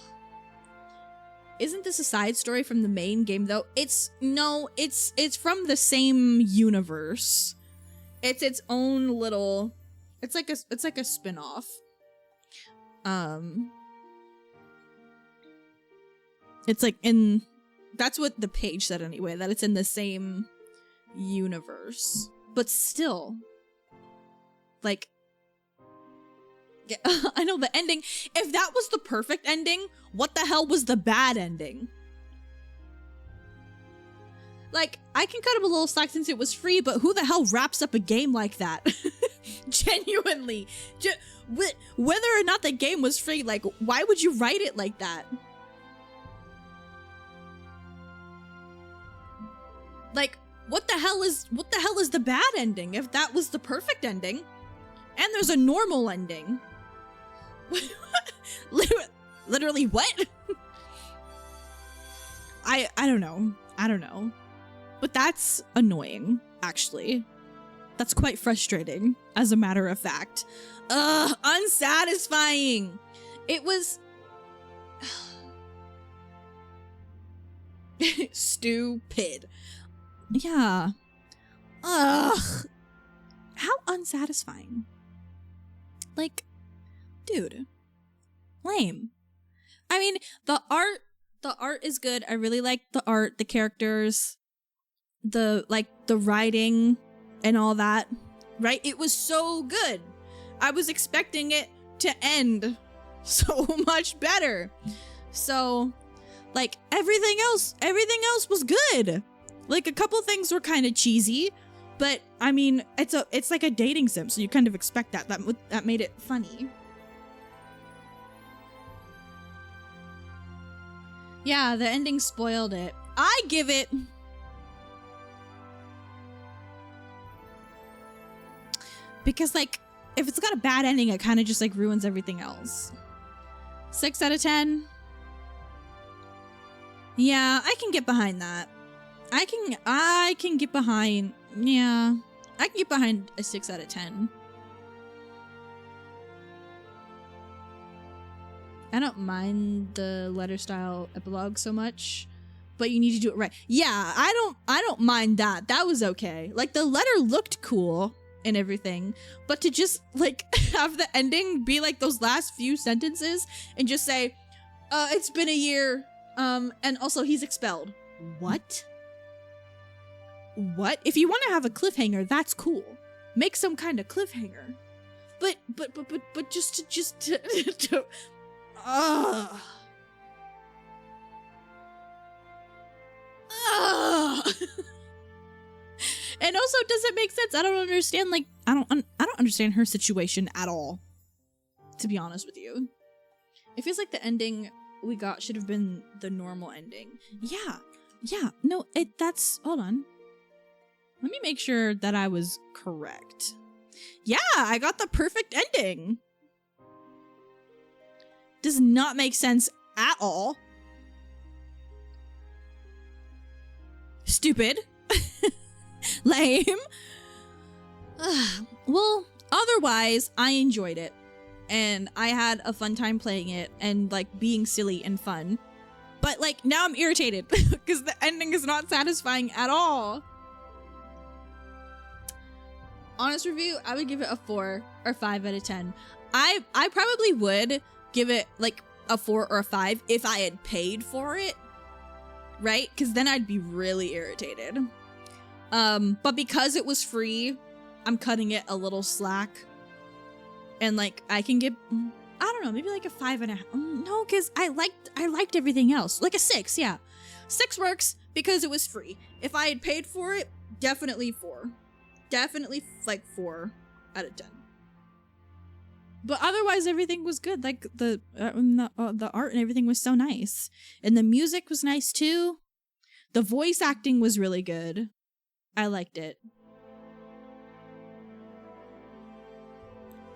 Isn't this a side story from the main game though? It's from the same universe. It's its own little, it's like a spin-off. It's like that's what the page said anyway, that it's in the same universe. But still, like, yeah, I know the ending. If that was the perfect ending, what the hell was the bad ending? Like, I can cut him a little slack since it was free, but who the hell wraps up a game like that? Genuinely. Whether or not the game was free, like, why would you write it like that? Like, what the hell is the bad ending if that was the perfect ending? And there's a normal ending. Literally what? I don't know. I don't know. But that's annoying, actually. That's quite frustrating, as a matter of fact. Ugh, unsatisfying. It was stupid. Yeah. Ugh. How unsatisfying. Like, dude. Lame. I mean, the art is good. I really like the art, the characters, the writing and all that. Right? It was so good. I was expecting it to end so much better. So, like, everything else was good. Like, a couple things were kind of cheesy, but I mean, it's like a dating sim, so you kind of expect that. That made it funny. Yeah, the ending spoiled it. I give it because, like, if it's got a bad ending, it kind of just like ruins everything else. 6 out of 10. Yeah, I can get behind that. I can get behind, yeah. I can get behind a 6 out of 10. I don't mind the letter style epilogue so much, but you need to do it right. Yeah, I don't mind that. That was okay. Like, the letter looked cool and everything, but to just like have the ending be like those last few sentences and just say, it's been a year, and also he's expelled. What? What? If you want to have a cliffhanger, that's cool. Make some kind of cliffhanger. But just to ugh. Ugh. And also, does it make sense? I don't understand. Like, I don't understand her situation at all. To be honest with you, it feels like the ending we got should have been the normal ending. Yeah. No, that's. Hold on. Let me make sure that I was correct. Yeah, I got the perfect ending. Does not make sense at all. Stupid. Lame. Well, otherwise, I enjoyed it. And I had a fun time playing it and, like, being silly and fun. But, like, now I'm irritated because the ending is not satisfying at all. Honest review, I would give it a 4 or 5 out of 10. I probably would give it like a 4 or a 5 if I had paid for it, right? Because then I'd be really irritated. But because it was free, I'm cutting it a little slack. And like, I can give, I don't know, maybe like a 5.5. No, because I liked everything else. Like a 6, yeah. 6 works because it was free. If I had paid for it, definitely 4. Definitely like 4 out of 10. But otherwise, everything was good. Like the art and everything was so nice, and the music was nice too. The voice acting was really good. I liked it.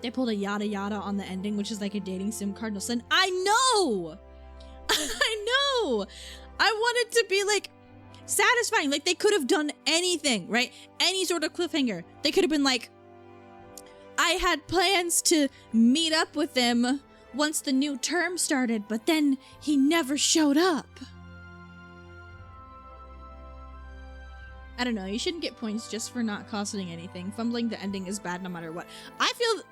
They pulled a yada yada on the ending, which is like a dating sim cardinal sin. I know! I know! I want it to be like satisfying. Like they could have done anything, right? Any sort of cliffhanger. They could have been like, I had plans to meet up with him once the new term started, but then he never showed up. I don't know, you shouldn't get points just for not costing anything. Fumbling the ending is bad no matter what. I feel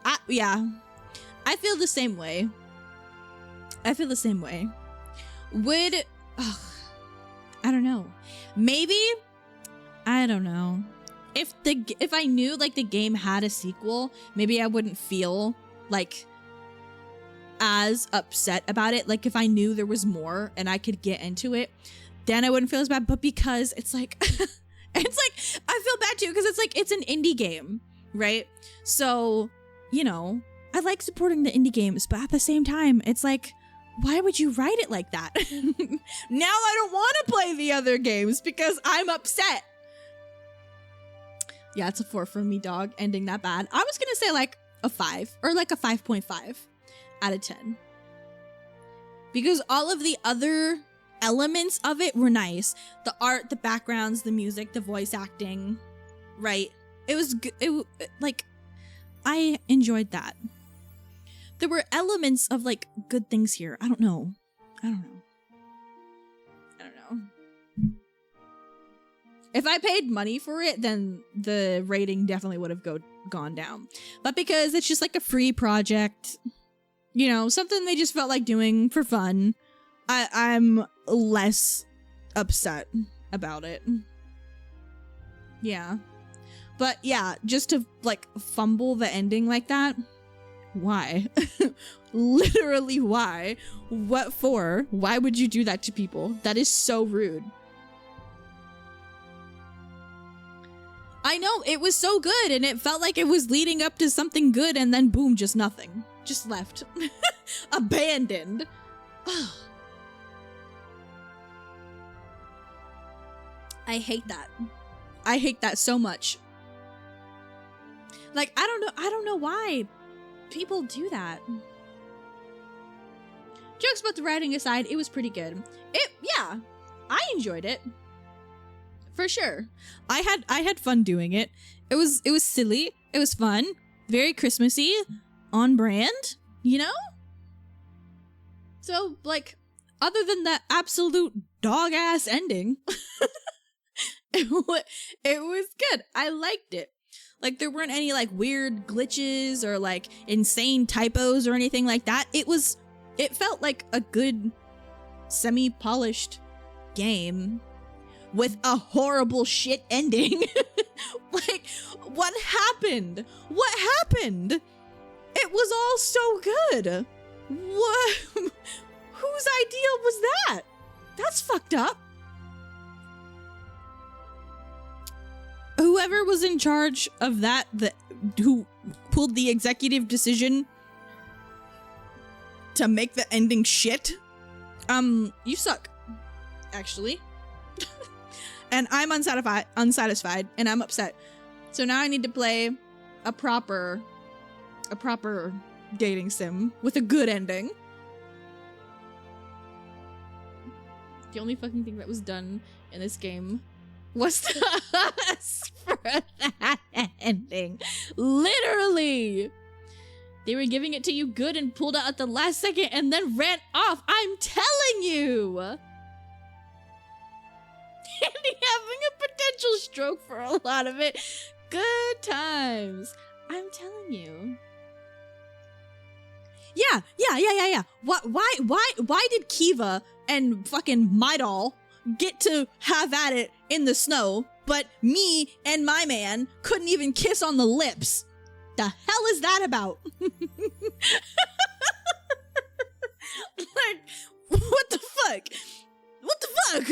the same way. I feel the same way. I don't know. Maybe, I don't know. If I knew like the game had a sequel, maybe I wouldn't feel like as upset about it. Like if I knew there was more and I could get into it, then I wouldn't feel as bad. But because it's like, it's like, I feel bad too because it's like, it's an indie game, right? So, you know, I like supporting the indie games, but at the same time, it's like, why would you write it like that? Now I don't want to play the other games because I'm upset. Yeah, it's a 4 from me, dog. Ending that bad. I was gonna say like a 5 or like a 5.5 out of 10. Because all of the other elements of it were nice. The art, the backgrounds, the music, the voice acting, right? It was like, I enjoyed that. There were elements of like good things here. I don't know. If I paid money for it, then the rating definitely would have gone down. But because it's just like a free project, you know, something they just felt like doing for fun, I'm less upset about it. Yeah. But yeah, just to like fumble the ending like that, why? Literally why? What for? Why would you do that to people? That is so rude. I know, it was so good and it felt like it was leading up to something good and then boom, just nothing. Just left. Abandoned. I hate that. I hate that so much. Like, I don't know why people do that. Jokes about the writing aside, it was pretty good. Yeah, I enjoyed it. For sure. I had fun doing it. It was silly. It was fun. Very Christmassy. On brand, you know? So, like, other than that absolute dog-ass ending, it was good. I liked it. Like, there weren't any, like, weird glitches or, like, insane typos or anything like that. It felt like a good, semi-polished game with a horrible shit ending. Like, what happened? What happened? It was all so good. What? Whose idea was that? That's fucked up. Whoever was in charge of that, who pulled the executive decision to make the ending shit, you suck, actually. And I'm unsatisfied, and I'm upset. So now I need to play a proper dating sim with a good ending. The only fucking thing that was done in this game was to ask for that ending. Literally! They were giving it to you good and pulled out at the last second and then ran off. I'm telling you! Andy having a potential stroke for a lot of it. Good times. I'm telling you. Yeah. Why did Kiva and fucking Midol get to have at it in the snow, but me and my man couldn't even kiss on the lips? The hell is that about? Like, what the fuck? What the fuck?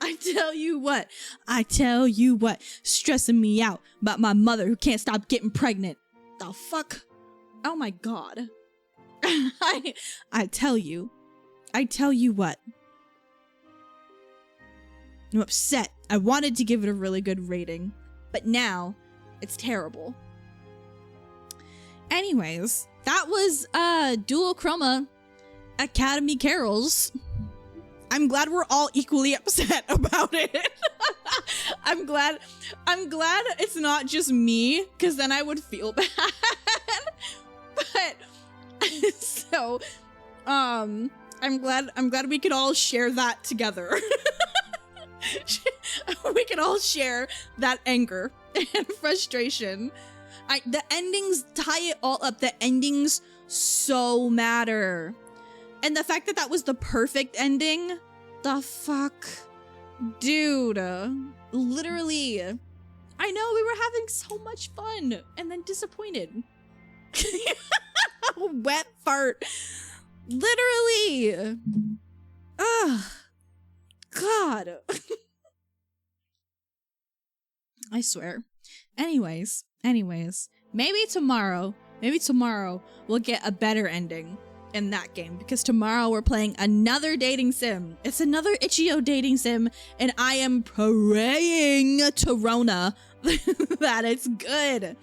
I tell you what, stressing me out about my mother who can't stop getting pregnant. The fuck? Oh my god. I tell you what. I'm upset. I wanted to give it a really good rating, but now it's terrible. anyways, that was Dual Chroma Academy Carols. I'm glad we're all equally upset about it. I'm glad it's not just me, because then I would feel bad. But so I'm glad we could all share that together. We could all share that anger and frustration. The endings tie it all up. The endings so matter. And the fact that that was the perfect ending, the fuck? Dude, literally. I know, we were having so much fun and then disappointed. Wet fart. Literally. Ugh. God. I swear. Anyways, maybe tomorrow we'll get a better ending in that game, because tomorrow we're playing another dating sim. It's another Itch.io dating sim, and I am praying to Rona that it's good.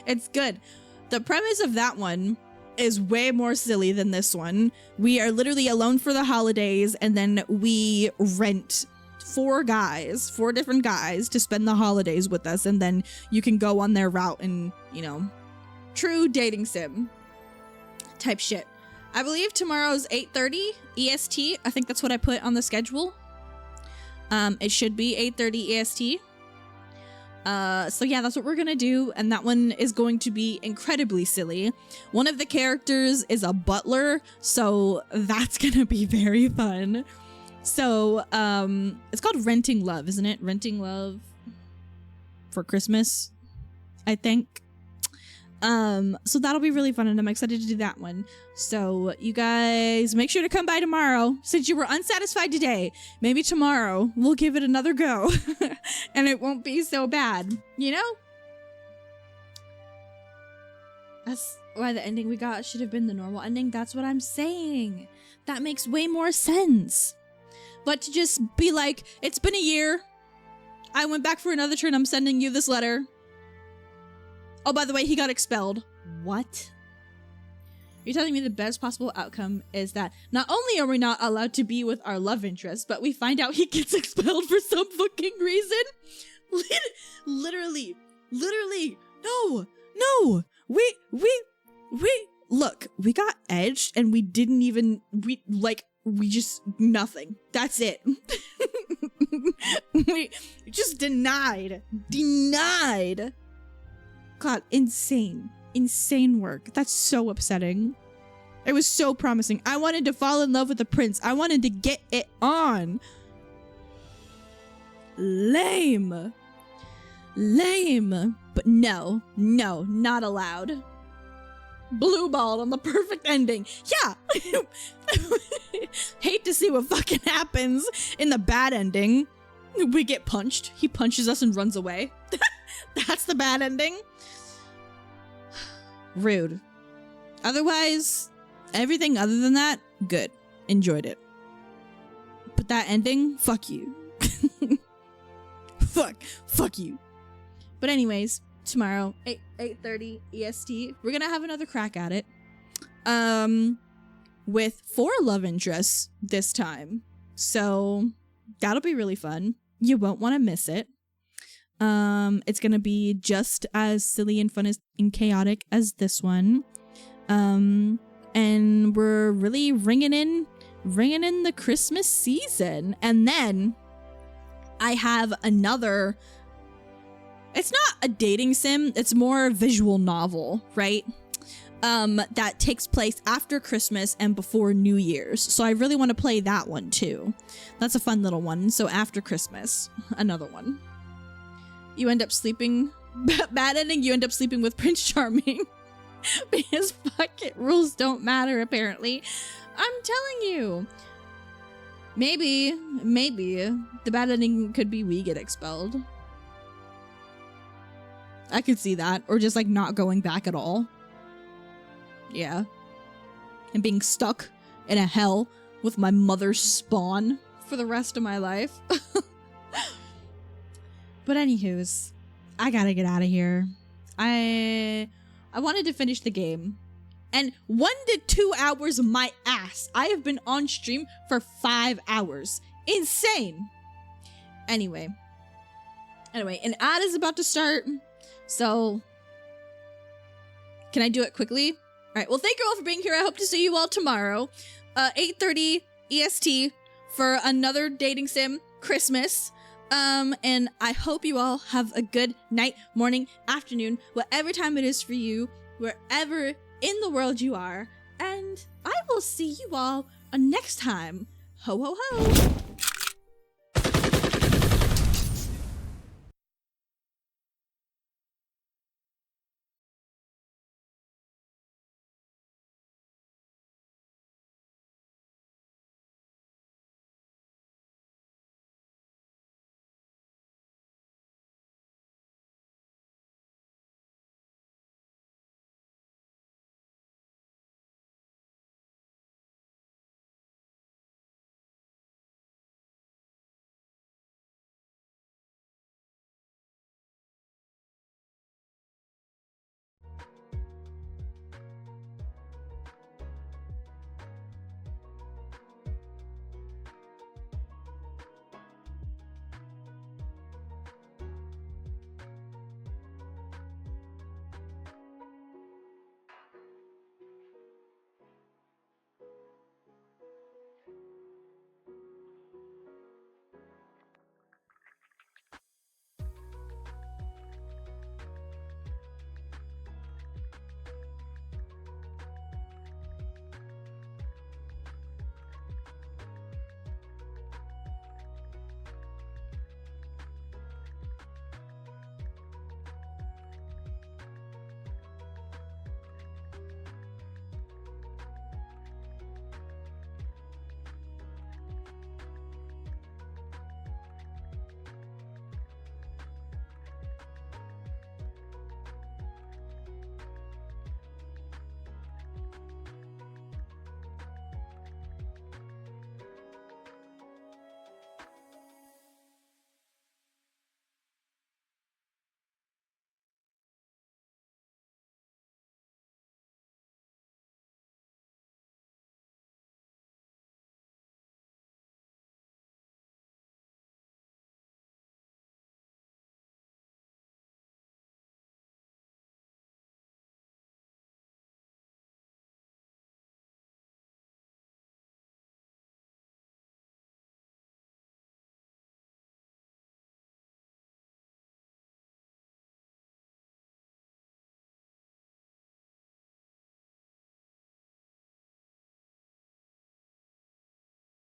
It's good. The premise of that one is way more silly than this one. We are literally alone for the holidays, and then we rent four different guys to spend the holidays with us, and then you can go on their route and, you know, true dating sim type shit. I believe tomorrow's 8:30 EST. I think that's what I put on the schedule. It should be 8:30 EST. So yeah, that's what we're gonna do, and that one is going to be incredibly silly. One of the characters is a butler, so that's gonna be very fun. So, it's called Renting Love, isn't it? Renting Love for Christmas, I think. So that'll be really fun, and I'm excited to do that one. So you guys make sure to come by tomorrow. Since you were unsatisfied today, maybe tomorrow we'll give it another go and it won't be so bad, you know? That's why the ending we got should have been the normal ending. That's what I'm saying. That makes way more sense. But to just be like, it's been a year, I went back for another turn, I'm sending you this letter. Oh, by the way, he got expelled. What? You're telling me the best possible outcome is that not only are we not allowed to be with our love interest, but we find out he gets expelled for some fucking reason? Literally. No. We look, we got edged and we didn't even, we just, nothing. That's it. We just denied. God, insane work. That's so upsetting. It was so promising. I wanted to fall in love with the prince. I wanted to get it on. Lame. But no, not allowed. Blue balled on the perfect ending. Yeah. Hate to see what fucking happens in the bad ending. We get punched. He punches us and runs away. That's the bad ending. Rude. Otherwise, everything other than that, good. Enjoyed it. But that ending, fuck you. Fuck you. But anyways, tomorrow, 8:30 EST, we're gonna have another crack at it. With 4 love interests this time. So that'll be really fun. You won't want to miss it. It's gonna be just as silly and fun and chaotic as this one. And we're really ringing in the Christmas season. And then I have another, it's not a dating sim, it's more a visual novel, right? That takes place after Christmas and before New Year's. So I really want to play that one too. That's a fun little one. So after Christmas, another one. You end up sleeping, bad ending, you end up sleeping with Prince Charming. Because fucking rules don't matter, apparently. I'm telling you. Maybe the bad ending could be we get expelled. I could see that. Or just like not going back at all. Yeah. And being stuck in a hell with my mother's spawn for the rest of my life. But anywho's, I gotta get out of here. I I wanted to finish the game. And 1 to 2 hours, my ass. I have been on stream for 5 hours. Insane. Anyway, an ad is about to start. So, can I do it quickly? All right. Well, thank you all for being here. I hope to see you all tomorrow, 8:30 EST for another dating sim Christmas. And I hope you all have a good night, morning, afternoon, whatever time it is for you, wherever in the world you are. And I will see you all next time. Ho, ho, ho.